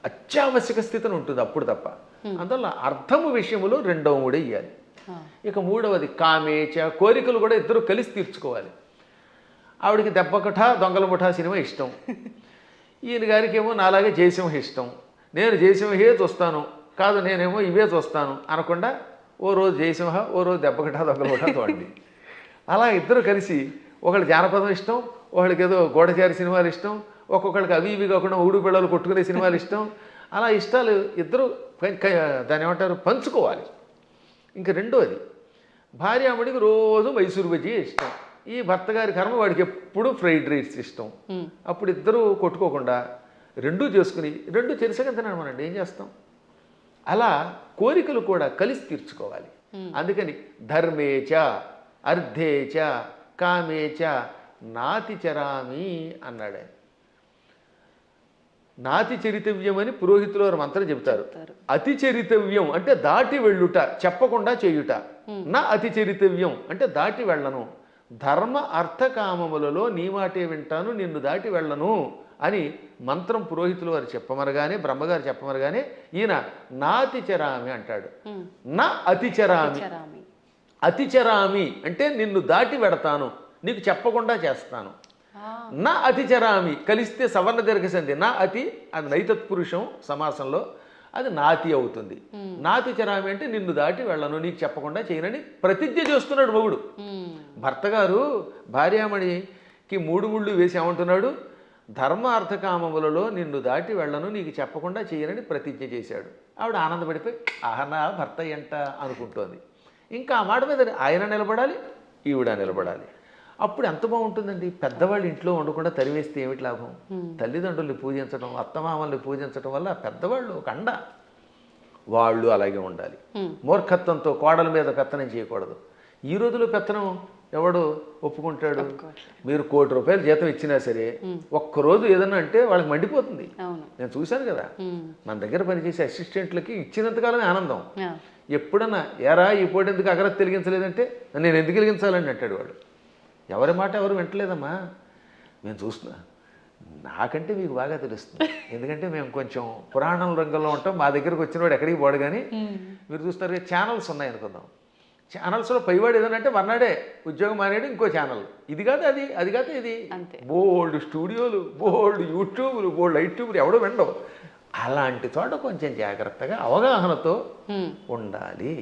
అత్యావశ్యక స్థితిని ఉంటుంది అప్పుడు తప్ప. అందువల్ల అర్థము విషయంలో 2వ ముడి ఇవ్వాలి. ఇక 3వది కామేచ. కోరికలు కూడా ఇద్దరు కలిసి తీర్చుకోవాలి. ఆవిడికి దెబ్బకఠ దొంగల ముఠా సినిమా ఇష్టం, ఈయన గారికి ఏమో నాలాగే జయసింహ ఇష్టం. నేను జయసింహే చూస్తాను, కాదు నేనేమో ఇవే చూస్తాను అనకుండా ఓ రోజు జయసింహ, ఓ రోజు దెబ్బకఠ దొంగల ముఠా చూడండి. అలా ఇద్దరు కలిసి ఒకళ్ళు జానపదం ఇష్టం, ఒకళ్ళకి ఏదో గూఢచారి సినిమాలు ఇష్టం, ఒక్కొక్కళ్ళకి అవి ఇవి కాకుండా ఊడు పిల్లలు కొట్టుకునే సినిమాలు ఇష్టం. అలా ఇష్టాలు ఇద్దరు దాన్ని ఏమంటారు పంచుకోవాలి. ఇంకా 2వది భార్యామణికి రోజు మైసూరు బజ్జీ ఇష్టం, ఈ భర్త గారి కర్మ వాడికి ఎప్పుడు ఫ్రైడ్ రైస్ ఇష్టం. అప్పుడు ఇద్దరు కొట్టుకోకుండా 2 చేసుకుని 2 తెలిసగా తినమనండి, ఏం చేస్తాం? అలా కోరికలు కూడా కలిసి తీర్చుకోవాలి. అందుకని ధర్మేచ అర్థేచ కామేచ నాతి చరామి అన్నాడు. నాతి చరితవ్యం అని పురోహితులు వారు మంత్రం చెబుతారు. అతి చరితవ్యం అంటే దాటి వెళ్ళుట, చెప్పకుండా చేయుట. నా అతి చరితవ్యం అంటే దాటి వెళ్ళను. ధర్మ అర్థ కామములలో నీ మాటే వింటాను, నిన్ను దాటి వెళ్ళను అని మంత్రం పురోహితులు వారు చెప్పమనగానే, బ్రహ్మగారు చెప్పమనగానే ఈయన నాతిచరామి అంటాడు. నా అతిచరామి. అతిచరామి అంటే నిన్ను దాటి వెడతాను, నీకు చెప్పకుండా చేస్తాను. నా అతిచరామి కలిస్తే సవర్ణ దీర్ఘసంధి. నా అతి అది నైతత్పురుషం సమాసంలో, అది నాతి అవుతుంది. నాతి చరామి అంటే నిన్ను దాటి వెళ్ళను, నీకు చెప్పకుండా చేయనని ప్రతిజ్ఞ చేస్తున్నాడు మొగుడు. భర్త గారు భార్యామణికి 3 ముళ్ళు వేసి ఏమంటున్నాడు? ధర్మ అర్థకామములలో నిన్ను దాటి వెళ్ళను, నీకు చెప్పకుండా చేయనని ప్రతిజ్ఞ చేశాడు. ఆవిడ ఆనందపడిపోయి ఆహనా భర్త ఎంట అనుకుంటోంది. ఇంకా ఆ మాట మీద ఆయన నిలబడాలి, ఈవిడ నిలబడాలి. అప్పుడు ఎంత బాగుంటుందండి. పెద్దవాళ్ళు ఇంట్లో ఉండకుండా తరివేస్తే ఏమిటి లాభం? తల్లిదండ్రుల్ని పూజించడం, అత్తమామల్ని పూజించడం వల్ల పెద్దవాళ్ళు ఒక అండ. వాళ్ళు అలాగే ఉండాలి. మూర్ఖత్వంతో కోడల మీద పెత్తనం చేయకూడదు. ఈ రోజులో పెత్తనం ఎవడు ఒప్పుకుంటాడు? మీరు ₹1,00,00,000 జీతం ఇచ్చినా సరే ఒక్కరోజు ఏదన్నా అంటే వాళ్ళకి మండిపోతుంది. నేను చూశాను కదా, మన దగ్గర పనిచేసే అసిస్టెంట్లకి ఇచ్చినంతకాలమే ఆనందం. ఎప్పుడన్నా ఎరా ఈ పూట ఎందుకు అగరత్ వెలిగించలేదంటే నేను ఎందుకు వెలిగించాలని అంటాడు వాడు. ఎవరి మాట ఎవరు వింటలేదమ్మా. మేము చూస్తున్నా, నాకంటే మీకు బాగా తెలుస్తుంది, ఎందుకంటే మేము కొంచెం పురాణం రంగంలో ఉంటాం. మా దగ్గరకు వచ్చిన వాడు ఎక్కడికి పోడు. కానీ మీరు చూస్తారు ఛానల్స్ ఉన్నాయి అనుకుందాం, ఛానల్స్లో పైవాడు ఏదనంటే మర్నాడే ఉద్యోగం మానేడు ఇంకో ఛానల్, ఇది కాదు అది, అది కాదు ఇది, బోల్డ్ స్టూడియోలు, బోల్డ్ యూట్యూబ్లు, బోల్డ్ యూట్యూబ్లు, ఎవడో వినవు. అలాంటి చోట కొంచెం జాగ్రత్తగా అవగాహనతో ఉండాలి.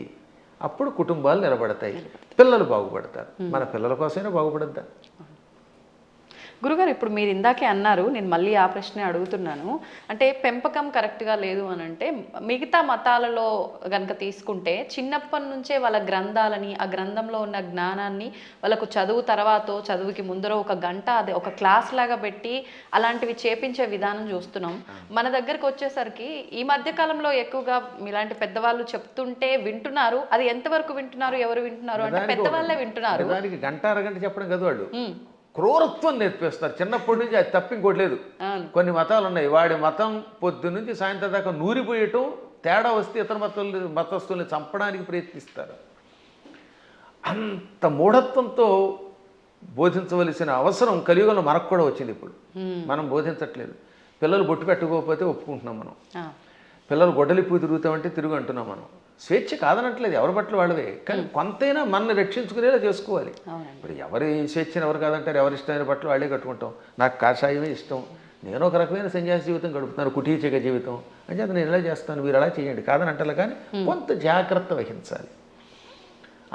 అప్పుడు కుటుంబాలు నిలబడతాయి, పిల్లలు బాగుపడతారు. మన పిల్లల కోసమైనా బాగుపడద్దా?
గురుగారు, ఇప్పుడు మీరు ఇందాకే అన్నారు, నేను మళ్ళీ ఆ ప్రశ్నే అడుగుతున్నాను. అంటే పెంపకం కరెక్ట్గా లేదు అని అంటే, మిగతా మతాలలో కనుక తీసుకుంటే చిన్నప్పటి నుంచే వాళ్ళ గ్రంథాలని, ఆ గ్రంథంలో ఉన్న జ్ఞానాన్ని వాళ్ళకు చదువు తర్వాతో చదువుకి ముందర ఒక గంట అదే ఒక క్లాస్ లాగా పెట్టి అలాంటివి చేపించే విధానం చూస్తున్నాం. మన దగ్గరకు వచ్చేసరికి ఈ మధ్య కాలంలో ఎక్కువగా ఇలాంటి పెద్దవాళ్ళు చెప్తుంటే వింటున్నారు. అది ఎంతవరకు వింటున్నారు, ఎవరు వింటున్నారు అంటే పెద్దవాళ్ళే వింటున్నారు.
దానికి గంట అరగంట చెప్పడం కదా, వాళ్ళు క్రూరత్వం నేర్పిస్తారు చిన్నప్పటి నుంచి. అది తప్ప ఇంకోటి లేదు. కొన్ని మతాలు ఉన్నాయి, వాడి మతం పొద్దు నుంచి సాయంత్రం దాకా నూరిపోయటం, తేడా వస్తే ఇతర మతస్థుల్ని చంపడానికి ప్రయత్నిస్తారు. అంత మూఢత్వంతో బోధించవలసిన అవసరం కలియుగంలో మనకు కూడా వచ్చింది. ఇప్పుడు మనం బోధించట్లేదు. పిల్లలు బొట్టు పెట్టుకోకపోతే ఒప్పుకుంటున్నాం మనం, పిల్లలు గొడ్డలిప్పు తిరుగుతామంటే తిరుగు అంటున్నాం మనం. స్వేచ్ఛ కాదనట్లేదు, ఎవరి బట్టలు వాళ్ళవే, కానీ కొంతైనా మనల్ని రక్షించుకునేలా చేసుకోవాలి. ఇప్పుడు ఎవరి స్వేచ్ఛను ఎవరు కాదంటారు, ఎవరి ఇష్టమైన బట్టలు వాళ్ళే కట్టుకుంటాం. నాకు కాషాయమే ఇష్టం, నేను ఒక రకమైన సన్యాసి జీవితం గడుపుతున్నాను, కుటీచక జీవితం అంటే అది నేను ఎలా చేస్తాను, మీరు అలా చేయండి కాదని అంటారు. కానీ కొంత జాగ్రత్త వహించాలి.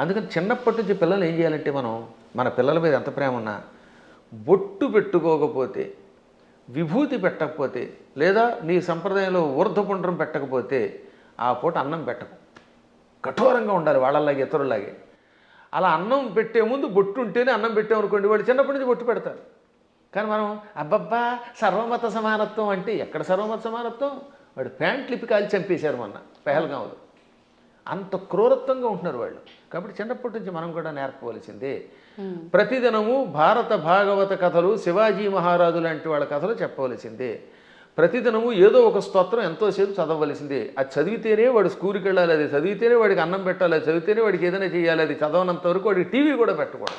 అందుకని చిన్నప్పటి నుంచి పిల్లలు ఏం చేయాలంటే, మనం మన పిల్లల మీద ఎంత ప్రేమ ఉన్నా బొట్టు పెట్టుకోకపోతే, విభూతి పెట్టకపోతే, లేదా నీ సంప్రదాయంలో ఊర్ధ్వపుండ్రం పెట్టకపోతే ఆ పూట అన్నం పెట్టకు. కఠోరంగా ఉండాలి వాళ్ళలాగే, ఇతరులాగే. అలా అన్నం పెట్టే ముందు బొట్టు ఉంటేనే అన్నం పెట్టామనుకోండి, వాడు చిన్నప్పటి నుంచి బొట్టు పెడతారు. కానీ మనం అబ్బబ్బా సర్వమత సమానత్వం అంటే ఎక్కడ సర్వమత సమానత్వం? వాడు ప్యాంట్ లిపి కాల్చి చంపేశారు మొన్న పెహల్గాంలో. అంత క్రూరత్వంగా ఉంటున్నారు వాళ్ళు. కాబట్టి చిన్నప్పటి నుంచి మనం కూడా నేర్పవలసిందే. ప్రతిదినము భారత భాగవత కథలు, శివాజీ మహారాజు లాంటి వాళ్ళ కథలు చెప్పవలసిందే. ప్రతిదినము ఏదో ఒక స్తోత్రం ఎంతోసేపు చదవవలసిందే. అది చదివితేనే వాడు స్కూల్కి వెళ్ళాలి, అది చదివితేనే వాడికి అన్నం పెట్టాలి, అది చదివితేనే వాడికి ఏదైనా చేయాలి. అది చదవనంత వరకు వాడికి టీవీ కూడా పెట్టకూడదు.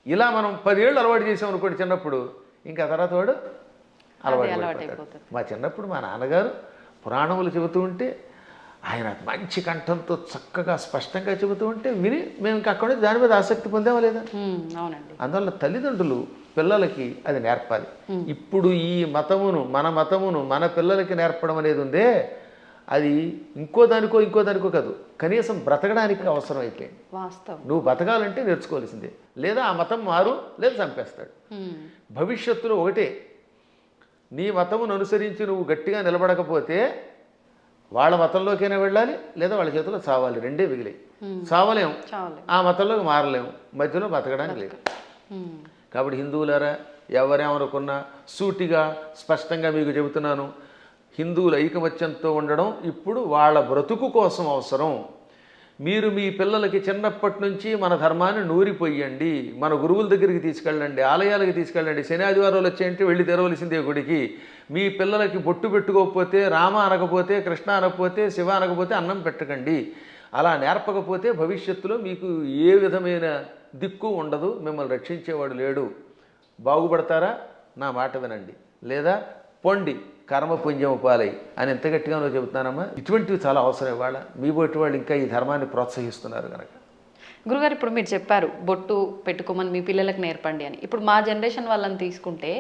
ఇలా మనం 10 ఏళ్ళు అలవాటు చేసామనుకోండి చిన్నప్పుడు, ఇంకా తర్వాత వాడు అలవాటు అయిపోతాడు. మా చిన్నప్పుడు మా నాన్నగారు పురాణములు చెబుతూ ఉంటే, ఆయన మంచి కంఠంతో చక్కగా స్పష్టంగా చెబుతూ ఉంటే విని మేము ఇంకా అక్కడ దాని మీద ఆసక్తి పొందామా లేదా?
అవునండి.
అందువల్ల తల్లిదండ్రులు పిల్లలకి అది నేర్పాలి. ఇప్పుడు ఈ మతమును, మన మతమును మన పిల్లలకి నేర్పడం అనేది ఉందే, అది ఇంకో దానికో కాదు, కనీసం బ్రతకడానికి అవసరం అయిపోయింది. నువ్వు బతకాలంటే నేర్చుకోవాల్సిందే, లేదా ఆ మతం మారు, లేదా చంపేస్తాడు. భవిష్యత్తులో ఒకటే, నీ మతమును అనుసరించి నువ్వు గట్టిగా నిలబడకపోతే వాళ్ళ మతంలోకైనా వెళ్ళాలి, లేదా వాళ్ళ చేతిలో చావాలి. రెండే మిగిలాయి. చావలేం, ఆ మతంలోకి మారలేము, మధ్యలో బతకడానికి లేదు. కాబట్టి హిందువులారా, ఎవరేమనుకున్నా సూటిగా స్పష్టంగా మీకు చెబుతున్నాను, హిందువుల ఐకమత్యంతో ఉండడం ఇప్పుడు వాళ్ళ బ్రతుకు కోసం అవసరం. మీరు మీ పిల్లలకి చిన్నప్పటి నుంచి మన ధర్మాన్ని నూరిపోయండి, మన గురువుల దగ్గరికి తీసుకెళ్ళండి, ఆలయాలకి తీసుకెళ్ళండి. శని ఆదివారాలు వచ్చాయంటే వెళ్ళి తెరవలసిందే గుడికి. మీ పిల్లలకి బొట్టు పెట్టుకోకపోతే, రామ అనకపోతే, కృష్ణ అనకపోతే, శివ అనకపోతే అన్నం పెట్టకండి. అలా నేర్పకపోతే భవిష్యత్తులో మీకు ఏ విధమైన దిక్కు ఉండదు, మిమ్మల్ని రక్షించేవాడు లేడు. బాగుపడతారా? నా మాట వినండి, లేదా పొండి కర్మపుణ్యం పాలై అని ఎంత గట్టిగానో చెబుతున్నానమ్మా. ఇటువంటివి చాలా అవసరం. ఇవాళ మీ బొట్టు వాళ్ళు ఇంకా ఈ ధర్మాన్ని ప్రోత్సహిస్తున్నారు కనుక.
గురుగారు, ఇప్పుడు మీరు చెప్పారు బొట్టు పెట్టుకోమని మీ పిల్లలకు నేర్పండి అని. ఇప్పుడు మా జనరేషన్ వాళ్ళని తీసుకుంటే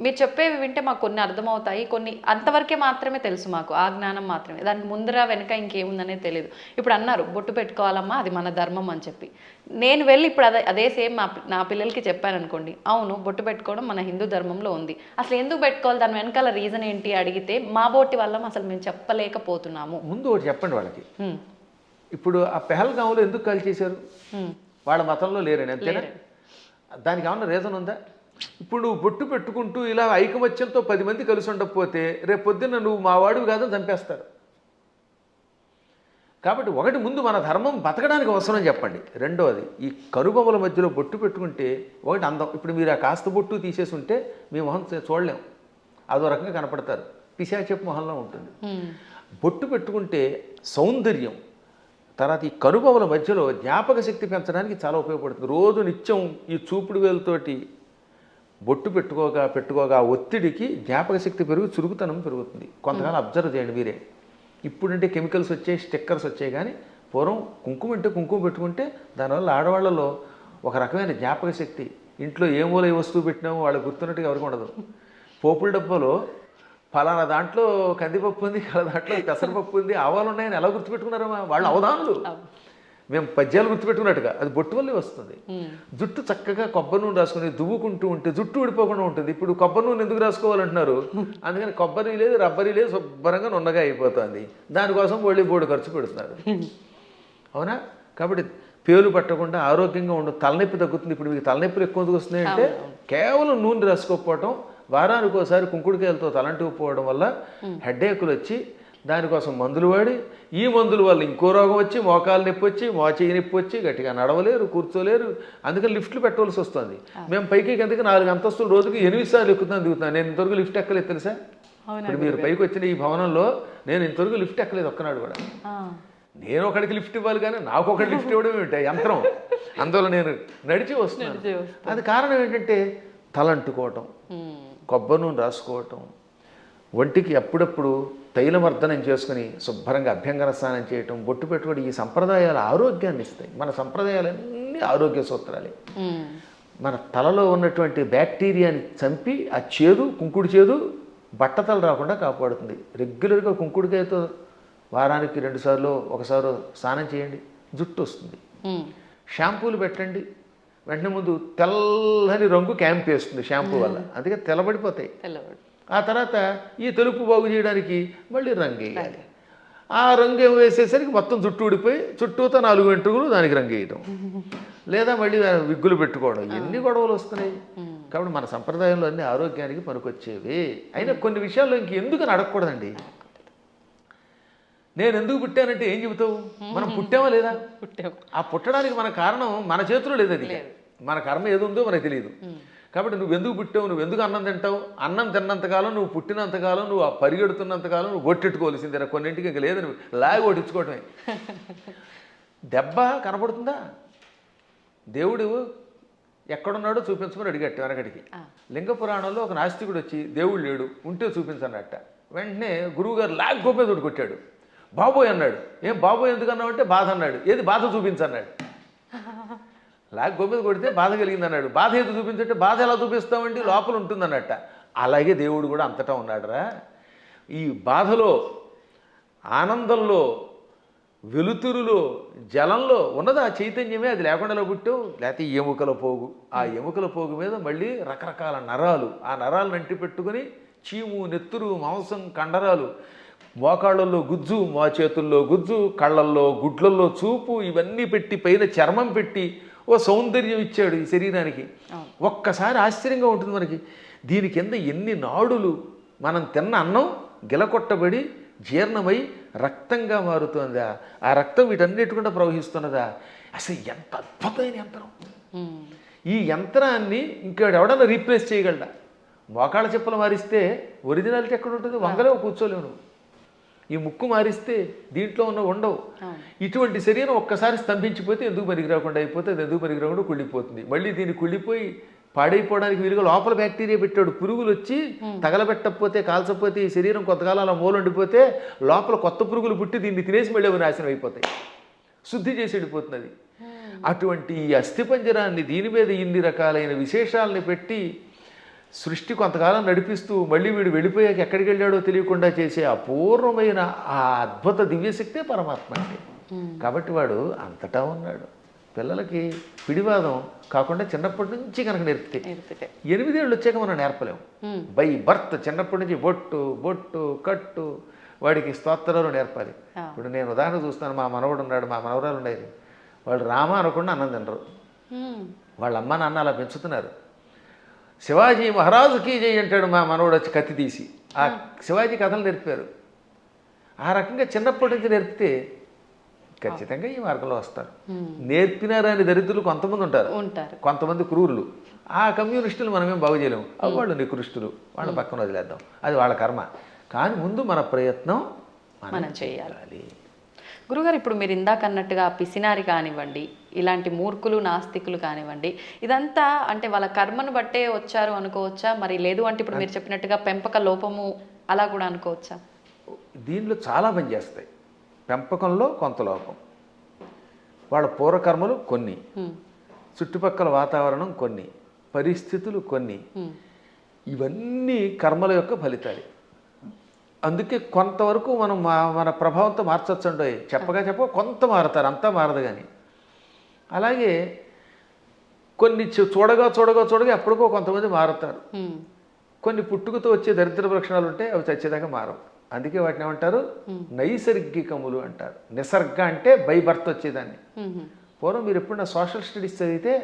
మీరు చెప్పేవి వింటే మాకు కొన్ని అర్థమవుతాయి, కొన్ని అంతవరకే మాత్రమే తెలుసు, మాకు ఆ జ్ఞానం మాత్రమే, దానికి ముందర వెనక ఇంకేముందనే తెలియదు. ఇప్పుడు అన్నారు బొట్టు పెట్టుకోవాలమ్మా, అది మన ధర్మం అని చెప్పి, నేను వెళ్ళి ఇప్పుడు అదే సేమ్ నా పిల్లలకి చెప్పాను అనుకోండి, అవును బొట్టు పెట్టుకోవడం మన హిందూ ధర్మంలో ఉంది, అసలు ఎందుకు పెట్టుకోవాలి, దాని వెనకాల రీజన్ ఏంటి అడిగితే మా బోటి వల్ల అసలు మేము చెప్పలేకపోతున్నాము.
ముందు ఒకటి చెప్పండి వాళ్ళకి, ఇప్పుడు ఆ పెహల్గాంలో ఎందుకు కాల్చేశారు? వాళ్ళ మతంలో లేరని, అంతేనా? దానికి ఏమన్నా రీజన్ ఉందా? ఇప్పుడు నువ్వు బొట్టు పెట్టుకుంటూ ఇలా ఐకమత్యంతో 10 మంది కలిసి ఉండకపోతే రేపు పొద్దున్న నువ్వు మా వాడివి కాదని చంపేస్తారు. కాబట్టి ఒకటి, ముందు మన ధర్మం బతకడానికి అవసరం చెప్పండి. రెండోది, ఈ కనుబొమ్మల మధ్యలో బొట్టు పెట్టుకుంటే ఒకటి అందం. ఇప్పుడు మీరు ఆ కాస్త బొట్టు తీసేసి ఉంటే మీ మొహం చూడలేం, అదో రకంగా కనపడతారు, పిశాచపు మొహంలో ఉంటుంది. బొట్టు పెట్టుకుంటే సౌందర్యం, తర్వాత ఈ కనుబొమల మధ్యలో జ్ఞాపక శక్తి పెంచడానికి చాలా ఉపయోగపడుతుంది. రోజు నిత్యం ఈ చూపుడు వేలుతోటి బొట్టు పెట్టుకోగా ఆ ఒత్తిడికి జ్ఞాపక శక్తి పెరుగు చురుకుతనం పెరుగుతుంది. కొంతకాలం అబ్జర్వ్ చేయండి మీరే. ఇప్పుడంటే కెమికల్స్ వచ్చాయి, స్టిక్కర్స్ వచ్చాయి, కానీ పూర్వం కుంకుమ అంటే కుంకుమ పెట్టుకుంటే దానివల్ల ఆడవాళ్ళలో ఒక రకమైన జ్ఞాపక శక్తి, ఇంట్లో ఏ మూల ఏ వస్తువు పెట్టినామో వాళ్ళకి గుర్తున్నట్టుగా ఎవరికి ఉండదు. పోపుల డబ్బాలో ఫలానా దాంట్లో కందిపప్పు ఉంది, దాంట్లో పెసరపప్పు ఉంది, ఆవాలు ఉన్నాయని ఎలా గుర్తుపెట్టుకున్నారమ్మా వాళ్ళు అవధానులు. మేము పద్యాలు గుర్తుపెట్టుకున్నట్టుగా అది బొట్టు వల్లే వస్తుంది. జుట్టు చక్కగా కొబ్బరి నూనె రాసుకుని దువ్వుకుంటూ ఉంటే జుట్టు ఊడిపోకుండా ఉంటుంది. ఇప్పుడు కొబ్బరి నూనె ఎందుకు రాసుకోవాలంటున్నారు? అందుకని కొబ్బరి లేదు, రబ్బరి లేదు, శుభ్రంగా నున్నగా అయిపోతుంది. దానికోసం బోడు ఖర్చు పెడుతున్నారు. అవునా? కాబట్టి పేలు పట్టకుండా ఆరోగ్యంగా ఉండదు, తలనొప్పి తగ్గుతుంది. ఇప్పుడు మీకు తలనొప్పులు ఎక్కువ ఎందుకు వస్తున్నాయంటే కేవలం నూనె రాసుకోకపోవటం, వారానికి ఒకసారి కుంకుడుకాయలతో తలంటుకుపోవడం వల్ల హెడ్ఏకులు వచ్చి దానికోసం మందులు వాడి, ఈ మందుల వల్ల ఇంకో రోగం వచ్చి మోకాలు నొప్పి వచ్చి మోచేయి నొప్పి వచ్చి గట్టిగా నడవలేరు, కూర్చోలేరు. అందుకని లిఫ్ట్లు పెట్టవలసి వస్తుంది. మేము పైకి కిందకి 4 అంతస్తులు రోజుకి 8 సార్లు ఎక్కుతాను దిగుతాను. నేను ఇంతవరకు లిఫ్ట్ ఎక్కలేదు తెలుసా? ఇప్పుడు మీరు పైకి వచ్చిన ఈ భవనంలో నేను ఇంతవరకు లిఫ్ట్ ఎక్కలేదు ఒక్కనాడు కూడా. నేను ఒకడికి లిఫ్ట్ ఇవ్వాలి కానీ నాకు ఒకటి లిఫ్ట్ ఇవ్వడం ఏమిటి యంత్రం. అందువల్ల నేను నడిచి వస్తున్నాను. అది కారణం ఏంటంటే తలంటుకోవటం, కొబ్బరి నూనె రాసుకోవటం, ఒంటికి అప్పుడప్పుడు తైలమర్దనం చేసుకుని శుభ్రంగా అభ్యంగన స్నానం చేయటం, బొట్టు పెట్టుకోవడం, ఈ సంప్రదాయాలు ఆరోగ్యాన్ని ఇస్తాయి. మన సంప్రదాయాలన్నీ ఆరోగ్య సూత్రాలే. మన తలలో ఉన్నటువంటి బ్యాక్టీరియాని చంపి ఆ చేదు, కుంకుడు చేదు బట్టతలు రాకుండా కాపాడుతుంది. రెగ్యులర్గా కుంకుడుకాయతో వారానికి 2 సార్లు 1 సారి స్నానం చేయండి, జుట్టు వస్తుంది. షాంపూలు పెట్టండి, వెంటనే ముందు తెల్లని రంగు క్యాంప్ వేస్తుంది షాంపూ వల్ల, అందుకే తెల్లబడిపోతాయి. ఆ తర్వాత ఈ తెలుపు బాగు చేయడానికి మళ్ళీ రంగు వేయాలి. ఆ రంగు వేసేసరికి మొత్తం జుట్టు ఊడిపోయి చుట్టూతో 4 వెంట్రుకలు దానికి రంగు వేయటం, లేదా మళ్ళీ విగ్గులు పెట్టుకోవడం, ఎన్ని గొడవలు వస్తున్నాయి. కాబట్టి మన సంప్రదాయంలో అన్ని ఆరోగ్యానికి పనికొచ్చేవి. అయినా కొన్ని విషయాల్లో ఇంకెందుకని అడగకూడదండి. నేను ఎందుకు పుట్టానంటే ఏం చెబుతావు? మనం పుట్టామా లేదా? ఆ పుట్టడానికి మన కారణం మన చేతిలో లేదు. అది మన కర్మ ఏది ఉందో మనకు తెలియదు. కాబట్టి నువ్వు ఎందుకు పుట్టావు, నువ్వు ఎందుకు అన్నం తింటావు, అన్నం తిన్నంతకాలం, నువ్వు పుట్టినంతకాలం, నువ్వు ఆ పరిగెడుతున్నంతకాలం నువ్వు ఒట్టెట్టుకోవాల్సిందే. కొన్నింటికి ఇంక లేదు, నువ్వు లాగి కొట్టించుకోవటమే. దెబ్బ కనపడుతుందా? దేవుడు ఎక్కడున్నాడో చూపించమని అడిగట్టు వెనకడికి. లింగ పురాణంలో ఒక నాస్తికుడు వచ్చి దేవుడు లేడు, ఉంటే చూపించన్నట్ట. వెంటనే గురువుగారు లాగ్ గోపేదుడు కొట్టాడు. బాబోయ్ అన్నాడు. ఏం బాబోయ్ ఎందుకు అన్నావంటే బాధ అన్నాడు. ఏది బాధ చూపించన్నాడు. లాగ్ గోపేది కొడితే బాధ కలిగింది అన్నాడు. బాధ ఏది చూపించంటే బాధ ఎలా చూపిస్తామండి, లోపల ఉంటుందన్నట్ట. అలాగే దేవుడు కూడా అంతటా ఉన్నాడురా. ఈ బాధలో, ఆనందంలో, వెలుతురులో, జలంలో ఉన్నది ఆ చైతన్యమే. అది లేకుండా పుట్టావు, లేకపోతే ఎముకల పోగు. ఆ ఎముకల పోగు మీద మళ్ళీ రకరకాల నరాలు, ఆ నరాలను అంటి పెట్టుకుని చీము, నెత్తురు, మాంసం, కండరాలు, మోకాళ్ళల్లో గుజ్జు, మోచేతుల్లో గుజ్జు, కళ్ళల్లో, గుడ్లల్లో చూపు, ఇవన్నీ పెట్టి పైన చర్మం పెట్టి ఓ సౌందర్యం ఇచ్చాడు ఈ శరీరానికి. ఒక్కసారి ఆశ్చర్యంగా ఉంటుంది మనకి. దీని కింద ఎన్ని నాడులు, మనం తిన్న అన్నం గిలకొట్టబడి జీర్ణమై రక్తంగా మారుతుందా, ఆ రక్తం వీటన్నిటికుండా ప్రవహిస్తున్నదా. అసలు ఎంత అద్భుతమైన యంత్రం. ఈ యంత్రాన్ని ఇంకెవడన్నా రీప్లేస్ చేయగలడా? మోకాళ్ళ చెప్పులు మారిస్తే ఒరిజినాలిటీ ఎక్కడ ఉంటుంది? వంగలేవు, కూర్చోలేవు నువ్వు. ఈ ముక్కు మారిస్తే దీంట్లో ఉన్న ఉండవు. ఇటువంటి శరీరం ఒక్కసారి స్తంభించిపోతే ఎందుకు పనికిరాకుండా అయిపోతే అది ఎందుకు పనికిరాకుండా కుళ్ళిపోతుంది. మళ్ళీ దీన్ని కుళ్ళిపోయి పాడైపోవడానికి వీలుగా లోపల బ్యాక్టీరియా పెట్టాడు. పురుగులు వచ్చి తగలబెట్టకపోతే, కాల్చకపోతే, ఈ శరీరం కొంతకాలం అలా మూలండిపోతే లోపల కొత్త పురుగులు పుట్టి దీన్ని తినేసి మళ్ళీ అవి నాశనం అయిపోతాయి. శుద్ధి చేసి వెళ్ళిపోతున్నది. అటువంటి ఈ అస్థిపంజరాన్ని, దీని మీద ఇన్ని రకాలైన విశేషాలని పెట్టి సృష్టి కొంతకాలం నడిపిస్తూ మళ్ళీ వీడు వెళ్ళిపోయాక ఎక్కడికి వెళ్ళాడో తెలియకుండా చేసే అపూర్వమైన ఆ అద్భుత దివ్యశక్తే పరమాత్మ అంటే. కాబట్టి వాడు అంతటా ఉన్నాడు. పిల్లలకి పిడివాదం కాకుండా చిన్నప్పటి నుంచి కనుక నేర్పితే 8 ఏళ్ళు వచ్చాక మనం నేర్పలేము. బై బర్త్ చిన్నప్పటి నుంచి బొట్టు, బొట్టు, కట్టు, వాడికి స్తోత్రాలు నేర్పాలి. ఇప్పుడు నేను ఉదాహరణ చూస్తాను. మా మనవడు ఉన్నాడు, మా మనవరాలు ఉండేది. వాళ్ళు రామ అనకుండా అన్నం తినరు. వాళ్ళ అమ్మ నాన్న అలా పెంచుతున్నారు. శివాజీ మహారాజుకి జై అంటాడు మా మనవడు వచ్చి కత్తి తీసి. ఆ శివాజీ కథలు నేర్పారు. ఆ రకంగా చిన్నప్పటి నుంచి నేర్పితే ఖచ్చితంగా ఈ మార్గంలో వస్తారు. నేర్పినారని దరిద్రులు కొంతమంది ఉంటారు, కొంతమంది క్రూరులు. ఆ కమ్యూనిస్టులు మనమేం బాగు చేయలేము. వాళ్ళు నికృష్టులు, వాళ్ళ పక్కన వదిలేద్దాం, అది వాళ్ళ కర్మ. కానీ ముందు మన ప్రయత్నం మనం చేయాలి.
గురుగారు ఇప్పుడు మీరు ఇందాక అన్నట్టుగా పిసినారి కానివ్వండి, ఇలాంటి మూర్ఖులు నాస్తికులు కానివ్వండి, ఇదంతా అంటే వాళ్ళ కర్మను బట్టే వచ్చారు అనుకోవచ్చా? మరి లేదు అంటే ఇప్పుడు మీరు చెప్పినట్టుగా పెంపక లోపము అలా కూడా అనుకోవచ్చా?
దీనిలో చాలా పనిచేస్తాయి. పెంపకంలో కొంత లోపం, వాళ్ళ పూర్వకర్మలు కొన్ని, చుట్టుపక్కల వాతావరణం కొన్ని, పరిస్థితులు కొన్ని, ఇవన్నీ కర్మల యొక్క ఫలితాలు. అందుకే కొంతవరకు మనం మన ప్రభావంతో మార్చొచ్చండి. చెప్ప కొంత మారుతారు, అంతా మారదు. కానీ అలాగే కొన్ని చూడగా ఎప్పటికో కొంతమంది మారుతారు. కొన్ని పుట్టుకతో వచ్చే దరిద్ర లక్షణాలు ఉంటే అవి చచ్చేదాకా మారవు. అందుకే వాటిని ఏమంటారు? నైసర్గికములు అంటారు. నిసర్గ అంటే బై బర్త్ వచ్చేదాన్ని. పూర్వం మీరు ఎప్పుడన్నా సోషల్ స్టడీస్ చదివితే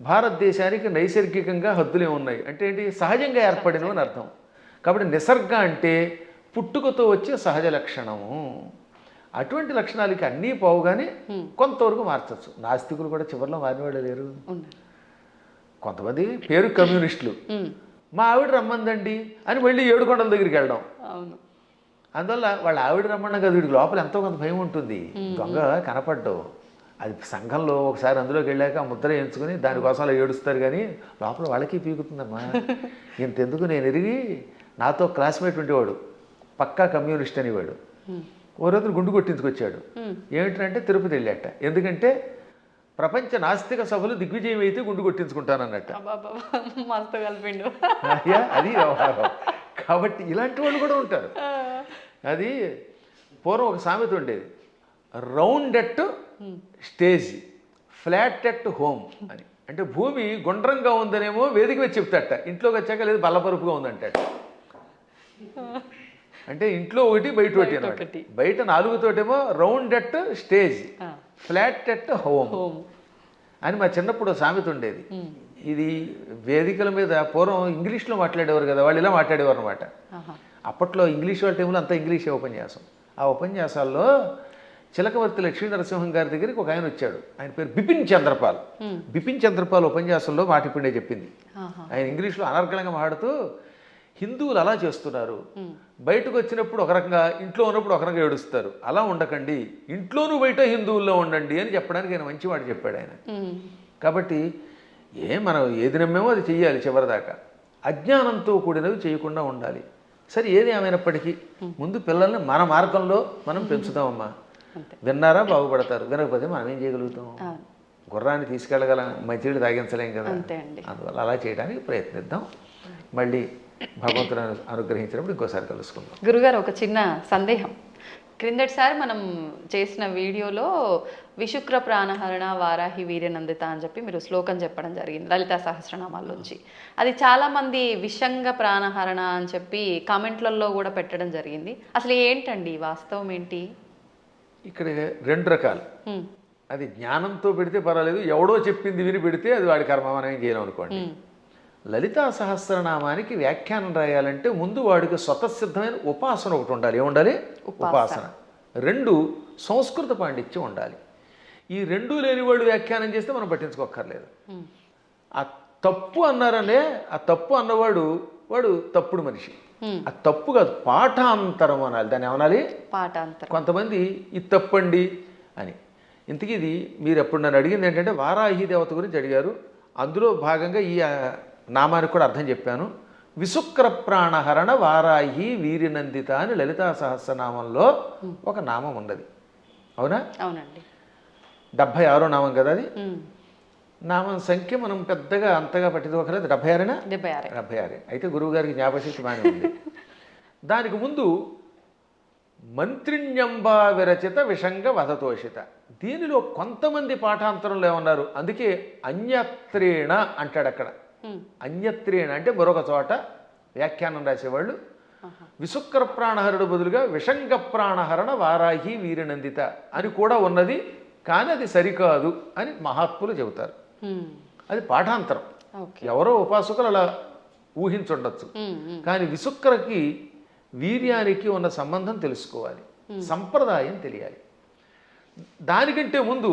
భారతదేశానికి నైసర్గికంగా హద్దులే ఉన్నాయి అంటే ఏంటి? సహజంగా ఏర్పడినవి అని అర్థం. కాబట్టి నిసర్గ అంటే పుట్టుకతో వచ్చే సహజ లక్షణము. అటువంటి లక్షణాలకి అన్నీ పోవుగానే కొంతవరకు మార్చచ్చు. నాస్తికులు కూడా చివరిలో మారినవాళ్ళు లేరు. కొంతమంది పేరు కమ్యూనిస్టులు, మా ఆవిడ రమ్మందండి అని మళ్ళీ ఏడుకొండల దగ్గరికి వెళ్ళడం. అందువల్ల వాళ్ళ ఆవిడ రమ్మన్నా కదా, వీడికి లోపల ఎంతో కొంత భయం ఉంటుంది. దొంగ కనపడ్డావు, అది సంఘంలో ఒకసారి అందులోకి వెళ్ళాక ఆ ముద్ర ఎంచుకుని దానికోసం అలా ఏడుస్తారు. కానీ లోపల వాళ్ళకి పీకుతుందమ్మా. ఇంతెందుకు, నేను ఎరిగి నాతో క్లాస్మేట్ ఉండేవాడు, పక్కా కమ్యూనిస్ట్ అనేవాడు. ఓ రోజు గుండు కొట్టించుకొచ్చాడు. ఏమిటంటే తిరుపతి వెళ్ళాట. ఎందుకంటే ప్రపంచ నాస్తిక సభలు దిగ్విజయం అయితే గుండు కొట్టించుకుంటానన్నట్టు. అది వ్యవహారం. కాబట్టి ఇలాంటి వాళ్ళు కూడా ఉంటారు. అది పూర్వం ఒక సామెత ఉండేది, round at stage, flat at home అని. అంటే భూమి గుండ్రంగా ఉందనేమో వేదిక వచ్చి చెప్తాట, ఇంట్లోకి వచ్చాక లేదు బల్లపరుపుగా ఉందంటాట. అంటే ఇంట్లో ఒకటి బయట ఒకటి అనమాట. బయట 4తోటేమో round at stage, flat at home అని మా చిన్నప్పుడు సామెత ఉండేది. ఇది వేదికల మీద పూర్వం ఇంగ్లీష్లో మాట్లాడేవారు కదా, వాళ్ళు ఇలా మాట్లాడేవారు అనమాట. అప్పట్లో ఇంగ్లీష్ వాళ్ళ టైంలో అంతా ఇంగ్లీషే ఉపన్యాసం. ఆ ఉపన్యాసాల్లో చిలకవర్తి లక్ష్మీ నరసింహం గారి దగ్గరికి ఒక ఆయన వచ్చాడు. ఆయన పేరు బిపిన్ చంద్రపాల్. బిపిన్ చంద్రపాల్ ఉపన్యాసంలో మాట ఇప్పుడే చెప్పింది. ఆయన ఇంగ్లీష్లో అనర్గళంగా మాట్లాడుతూ, హిందువులు అలా చేస్తున్నారు, బయటకు వచ్చినప్పుడు ఒక రకంగా, ఇంట్లో ఉన్నప్పుడు ఒక రకంగా ఏడుస్తారు, అలా ఉండకండి, ఇంట్లోనూ బయట హిందువుల్లో ఉండండి అని చెప్పడానికి ఆయన మంచి మాట చెప్పాడు ఆయన. కాబట్టి మనం ఏది నమ్మేమో అది చెయ్యాలి చివరిదాకా. అజ్ఞానంతో కూడినవి చేయకుండా ఉండాలి. సరే, ఏది ఏమైనప్పటికీ ముందు పిల్లల్ని మన మార్గంలో మనం పెంచుతామమ్మా. విన్నారా బాగుపడతారు, వినకపోతే మనం ఏం చేయగలుగుతాం? గుర్రాన్ని తీసుకెళ్ళగలం, మంచినీళ్ళు తాగించలేం కదా. అందువల్ల అలా చేయడానికి ప్రయత్నిద్దాం. మళ్ళీ భగవంతుడు అనుగ్రహించినప్పుడు ఇంకోసారి కలుసుకుందాం.
గురుగారు, ఒక చిన్న సందేహం. క్రిందటిసారి మనం చేసిన వీడియోలో విశుక్ర ప్రాణహరణ వారాహి వీర్యనందిత అని చెప్పి మీరు శ్లోకం చెప్పడం జరిగింది లలితా సహస్రనామాల్లోంచి. అది చాలామంది విషంగ ప్రాణహరణ అని చెప్పి కామెంట్లలో కూడా పెట్టడం జరిగింది. అసలు ఏంటండి వాస్తవం ఏంటి?
ఇక్కడ 2 రకాలు. అది జ్ఞానంతో పెడితే పర్వాలేదు, ఎవడో చెప్పింది విని పెడితే అది వాడి కర్మ, మనం ఏం చేయలేం అనుకోండి. లలితా సహస్రనామానికి వ్యాఖ్యానం రాయాలంటే ముందు వాడికి స్వతసిద్ధమైన ఉపాసన ఒకటి ఉండాలి. ఏముండాలి? ఉపాసన. 2 సంస్కృత పాండిత్యం ఉండాలి. ఈ 2 లేని వాడు వ్యాఖ్యానం చేస్తే మనం పట్టించుకోక్కర్లేదు. ఆ తప్పు అన్నారనే, ఆ తప్పు అన్నవాడు వాడు తప్పుడు మనిషి. ఆ తప్పు కాదు, పాఠాంతరం అనాలి. దాన్ని ఏమనాలి?
పాఠాంతరం.
కొంతమంది ఇది తప్పండి అని. ఇంతకీ ఇది మీరు ఎప్పుడు నన్ను అడిగింది ఏంటంటే వారాహి దేవత గురించి అడిగారు. అందులో భాగంగా ఈ నామానికి కూడా అర్థం చెప్పాను. విశుక్ర ప్రాణహరణ వారాహి వీర్యనందిత అని లలితా సహస్రనామంలో ఒక నామం ఉన్నది. అవునా?
అవునండి.
76వ నామం కదా అది. నామం సంఖ్య మనం పెద్దగా అంతగా పట్టించుకోకలేదు. 76 76. అయితే గురువు గారికి జ్ఞాపశక్తి బాగానే ఉంది. దానికి ముందు మంత్రిణ్యంబా విరచిత విషంగ వధతోషిత. దీనిలో కొంతమంది పాఠాంతరంలో ఏమన్నారు, అందుకే అన్యత్రేణ అంటాడు అక్కడ. అన్యత్రేణ అంటే మరొక చోట వ్యాఖ్యానం రాసేవాళ్ళు విశుక్ర ప్రాణహరుడు బదులుగా విషంగ ప్రాణహరణ వారాహి వీరనందిత అని కూడా ఉన్నది, కానీ అది సరికాదు అని మహాత్ములు చెబుతారు. అది పాఠాంతరం. ఎవరో ఉపాసకులు అలా ఊహించుండొచ్చు. కానీ విశుక్రకి వీర్యానికి ఉన్న సంబంధం తెలుసుకోవాలి, సంప్రదాయం తెలియాలి. దానికంటే ముందు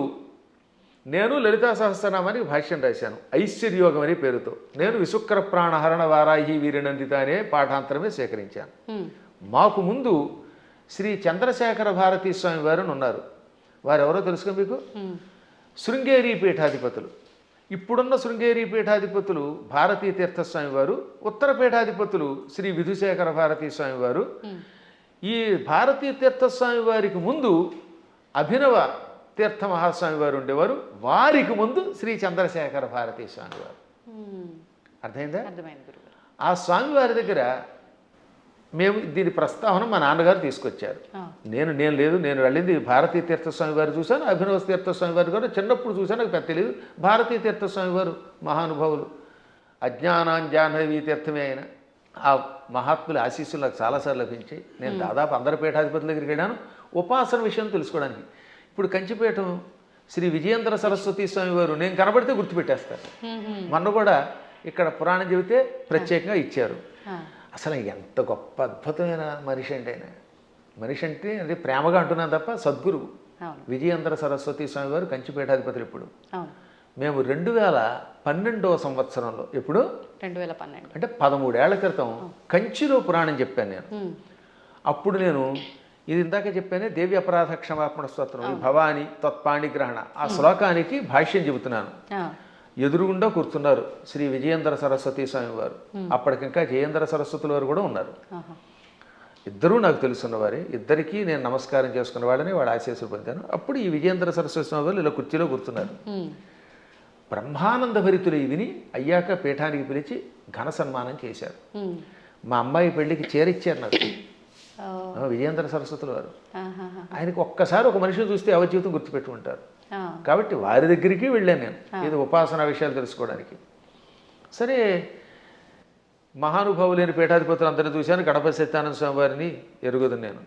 నేను లలితా సహస్రనామానికి భాష్యం రాశాను ఐశ్వర్యోగం అనే పేరుతో. నేను విశుక్ర ప్రాణహరణ వారాహి వీరనందిత అనే పాఠాంతరమే స్వీకరించాను. మాకు ముందు శ్రీ చంద్రశేఖర భారతీ స్వామి వారు ఉన్నారు. వారు ఎవరో తెలుసుకో మీకు? శృంగేరి పీఠాధిపతులు. ఇప్పుడున్న శృంగేరి పీఠాధిపతులు భారతీ తీర్థస్వామి వారు, ఉత్తర పీఠాధిపతులు శ్రీ విధుశేఖర భారతీ స్వామి వారు. ఈ భారతీ తీర్థస్వామి వారికి ముందు అభినవ తీర్థ మహాస్వామి వారు ఉండేవారు. వారికి ముందు శ్రీ చంద్రశేఖర భారతీ స్వామి వారు. అర్థమైందా?
అర్థమైంది గురుగారు.
ఆ స్వామి వారి దగ్గర మేము దీని ప్రస్తావన మా నాన్నగారు తీసుకొచ్చారు. నేను లేదు, నేను వెళ్ళింది భారతీ తీర్థస్వామి వారు చూశాను, అభినవ తీర్థస్వామి వారు కూడా చిన్నప్పుడు చూశాను, నాకు పెద్ద తెలియదు. భారతీ తీర్థస్వామి వారు మహానుభావులు, అజ్ఞానాంజాహ్నవీ తీర్థమే అయిన ఆ మహాత్ముల ఆశీస్సులు నాకు చాలాసార్లు లభించాయి. నేను దాదాపు అందరి పీఠాధిపతుల దగ్గరికి వెళ్ళాను ఉపాసన విషయం తెలుసుకోవడానికి. ఇప్పుడు కంచిపీఠం శ్రీ విజయేంద్ర సరస్వతి స్వామి వారు నేను కనబడితే గుర్తుపెట్టేస్తారు. మొన్న కూడా ఇక్కడ పురాణం చెబితే ప్రత్యేకంగా ఇచ్చారు. అసలు ఎంత గొప్ప అద్భుతమైన మనిషి అంటే ఆయన. మనిషి అంటే అది ప్రేమగా అంటున్నాను తప్ప సద్గురువు. విజయేంద్ర సరస్వతి స్వామి వారు కంచిపీఠాధిపతులు. ఇప్పుడు మేము 2012వ సంవత్సరంలో, ఎప్పుడు
2012
అంటే 13 ఏళ్ల క్రితం కంచిలో పురాణం చెప్పాను నేను. అప్పుడు నేను ఇది ఇందాక చెప్పానే దేవి అపరాధ క్షమాపణ స్తోత్రం, ఈ భవాని తత్పాణిగ్రహణ ఆ శ్లోకానికి భాష్యం చెబుతున్నాను. ఎదురుగుండా కూర్చున్నారు శ్రీ విజయేంద్ర సరస్వతి స్వామి వారు. అప్పటికింకా జయేంద్ర సరస్వతుల వారు కూడా ఉన్నారు. ఇద్దరూ నాకు తెలుసున్నవారే. ఇద్దరికీ నేను నమస్కారం చేసుకున్న వాళ్ళని వాళ్ళ ఆశీస్సులు పొందాను. అప్పుడు ఈ విజయేంద్ర సరస్వతి స్వామి వారు ఇలా కుర్చీలో కూర్చున్నారు. బ్రహ్మానంద భరితులు విని అయ్యాక పీఠానికి పిలిచి ఘన సన్మానం చేశారు. మా అమ్మాయి పెళ్లికి చేరిచ్చారు నాకు విజయేంద్ర సరస్వతుల వారు. ఆయనకి ఒక్కసారి ఒక మనిషిని చూస్తే ఎవరి జీవితం గుర్తుపెట్టుకుంటారు. కాబట్టి వారి దగ్గరికి వెళ్ళాను నేను ఇది ఉపాసన విషయాలు తెలుసుకోవడానికి. సరే, మహానుభావులైన పీఠాధిపతులు అందరినీ చూశాను. గణపతి సత్యానంద స్వామి వారిని ఎరుగుదు నేను.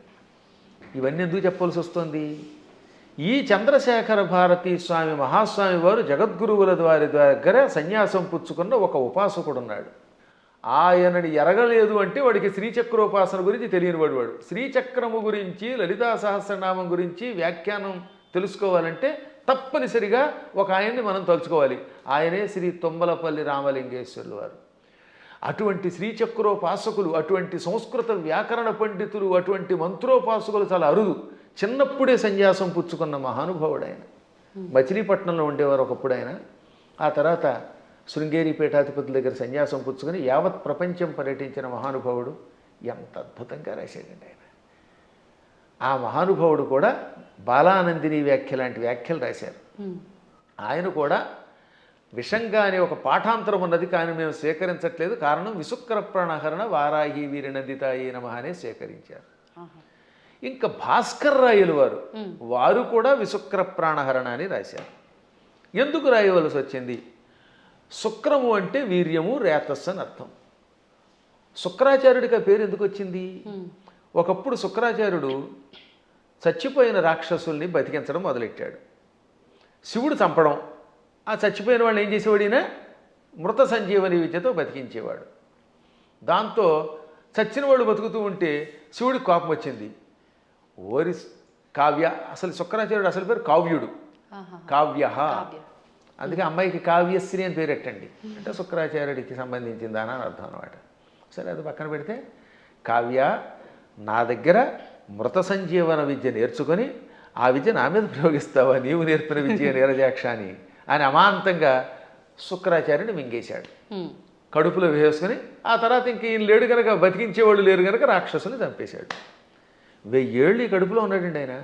ఇవన్నీ ఎందుకు చెప్పాల్సి వస్తుంది? ఈ చంద్రశేఖర భారతీ స్వామి మహాస్వామి వారు జగద్గురువుల వారి దగ్గర సన్యాసం పుచ్చుకున్న ఒక ఉపాసకుడు ఉన్నాడు. ఆయనని ఎరగలేదు అంటే వాడికి శ్రీచక్రోపాసన గురించి తెలియని వాడు. శ్రీచక్రము గురించి, లలితా సహస్రనామం గురించి వ్యాఖ్యానం తెలుసుకోవాలంటే తప్పనిసరిగా ఒక ఆయన్ని మనం తలుచుకోవాలి. ఆయనే శ్రీ తుమ్మలపల్లి రామలింగేశ్వరులు వారు. అటువంటి శ్రీచక్రోపాసకులు, అటువంటి సంస్కృత వ్యాకరణ పండితులు, అటువంటి మంత్రోపాసకులు చాలా అరుదు. చిన్నప్పుడే సన్యాసం పుచ్చుకున్న మహానుభావుడు ఆయన. మచిలీపట్నంలో ఉండేవారు ఒకప్పుడు ఆయన. ఆ తర్వాత శృంగేరి పీఠాధిపతుల దగ్గర సన్యాసం పుచ్చుకొని యావత్ ప్రపంచం పర్యటించిన మహానుభావుడు. ఎంత అద్భుతంగా రాశాడండి ఆయన. ఆ మహానుభావుడు కూడా బాలానందిని వ్యాఖ్య లాంటి వ్యాఖ్యలు రాశారు. ఆయన కూడా విషంగా అనే ఒక పాఠాంతరం ఉన్నది, కానీ మేము స్వీకరించట్లేదు. కారణం విశుక్ర ప్రాణహరణ వారాహి వీరనందితాయి నమః అనే స్వీకరించారు. ఇంకా భాస్కర్ రాయలు వారు కూడా విశుక్ర ప్రాణహరణ అని రాశారు. ఎందుకు రాయవలసి వచ్చింది? శుక్రము అంటే వీర్యము, రేతస్సు అని అర్థం. శుక్రాచార్యుడికి ఆ పేరు ఎందుకు వచ్చింది? ఒకప్పుడు శుక్రాచార్యుడు చచ్చిపోయిన రాక్షసుల్ని బతికించడం మొదలెట్టాడు. శివుడు చంపడం, ఆ చచ్చిపోయిన వాళ్ళని ఏం చేసేవాడు? ఈయన మృత సంజీవని విద్యతో బతికించేవాడు. దాంతో చచ్చిన వాళ్ళు బతుకుతూ ఉంటే శివుడికి కోపం వచ్చింది. ఓరి కావ్య, అసలు శుక్రాచార్యుడు అసలు పేరు కావ్యుడు, కావ్య. అందుకే అమ్మాయికి కావ్యశ్రీ అని పేరెట్టండి అంటే శుక్రాచార్యుడికి సంబంధించిందా అని అర్థం అనమాట. సరే, అది పక్కన పెడితే, కావ్య నా దగ్గర మృత సంజీవన విద్య నేర్చుకొని ఆ విద్య నా మీద ప్రయోగిస్తావా? నీవు నేర్పిన విద్య నీరజాక్ష అని అమాంతంగా శుక్రాచార్యుని మింగేశాడు. కడుపులో వేసుకొని ఆ తర్వాత ఇంక ఈయన లేడు కనుక, బతికించేవాళ్ళు లేరు కనుక రాక్షసుని చంపేశాడు. 1000 ఏళ్ళు ఈ కడుపులో ఉన్నాడండి ఆయన.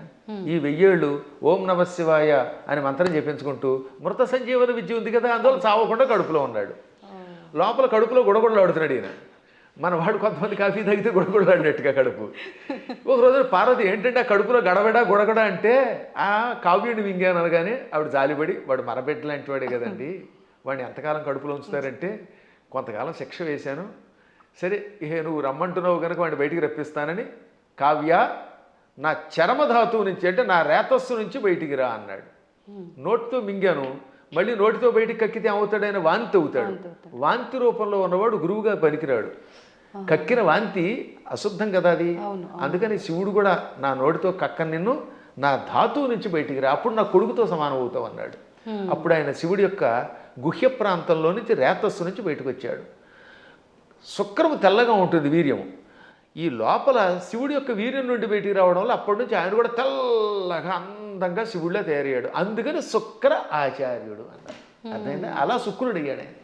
ఈ 1000 ఏళ్ళు ఓం నమ శివాయ అని మంత్రం చెప్పించుకుంటూ మృత సంజీవన విద్య ఉంది కదా, అందువల్ల చావకుండా కడుపులో ఉన్నాడు. లోపల కడుపులో గుడగుడలాడుతున్నాడు ఈయన. మన వాడు కొంతమంది కాఫీ తాగితే గుడగుడలాడినట్టుగా కడుపు. ఒక రోజు పార్వతి ఏంటంటే ఆ కడుపులో గడబడ గుడగడ అంటే ఆ కావ్యుడిని మింగాను అనగానే ఆవిడ జాలిపడి, వాడు మరబెట్ట లాంటి వాడే కదండి, వాడిని ఎంతకాలం కడుపులో ఉంచుతారంటే కొంతకాలం శిక్ష వేశాను, సరే ఇహ నువ్వు రమ్మంటున్నావు కనుక వాడిని బయటికి రప్పిస్తానని, కావ్య నా చరమధాతువు నుంచి అంటే నా రేతస్సు నుంచి బయటికి రా అన్నాడు. నోటితో మింగాను, మళ్ళీ నోటితో బయటికి కక్కితే ఏమవుతాడైనా వాంతి అవుతాడు. వాంతి రూపంలో ఉన్నవాడు గురువుగా పనికిరాడు. కక్కిన వాంతి అశుద్ధం కదా అది. అందుకని శివుడు కూడా నా నోటితో కక్కని నిన్ను, నా ధాతువు నుంచి బయటికి రా, అప్పుడు నా కొడుకుతో సమానం అవుతావు అన్నాడు. అప్పుడు ఆయన శివుడి యొక్క గుహ్య ప్రాంతంలో నుంచి రేతస్సు నుంచి బయటకు వచ్చాడు. శుక్రము తెల్లగా ఉంటుంది వీర్యము. ఈ లోపల శివుడి యొక్క వీర్యం నుండి బయటికి రావడం వల్ల అప్పటి నుంచి ఆయన కూడా తెల్లగా అందంగా శివుడిలో తయారయ్యాడు. అందుకని శుక్ర ఆచార్యుడు అన్నారు. అర్థమైందా? అలా శుక్రుడు అయ్యాడు ఆయన.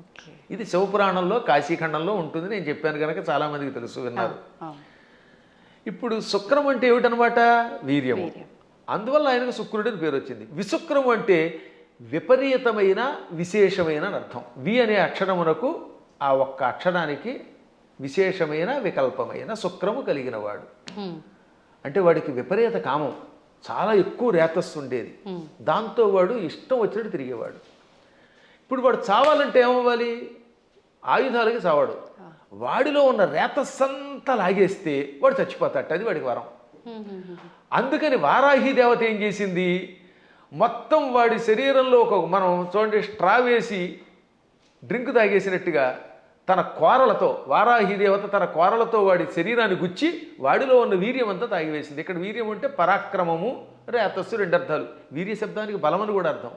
ఓకే.
ఇది శివపురాణంలో కాశీఖండంలో ఉంటుంది. నేను చెప్పాను కనుక చాలామందికి తెలుసు, విన్నారు. ఇప్పుడు శుక్రం అంటే ఏమిటనమాట? వీర్యము. అందువల్ల ఆయనకు శుక్రుడు అని పేరు వచ్చింది. విశుక్రము అంటే విపరీతమైన విశేషమైన అని అర్థం. వి అనే అక్షరమునకు ఆ ఒక్క అక్షరానికి విశేషమైన వికల్పమైన శుక్రము కలిగినవాడు. అంటే వాడికి విపరీత కామం, చాలా ఎక్కువ రేతస్సు ఉండేది. దాంతో వాడు ఇష్టం వచ్చినట్టు తిరిగేవాడు. ఇప్పుడు వాడు చావాలంటే ఏమవ్వాలి? ఆయుధాలకి చావాడు. వాడిలో ఉన్న రేతస్సంతా లాగేస్తే వాడు చచ్చిపోతాడు. అది వాడికి వరం. అందుకని వారాహి దేవత ఏం చేసింది? మొత్తం వాడి శరీరంలో మనం చూడండి, స్ట్రా వేసి డ్రింక్ తాగేసినట్టుగా తన కోరలతో, వారాహి దేవత తన కోరలతో వాడి శరీరాన్ని గుచ్చి వాడిలో ఉన్న వీర్యం అంతా తాగివేసింది. ఇక్కడ వీర్యం అంటే పరాక్రమము, రేతస్సు, రెండు అర్థాలు. వీర్య శబ్దానికి బలం అని కూడా అర్థం.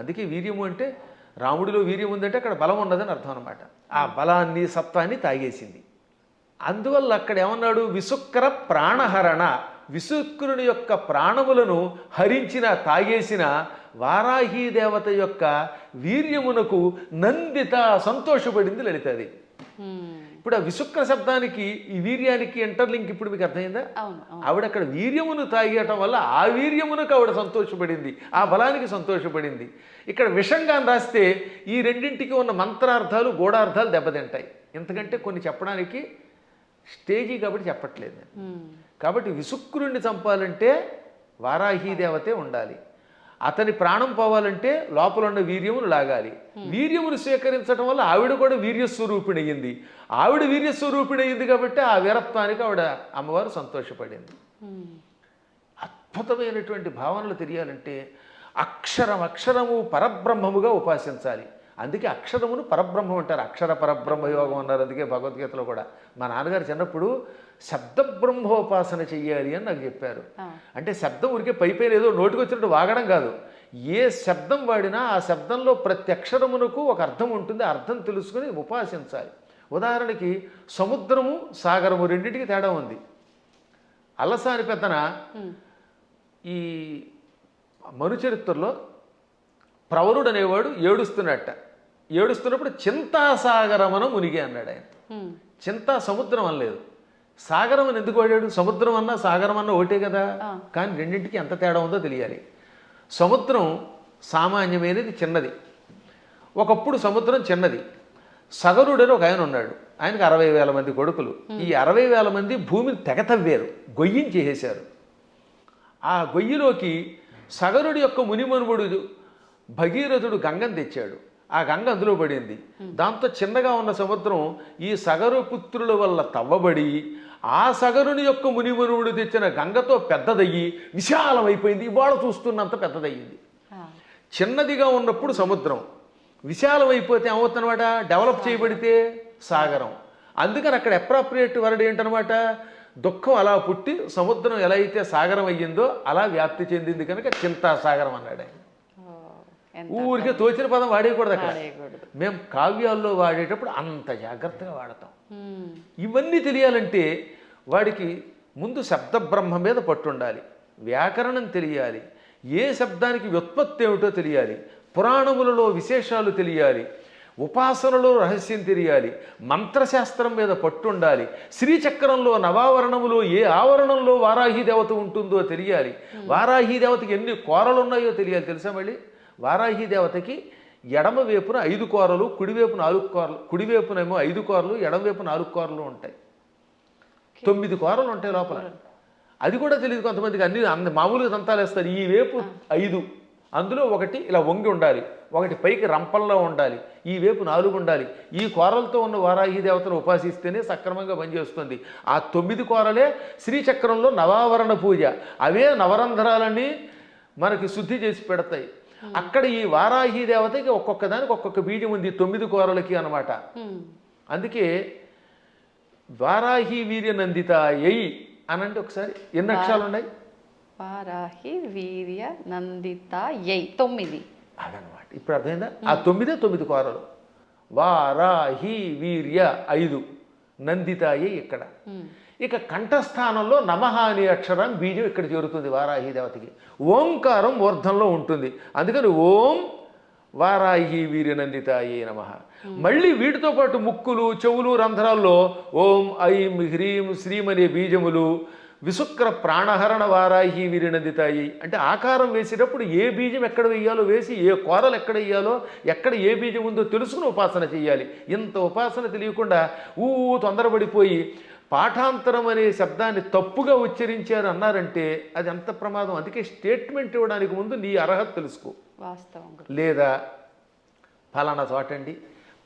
అందుకే వీర్యము అంటే రాముడిలో వీర్యం ఉందంటే అక్కడ బలం ఉన్నదని అర్థం అనమాట. ఆ బలాన్ని, సత్వాన్ని తాగేసింది. అందువల్ల అక్కడ ఏమన్నాడు? విశుక్ర ప్రాణహరణ. విశుక్రుని యొక్క ప్రాణములను హరించిన, తాగేసిన వారాహి దేవత యొక్క వీర్యమునకు నందిత, సంతోషపడింది లలితాదేవి. ఇప్పుడు ఆ విశుక్ర శబ్దానికి ఈ వీర్యానికి ఇంటర్లింక్ ఇప్పుడు మీకు అర్థమైందా? ఆవిడ అక్కడ వీర్యమును తాగేయటం వల్ల ఆ వీర్యమునకు ఆవిడ సంతోషపడింది, ఆ బలానికి సంతోషపడింది. ఇక్కడ విషంగా రాస్తే ఈ రెండింటికి ఉన్న మంత్రార్థాలు, గూఢార్థాలు దెబ్బతింటాయి. ఎందుకంటే కొన్ని చెప్పడానికి స్టేజీ కాబట్టి చెప్పట్లేదు. కాబట్టి విశుక్రుణ్ణి చంపాలంటే వారాహి దేవతే ఉండాలి. అతని ప్రాణం పోవాలంటే లోపల ఉన్న వీర్యమును లాగాలి. వీర్యమును స్వీకరించడం వల్ల ఆవిడ కూడా వీర్యస్వరూపిణి అయ్యింది. ఆవిడ వీర్యస్వరూపిణి అయ్యింది కాబట్టి ఆ వీరత్వానికి ఆవిడ అమ్మవారు సంతోషపడింది. అద్భుతమైనటువంటి భావనలు తెలియాలంటే అక్షరము పరబ్రహ్మముగా ఉపాసించాలి. అందుకే అక్షరమును పరబ్రహ్మం అంటారు. అక్షర పరబ్రహ్మ యోగం అన్నారు. అందుకే భగవద్గీతలో కూడా మా నాన్నగారు చిన్నప్పుడు శబ్దబ్రహ్మోపాసన చెయ్యాలి అని నాకు చెప్పారు. అంటే శబ్దం ఉరికే పైపైన ఏదో నోటికి వచ్చినట్టు వాగడం కాదు. ఏ శబ్దం వాడినా ఆ శబ్దంలో ప్రతి అక్షరమునకు ఒక అర్థం ఉంటుంది. ఆ అర్థం తెలుసుకుని ఉపాసించాలి. ఉదాహరణకి సముద్రము, సాగరము రెండింటికి తేడా ఉంది. అల్లసాని పెద్దన ఈ మనుచరిత్రలో ప్రవరుడు అనేవాడు ఏడుస్తున్నప్పుడు చింతాసాగరమన మునిగి అన్నాడు ఆయన. చింతా సముద్రం అనలేదు, సాగరం అని ఎందుకు వాడాడు? సముద్రం అన్నా సాగరం అన్నా ఒకటే కదా. కానీ రెండింటికి ఎంత తేడా ఉందో తెలియాలి. సముద్రం సామాన్యమైనది, చిన్నది. ఒకప్పుడు సముద్రం చిన్నది. సగరుడని ఒక ఆయన ఉన్నాడు. ఆయనకు 60,000 మంది కొడుకులు. ఈ 60,000 మంది భూమిని తెగతవ్వారు, గొయ్యించేసేశారు. ఆ గొయ్యిలోకి సగరుడి యొక్క మునిమనుముడు భగీరథుడు గంగను తెచ్చాడు. ఆ గంగ అందులో పడింది. దాంతో చిన్నగా ఉన్న సముద్రం ఈ సగరు పుత్రుల వల్ల తవ్వబడి ఆ సగరుని యొక్క మునిమనువుడు తెచ్చిన గంగతో పెద్దదయ్యి విశాలమైపోయింది. ఇవాళ చూస్తున్నంత పెద్దదయ్యింది. చిన్నదిగా ఉన్నప్పుడు సముద్రం, విశాలమైపోతే ఏమవుతుందన్నమాట? డెవలప్ చేయబడితే సాగరం. అందుకని అక్కడ అప్రాప్రియేట్ వర్డ్ ఏంటనమాట? దుఃఖం అలా పుట్టి సముద్రం ఎలా అయితే సాగరం అయ్యిందో అలా వ్యాప్తి చెందింది కనుక చింతాసాగరం అన్నాడు ఆయన. ఊరికే తోచిన పదం వాడేయకూడదు అక్కడ. మేము కావ్యాల్లో వాడేటప్పుడు అంత జాగ్రత్తగా వాడతాం. ఇవన్నీ తెలియాలంటే వాడికి ముందు శబ్ద బ్రహ్మ మీద పట్టుండాలి, వ్యాకరణం తెలియాలి, ఏ శబ్దానికి వ్యుత్పత్తి ఏమిటో తెలియాలి, పురాణములలో విశేషాలు తెలియాలి, ఉపాసనలో రహస్యం తెలియాలి, మంత్రశాస్త్రం మీద పట్టుండాలి, శ్రీచక్రంలో నవావరణములో ఏ ఆవరణంలో వారాహి దేవత ఉంటుందో తెలియాలి, వారాహి దేవతకి ఎన్ని కోరలు ఉన్నాయో తెలియాలి. తెలుసా? మళ్ళీ వారాహి దేవతకి ఎడమ వైపున 5 కోరలు, కుడివైపు 4 కోరలు, కుడివైపునేమో 5 కోరలు, ఎడమవైపు 4 కోరలు ఉంటాయి. 9 కోరలు ఉంటాయి లోపల. అది కూడా తెలియదు కొంతమందికి. అన్ని మామూలుగా దంతాలు వేస్తారు. ఈ వైపు 5, అందులో ఒకటి ఇలా వంగి ఉండాలి, ఒకటి పైకి రంపంలో ఉండాలి, ఈ వైపు 4 ఉండాలి. ఈ కోరలతో ఉన్న వారాహి దేవతను ఉపాసిస్తేనే సక్రమంగా పనిచేస్తుంది. ఆ 9 కోరలే శ్రీచక్రంలో నవావరణ పూజ. అవే నవరంధ్రాలని మనకి శుద్ధి చేసి పెడతాయి. అక్కడ ఈ వారాహి దేవతకి ఒక్కొక్క దానికి ఒక్కొక్క బీజం ఉంది 9 కోరలకి అన్నమాట. అందుకే వారాహి వీర్య నందిత ఎయి అనంటే ఒకసారి ఎన్ని అక్షరాలు ఉన్నాయి?
వారాహి వీర్య నందిత యై 9.
అదనమాట. ఇప్పుడు అర్థమైందా? ఆ 9 కోరలు. వారాహి వీర్య 5, నందితాయి ఇక్కడ. ఇక కంఠస్థానంలో నమః అనే అక్షరం బీజం ఇక్కడ చేరుతుంది వారాహి దేవతకి. ఓంకారం ఊర్ధ్వంలో ఉంటుంది, అందుకని ఓం వారాహి వీర్యనందితాయే నమః. మళ్ళీ వీటితో పాటు ముక్కులు చెవులు రంధ్రాల్లో ఓం ఐం హ్రీం శ్రీం అనే బీజములు, విశుక్ర ప్రాణహరణ వారాహి వీర్యనందితాయి అంటే ఆకారం వేసేటప్పుడు ఏ బీజం ఎక్కడ వేయాలో వేసి, ఏ కూరలు ఎక్కడ వేయాలో, ఎక్కడ ఏ బీజం ఉందో తెలుసుకుని ఉపాసన చేయాలి. ఇంత ఉపాసన తెలియకుండా తొందరపడిపోయి పాఠాంతరం అనే శబ్దాన్ని తప్పుగా ఉచ్చరించారు అన్నారంటే అది ఎంత ప్రమాదం. అందుకే స్టేట్మెంట్ ఇవ్వడానికి ముందు నీ అర్హత తెలుసుకో.
వాస్తవం.
లేదా ఫలానా చోటండి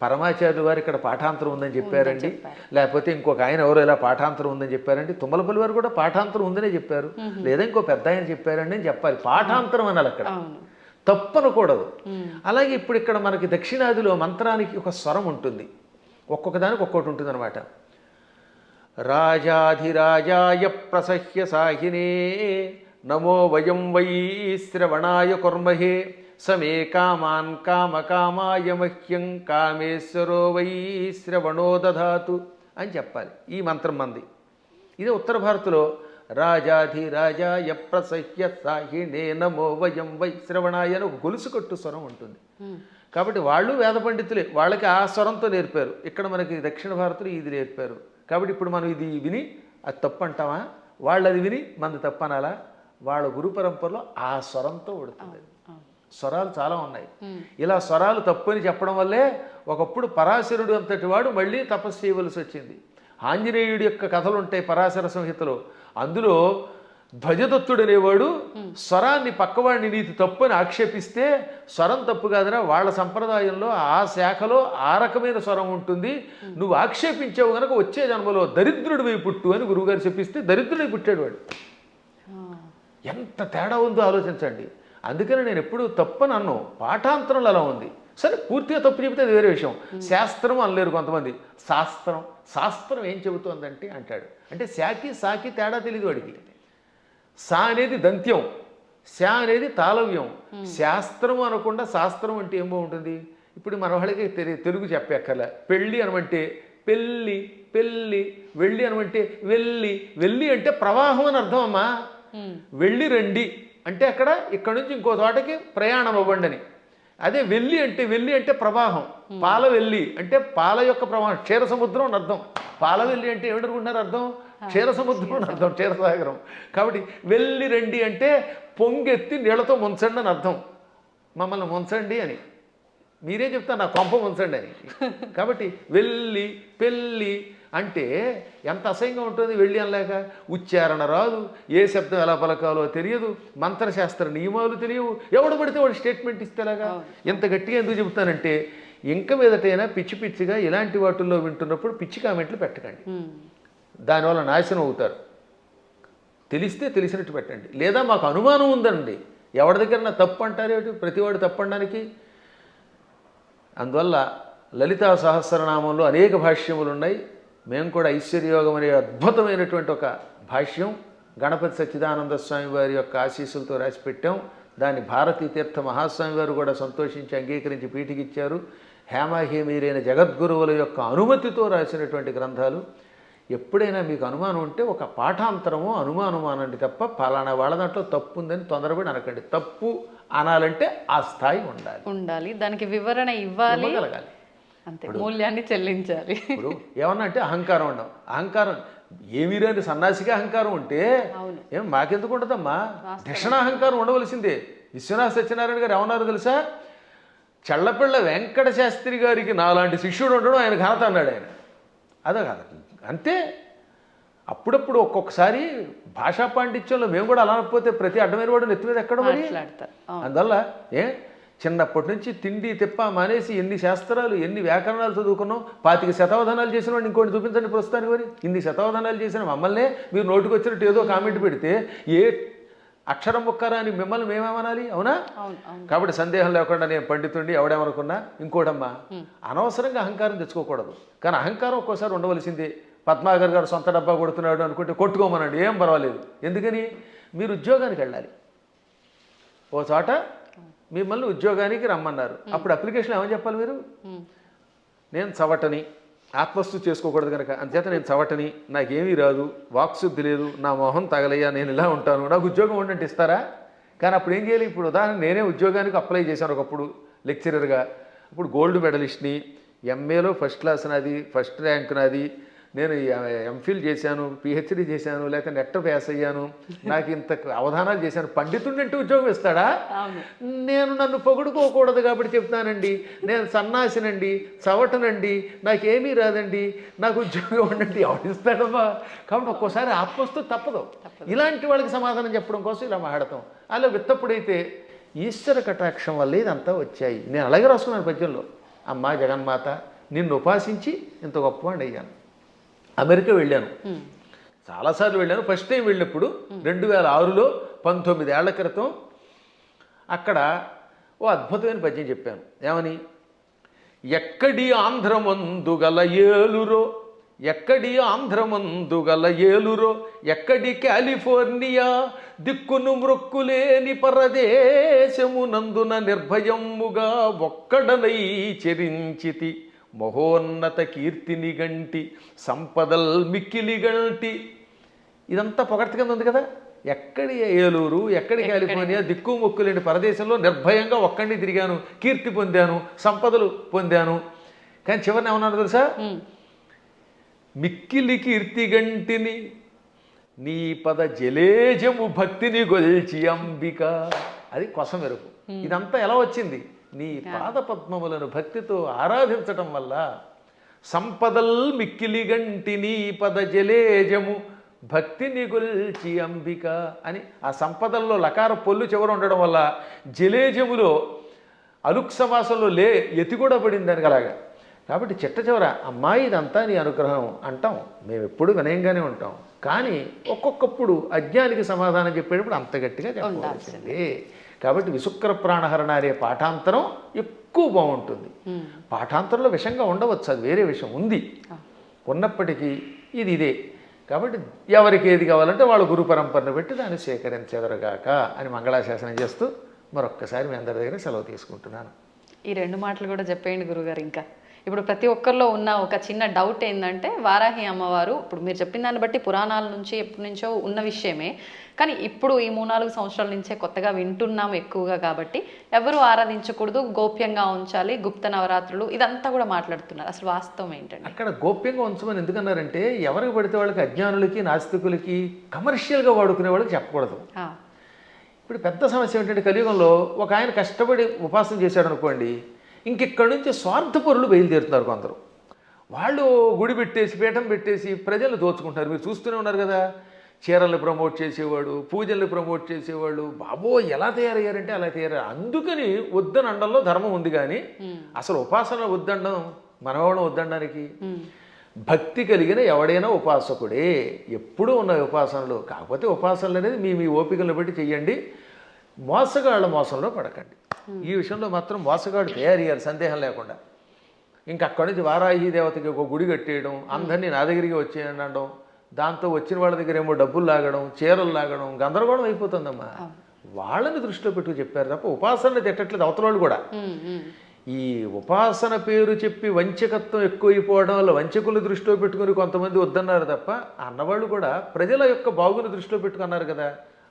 పరమాచార్యులు వారు ఇక్కడ పాఠాంతరం ఉందని చెప్పారండి, లేకపోతే ఇంకొక ఆయన ఎవరో ఇలా పాఠాంతరం ఉందని చెప్పారండి, తుమ్మలపల్లి వారు కూడా పాఠాంతరం ఉందనే చెప్పారు, లేదా ఇంకో పెద్ద ఆయన చెప్పారండి అని చెప్పాలి. పాఠాంతరం అనాలి, అక్కడ తప్పనకూడదు. అలాగే ఇప్పుడు ఇక్కడ మనకి దక్షిణాదిలో మంత్రానికి ఒక స్వరం ఉంటుంది, ఒక్కొక్క దానికి ఒక్కొక్కటి ఉంటుంది అనమాట. రాజాధిరాజాయ ప్రసహ్య సాహినే నమో వయం వై శ్రవణాయ కుర్మహే సమే కామాన్ కామకామాయ మహ్యం కామేశ్వరో వై శ్రవణో దధాతు అని చెప్పాలి. ఈ మంత్రం మంది. ఇదే ఉత్తర భారత్లో రాజాధిరాజాయ ప్రసహ్య సాహినే నమో వయం వై శ్రవణాయ అని ఒక గొలుసు కట్టు స్వరం ఉంటుంది. కాబట్టి వాళ్ళు వేద పండితులే, వాళ్ళకి ఆ స్వరంతో నేర్పారు. ఇక్కడ మనకి దక్షిణ భారత్లో ఇది నేర్పారు. కాబట్టి ఇప్పుడు మనం ఇది విని అది తప్పు అంటామా, వాళ్ళు అది విని మనది తప్పు అనాలా? వాళ్ళ గురు పరంపరలో ఆ స్వరంతో ఉడుతుంది. స్వరాలు చాలా ఉన్నాయి. ఇలా స్వరాలు తప్పు అని చెప్పడం వల్లే ఒకప్పుడు పరాశరుడు అంతటి వాడు మళ్ళీ తపస్సు చేయవలసి వచ్చింది. ఆంజనేయుడి యొక్క కథలు ఉంటాయి పరాశర సంహితలో, అందులో ధ్వజదత్తుడు అనేవాడు స్వరాన్ని పక్కవాడిని నీతి తప్పు అని ఆక్షేపిస్తే స్వరం తప్పు కాదనా, వాళ్ళ సంప్రదాయంలో ఆ శాఖలో ఆ రకమైన స్వరం ఉంటుంది, నువ్వు ఆక్షేపించావు కనుక వచ్చే జన్మలో దరిద్రుడివై పుట్టు అని గురువుగారు చెప్పిస్తే దరిద్రుడై పుట్టాడు వాడు. ఎంత తేడా ఉందో ఆలోచించండి. అందుకని నేను ఎప్పుడు తప్పని అన్ను, పాఠాంతరంలో అలా ఉంది. సరే పూర్తిగా తప్పు చెబితే అది వేరే విషయం. శాస్త్రం అనలేరు కొంతమంది, శాస్త్రం ఏం చెబుతోందంటే అంటాడు. అంటే శాకి సాకి తేడా తెలియదు వాడికి. సా అనేది దంత్యం, శా అనేది తాళవ్యం. శాస్త్రం అనకుండా శాస్త్రం అంటే ఏమో ఉంటుంది. ఇప్పుడు మన వాళ్ళకి తెలుగు చెప్పక్కర్లే. పెళ్ళి అనమంటే పెళ్ళి, పెళ్ళి. వెళ్ళి అనమంటే వెళ్ళి, వెళ్ళి అంటే ప్రవాహం అని అర్థం అమ్మా. వెళ్ళి రండి అంటే అక్కడ ఇక్కడ నుంచి ఇంకో చోటకి ప్రయాణం అవ్వండి అని. అదే వెళ్ళి అంటే ప్రవాహం. పాల వెళ్ళి అంటే పాల యొక్క ప్రవాహం, క్షీర సముద్రం అని అర్థం. పాల వెళ్ళి అంటే ఏమిటనుకుంటున్నారు అర్థం? క్షీర సముద్రం అని అర్థం, క్షీరసాగరం. కాబట్టి వెళ్ళి రండి అంటే పొంగెత్తి నీళ్లతో ముంచండి అని అర్థం. మమ్మల్ని ముంచండి అని మీరే చెప్తారు, నా కొంప ముంచండి అని. కాబట్టి వెళ్ళి పెళ్ళి అంటే ఎంత అసహ్యంగా ఉంటుంది. వెళ్ళి అనలేక ఉచ్చారణ రాదు, ఏ శబ్దం ఎలా పలకాలో తెలియదు, మంత్రశాస్త్ర నియమాలు తెలియవు, ఎవడు పడితే వాడు స్టేట్మెంట్ ఇస్తేలాగా. ఎంత గట్టిగా ఎందుకు చెబుతానంటే ఇంక మీదటైనా పిచ్చి పిచ్చిగా ఇలాంటి వాటిల్లో వింటున్నప్పుడు పిచ్చి కామెంట్లు పెట్టకండి, దానివల్ల నాశనం అవుతారు. తెలిస్తే తెలిసినట్టు పెట్టండి. లేదా మాకు అనుమానం ఉందండి, ఎవరి దగ్గర నా తప్పు అంటారేమిటి, ప్రతివాడు తప్పు అనడానికి. అందువల్ల లలితా సహస్రనామంలో అనేక భాష్యములు ఉన్నాయి. మేము కూడా ఐశ్వర్యయోగం అనే అద్భుతమైనటువంటి ఒక భాష్యం గణపతి సచ్చిదానంద స్వామి వారి యొక్క ఆశీస్సులతో రాసిపెట్టాం. దాన్ని భారతీ తీర్థ మహాస్వామి వారు కూడా సంతోషించి అంగీకరించి పీఠికిచ్చారు. హేమాహేమీరైన జగద్గురువుల యొక్క అనుమతితో రాసినటువంటి గ్రంథాలు. ఎప్పుడైనా మీకు అనుమానం ఉంటే ఒక పాఠాంతరమో అనుమానమో అనండి తప్ప ఫలానా వాళ్ళ దాంట్లో తప్పు ఉందని తొందరపడి అనకండి. తప్పు అనాలంటే ఆ స్థాయి ఉండాలి,
దానికి వివరణ ఇవ్వగలగాలి, అంతే, మూల్యాన్ని చెల్లించాలి.
ఇప్పుడు ఏమన్నా అంటే అహంకారం ఉండవు. అహంకారం ఏమీ రాని సన్నాసిగా అహంకారం ఉంటే ఏం మాకెందుకు ఉంటుందమ్మా? దిషణాహంకారం ఉండవలసిందే. విశ్వనాథ సత్యనారాయణ గారు ఏమన్నారు తెలుసా? చల్లపిళ్ళ వెంకట శాస్త్రి గారికి నాలాంటి శిష్యుడు ఉండడం ఆయన ఘనత అన్నాడు ఆయన. అదే కాదు అంతే. అప్పుడప్పుడు ఒక్కొక్కసారి భాషా పాండిత్యంలో మేము కూడా అలా అనకపోతే ప్రతి అడ్డమైన వాడు నెత్తి మీద ఎక్కడ మరి. అందువల్ల చిన్నప్పటి నుంచి తిండి తిప్ప మానేసి ఎన్ని శాస్త్రాలు ఎన్ని వ్యాకరణాలు చదువుకున్నాం. 25 శతావధానాలు చేసిన వాడిని ఇంకోటి చూపించండి ప్రస్తుతానికి. మరి ఇన్ని శతావధానాలు చేసిన మమ్మల్నే మీరు నోటికి వచ్చినట్టు ఏదో కామెంట్ పెడితే ఏ అక్షరం ఒక్కరా అని మిమ్మల్ని మేమేమనాలి? అవునా? కాబట్టి సందేహం లేకుండా నేను పండితుండి ఎవడేమనుకున్నా. ఇంకోటమ్మా, అనవసరంగా అహంకారం తెచ్చుకోకూడదు. కానీ అహంకారం ఒక్కోసారి ఉండవలసిందే. పద్మాగర్ గారు సొంత డబ్బా కొడుతున్నాడు అనుకుంటే కొట్టుకోమనండి, ఏం పర్వాలేదు. ఎందుకని? మీరు ఉద్యోగానికి వెళ్ళాలి. ఓ చోట మిమ్మల్ని ఉద్యోగానికి రమ్మన్నారు. అప్పుడు అప్లికేషన్ ఏమని చెప్పాలి మీరు? నేను చవటని, ఆత్మస్థుతి చేసుకోకూడదు కనుక అంతచేత నేను చవటని, నాకేమీ రాదు, వాక్శుద్ధి లేదు, నా మొహం తగలయ్యా, నేను ఇలా ఉంటాను, నాకు ఉద్యోగం ఉండంటే ఇస్తారా? కానీ అప్పుడు ఏం చేయాలి? ఇప్పుడు ఉదాహరణ నేనే ఉద్యోగానికి అప్లై చేశాను ఒకప్పుడు లెక్చరర్గా. ఇప్పుడు గోల్డ్ మెడలిస్ట్ని, ఎంఏలో ఫస్ట్ క్లాస్ నాది, ఫస్ట్ ర్యాంక్ నాది, నేను ఎంఫిల్ చేశాను, పిహెచ్డి చేశాను, లేకపోతే నెట్ పాస్ అయ్యాను, నాకు ఇంత అవధానాలు చేశాను, పండితుడినంటే ఉద్యోగం ఇస్తాడా? నేను నన్ను పొగుడుకోకూడదు కాబట్టి చెప్తానండి, నేను సన్నాసినండి, చవటనండి, నాకేమీ రాదండి, నాకు ఉద్యోగం ఉండండి, ఎవరిస్తాడమ్మా? కాబట్టి ఒక్కోసారి ఆత్మస్తు తప్పదు. ఇలాంటి వాళ్ళకి సమాధానం చెప్పడం కోసం ఇలా మాట్లాడతాం. అలా విత్తప్పుడైతే ఈశ్వర కటాక్షం వల్ల ఇదంతా వచ్చాయి. నేను అలాగే రాసుకున్నాను పద్యంలో, అమ్మా జగన్మాత నిన్ను ఉపాసించి ఇంత గొప్పవాడిని అయ్యాను. అమెరికా వెళ్ళాను, చాలాసార్లు వెళ్ళాను. ఫస్ట్ టైం వెళ్ళినప్పుడు 2006లో 19 ఏళ్ల క్రితం అక్కడ ఓ అద్భుతమైన పద్యం చెప్పాను. ఏమని? ఎక్కడి ఆంధ్రమందు గల ఏలురో, ఎక్కడి ఆంధ్రమందు గల ఏలురో, ఎక్కడి కాలిఫోర్నియా దిక్కును మృక్కులేని పరదేశమునందున నిర్భయముగా ఒక్కడనై చెరించితి, మహోన్నత కీర్తిని గంటి సంపదల్ మిక్కిలి గంటి. ఇదంతా పొగడ్త కింద ఉంది కదా. ఎక్కడి ఏలూరు, ఎక్కడి కాలిఫోర్నియా దిక్కు మొక్కు లేని పరదేశంలో నిర్భయంగా ఒక్కడిని తిరిగాను, కీర్తి పొందాను, సంపదలు పొందాను. కానీ చివరిని ఏమన్నాను తెలుసా? మిక్కిలి కీర్తి గంటిని నీ పద జలేజము భక్తిని గొల్చి అంబిక. అది కొస మెరుపు. ఇదంతా ఎలా వచ్చింది? నీ పాద పద్మములను భక్తితో ఆరాధించటం వల్ల. సంపదల్ మిక్కిలి గంటి నీ పద జలేజము భక్తిని గొల్చి అంబిక అని ఆ సంపదల్లో లకార పొల్లు చివర ఉండడం వల్ల జలేజములో అలుక్ సమాసంలో ఎతి కూడా పడింది దానికి అలాగా. కాబట్టి చిట్ట చివర అమ్మాయి ఇదంతా నీ అనుగ్రహం అంటాం. మేము ఎప్పుడు వినయంగానే ఉంటాం. కానీ ఒక్కొక్కప్పుడు అజ్ఞానికి సమాధానం చెప్పేటప్పుడు అంత గట్టిగా చెప్పాల్సిందే. కాబట్టి విశుక్ర ప్రాణహరణ అనే పాఠాంతరం ఎక్కువ బాగుంటుంది. పాఠాంతరంలో విషంగా ఉండవచ్చు, అది వేరే విషయం ఉంది. ఉన్నప్పటికీ ఇదే. కాబట్టి ఎవరికి ఏది కావాలంటే వాళ్ళ గురు పరంపరను పెట్టి దాన్ని సేకరించెదరుగాక అని మంగళాశాసనం చేస్తూ మరొక్కసారి మీ అందరి దగ్గర సెలవు తీసుకుంటున్నాను.
ఈ 2 మాటలు కూడా చెప్పేయండి గురుగారు. ఇంకా ఇప్పుడు ప్రతి ఒక్కరిలో ఉన్న ఒక చిన్న డౌట్ ఏంటంటే, వారాహి అమ్మవారు ఇప్పుడు మీరు చెప్పిన దాన్ని బట్టి పురాణాల నుంచి ఎప్పటి నుంచో ఉన్న విషయమే, కానీ ఇప్పుడు ఈ 3-4 సంవత్సరాల నుంచే కొత్తగా వింటున్నాం ఎక్కువగా. కాబట్టి ఎవరు ఆరాధించకూడదు, గోప్యంగా ఉంచాలి, గుప్త నవరాత్రులు ఇదంతా కూడా మాట్లాడుతున్నారు. అసలు వాస్తవం ఏంటంటే
అక్కడ గోప్యంగా ఉంచమని ఎందుకన్నారంటే, ఎవరికి పడితే వాళ్ళకి, అజ్ఞానులకి, నాస్తికులకి, కమర్షియల్గా వాడుకునే వాళ్ళకి చెప్పకూడదు. ఇప్పుడు పెద్ద సమస్య ఏంటంటే, కలియుగంలో ఒక ఆయన కష్టపడి ఉపాసన చేశాడు అనుకోండి, ఇంకెక్కడి నుంచి స్వార్థపరులు బయలుదేరుతున్నారు కొందరు. వాళ్ళు గుడి పెట్టేసి, పీఠం పెట్టేసి ప్రజలు దోచుకుంటారు. మీరు చూస్తూనే ఉన్నారు కదా. చీరల్ని ప్రమోట్ చేసేవాడు, పూజల్ని ప్రమోట్ చేసేవాడు, బాబో ఎలా తయారయ్యారంటే అలా తయారయ్యారు. అందుకని వద్దనండంలో ధర్మం ఉంది. కానీ అసలు ఉపాసన వద్దండం, మనవాళ్ళం వద్దండానికి. భక్తి కలిగిన ఎవడైనా ఉపాసకుడే. ఎప్పుడూ ఉన్న ఉపాసనలు. కాకపోతే ఉపాసనలు అనేది మీ ఓపికలను బట్టి చెయ్యండి. మోసగాళ్ళ మోసంలో పడకండి. ఈ విషయంలో మాత్రం మోసగాడు తయారయ్యారు, సందేహం లేకుండా. ఇంకా అక్కడి నుంచి వారాహి దేవతకి ఒక గుడి కట్టేయడం, అందరినీ నా దగ్గరికి వచ్చేయండి అనడం, దాంతో వచ్చిన వాళ్ళ దగ్గర ఏమో డబ్బులు లాగడం, చీరలు లాగడం, గందరగోళం అయిపోతుందమ్మా. వాళ్ళని దృష్టిలో పెట్టుకు చెప్పారు తప్ప ఉపాసనని తిట్టట్లేదు అవతల వాళ్ళు కూడా. ఈ ఉపాసన పేరు చెప్పి వంచకత్వం ఎక్కువైపోవడం వల్ల వంచకులు దృష్టిలో పెట్టుకుని కొంతమంది వద్దన్నారు తప్ప, అన్నవాళ్ళు కూడా ప్రజల యొక్క బాగుని దృష్టిలో పెట్టుకున్నారు కదా,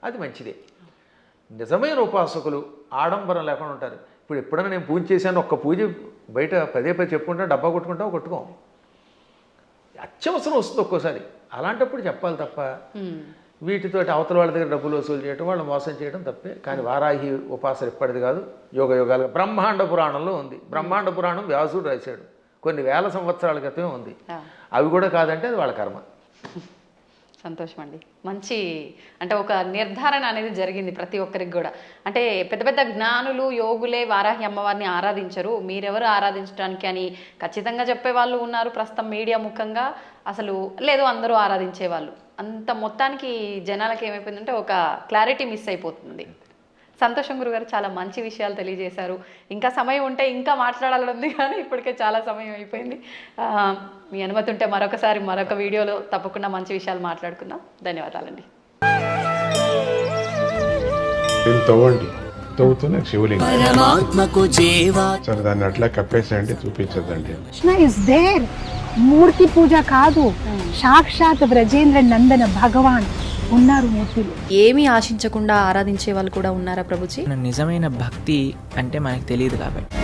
అది మంచిదే. నిజమైన ఉపాసకులు ఆడంబరం లేకుండా ఉంటారు. ఇప్పుడు ఎప్పుడైనా నేను పూజ చేశాను, ఒక్క పూజ బయట పదే చెప్పుకుంటా, డబ్బా కొట్టుకుంటావు, కొట్టుకోం. అత్యవసరం వస్తుంది ఒక్కోసారి. అలాంటప్పుడు చెప్పాలి తప్ప వీటితో అవతల వాళ్ళ దగ్గర డబ్బులు వసూలు చేయడం, వాళ్ళు మోసం చేయడం తప్పే. కానీ వారాహి ఉపాసన ఎప్పటిది కాదు, యోగ యోగాలుగా బ్రహ్మాండ పురాణంలో ఉంది. బ్రహ్మాండ పురాణం వ్యాసుడు రాశాడు, కొన్ని వేల సంవత్సరాల క్రితమే ఉంది. అవి కూడా కాదంటే అది వాళ్ళ కర్మ.
సంతోషం అండి. మంచి అంటే ఒక నిర్ధారణ అనేది జరిగింది ప్రతి ఒక్కరికి కూడా. అంటే పెద్ద పెద్ద జ్ఞానులు, యోగులే వారాహి అమ్మవారిని ఆరాధించరు, మీరెవరు ఆరాధించడానికి అని ఖచ్చితంగా చెప్పే వాళ్ళు ఉన్నారు ప్రస్తుతం మీడియా ముఖంగా. అసలు లేదు అందరూ ఆరాధించే వాళ్ళు. అంత మొత్తానికి జనాలకి ఏమైపోయిందంటే ఒక క్లారిటీ మిస్ అయిపోతుంది. సంతోషం గురుగారు, చాలా మంచి విషయాలు తెలియజేశారు. ఇంకా సమయం ఉంటే ఇంకా మాట్లాడాలని ఉంది, కానీ ఇప్పటికే చాలా సమయం అయిపోయింది. మీ అనుమతి ఉంటే మరొకసారి మరొక వీడియోలో తప్పకుండా మంచి విషయాలు మాట్లాడుకుందాం. ధన్యవాదాలండి.
తవ్వుతున్న శివలింగం.
పరమాత్మకు జీవా
సరే దాన్ని అట్లా కప్పేసేయండి, చూపించదండి.
Krishna is there. మూర్తి పూజ కాదు, సాక్షాత్ బ్రజేంద్ర నందన భగవాన్ ఉన్నారు మూర్తిలో.
ఏమీ ఆశించకుండా ఆరాధించే వాళ్ళు కూడా ఉన్నారా ప్రభుజీ?
నిజమైన భక్తి అంటే మనకు తెలియదు కాబట్టి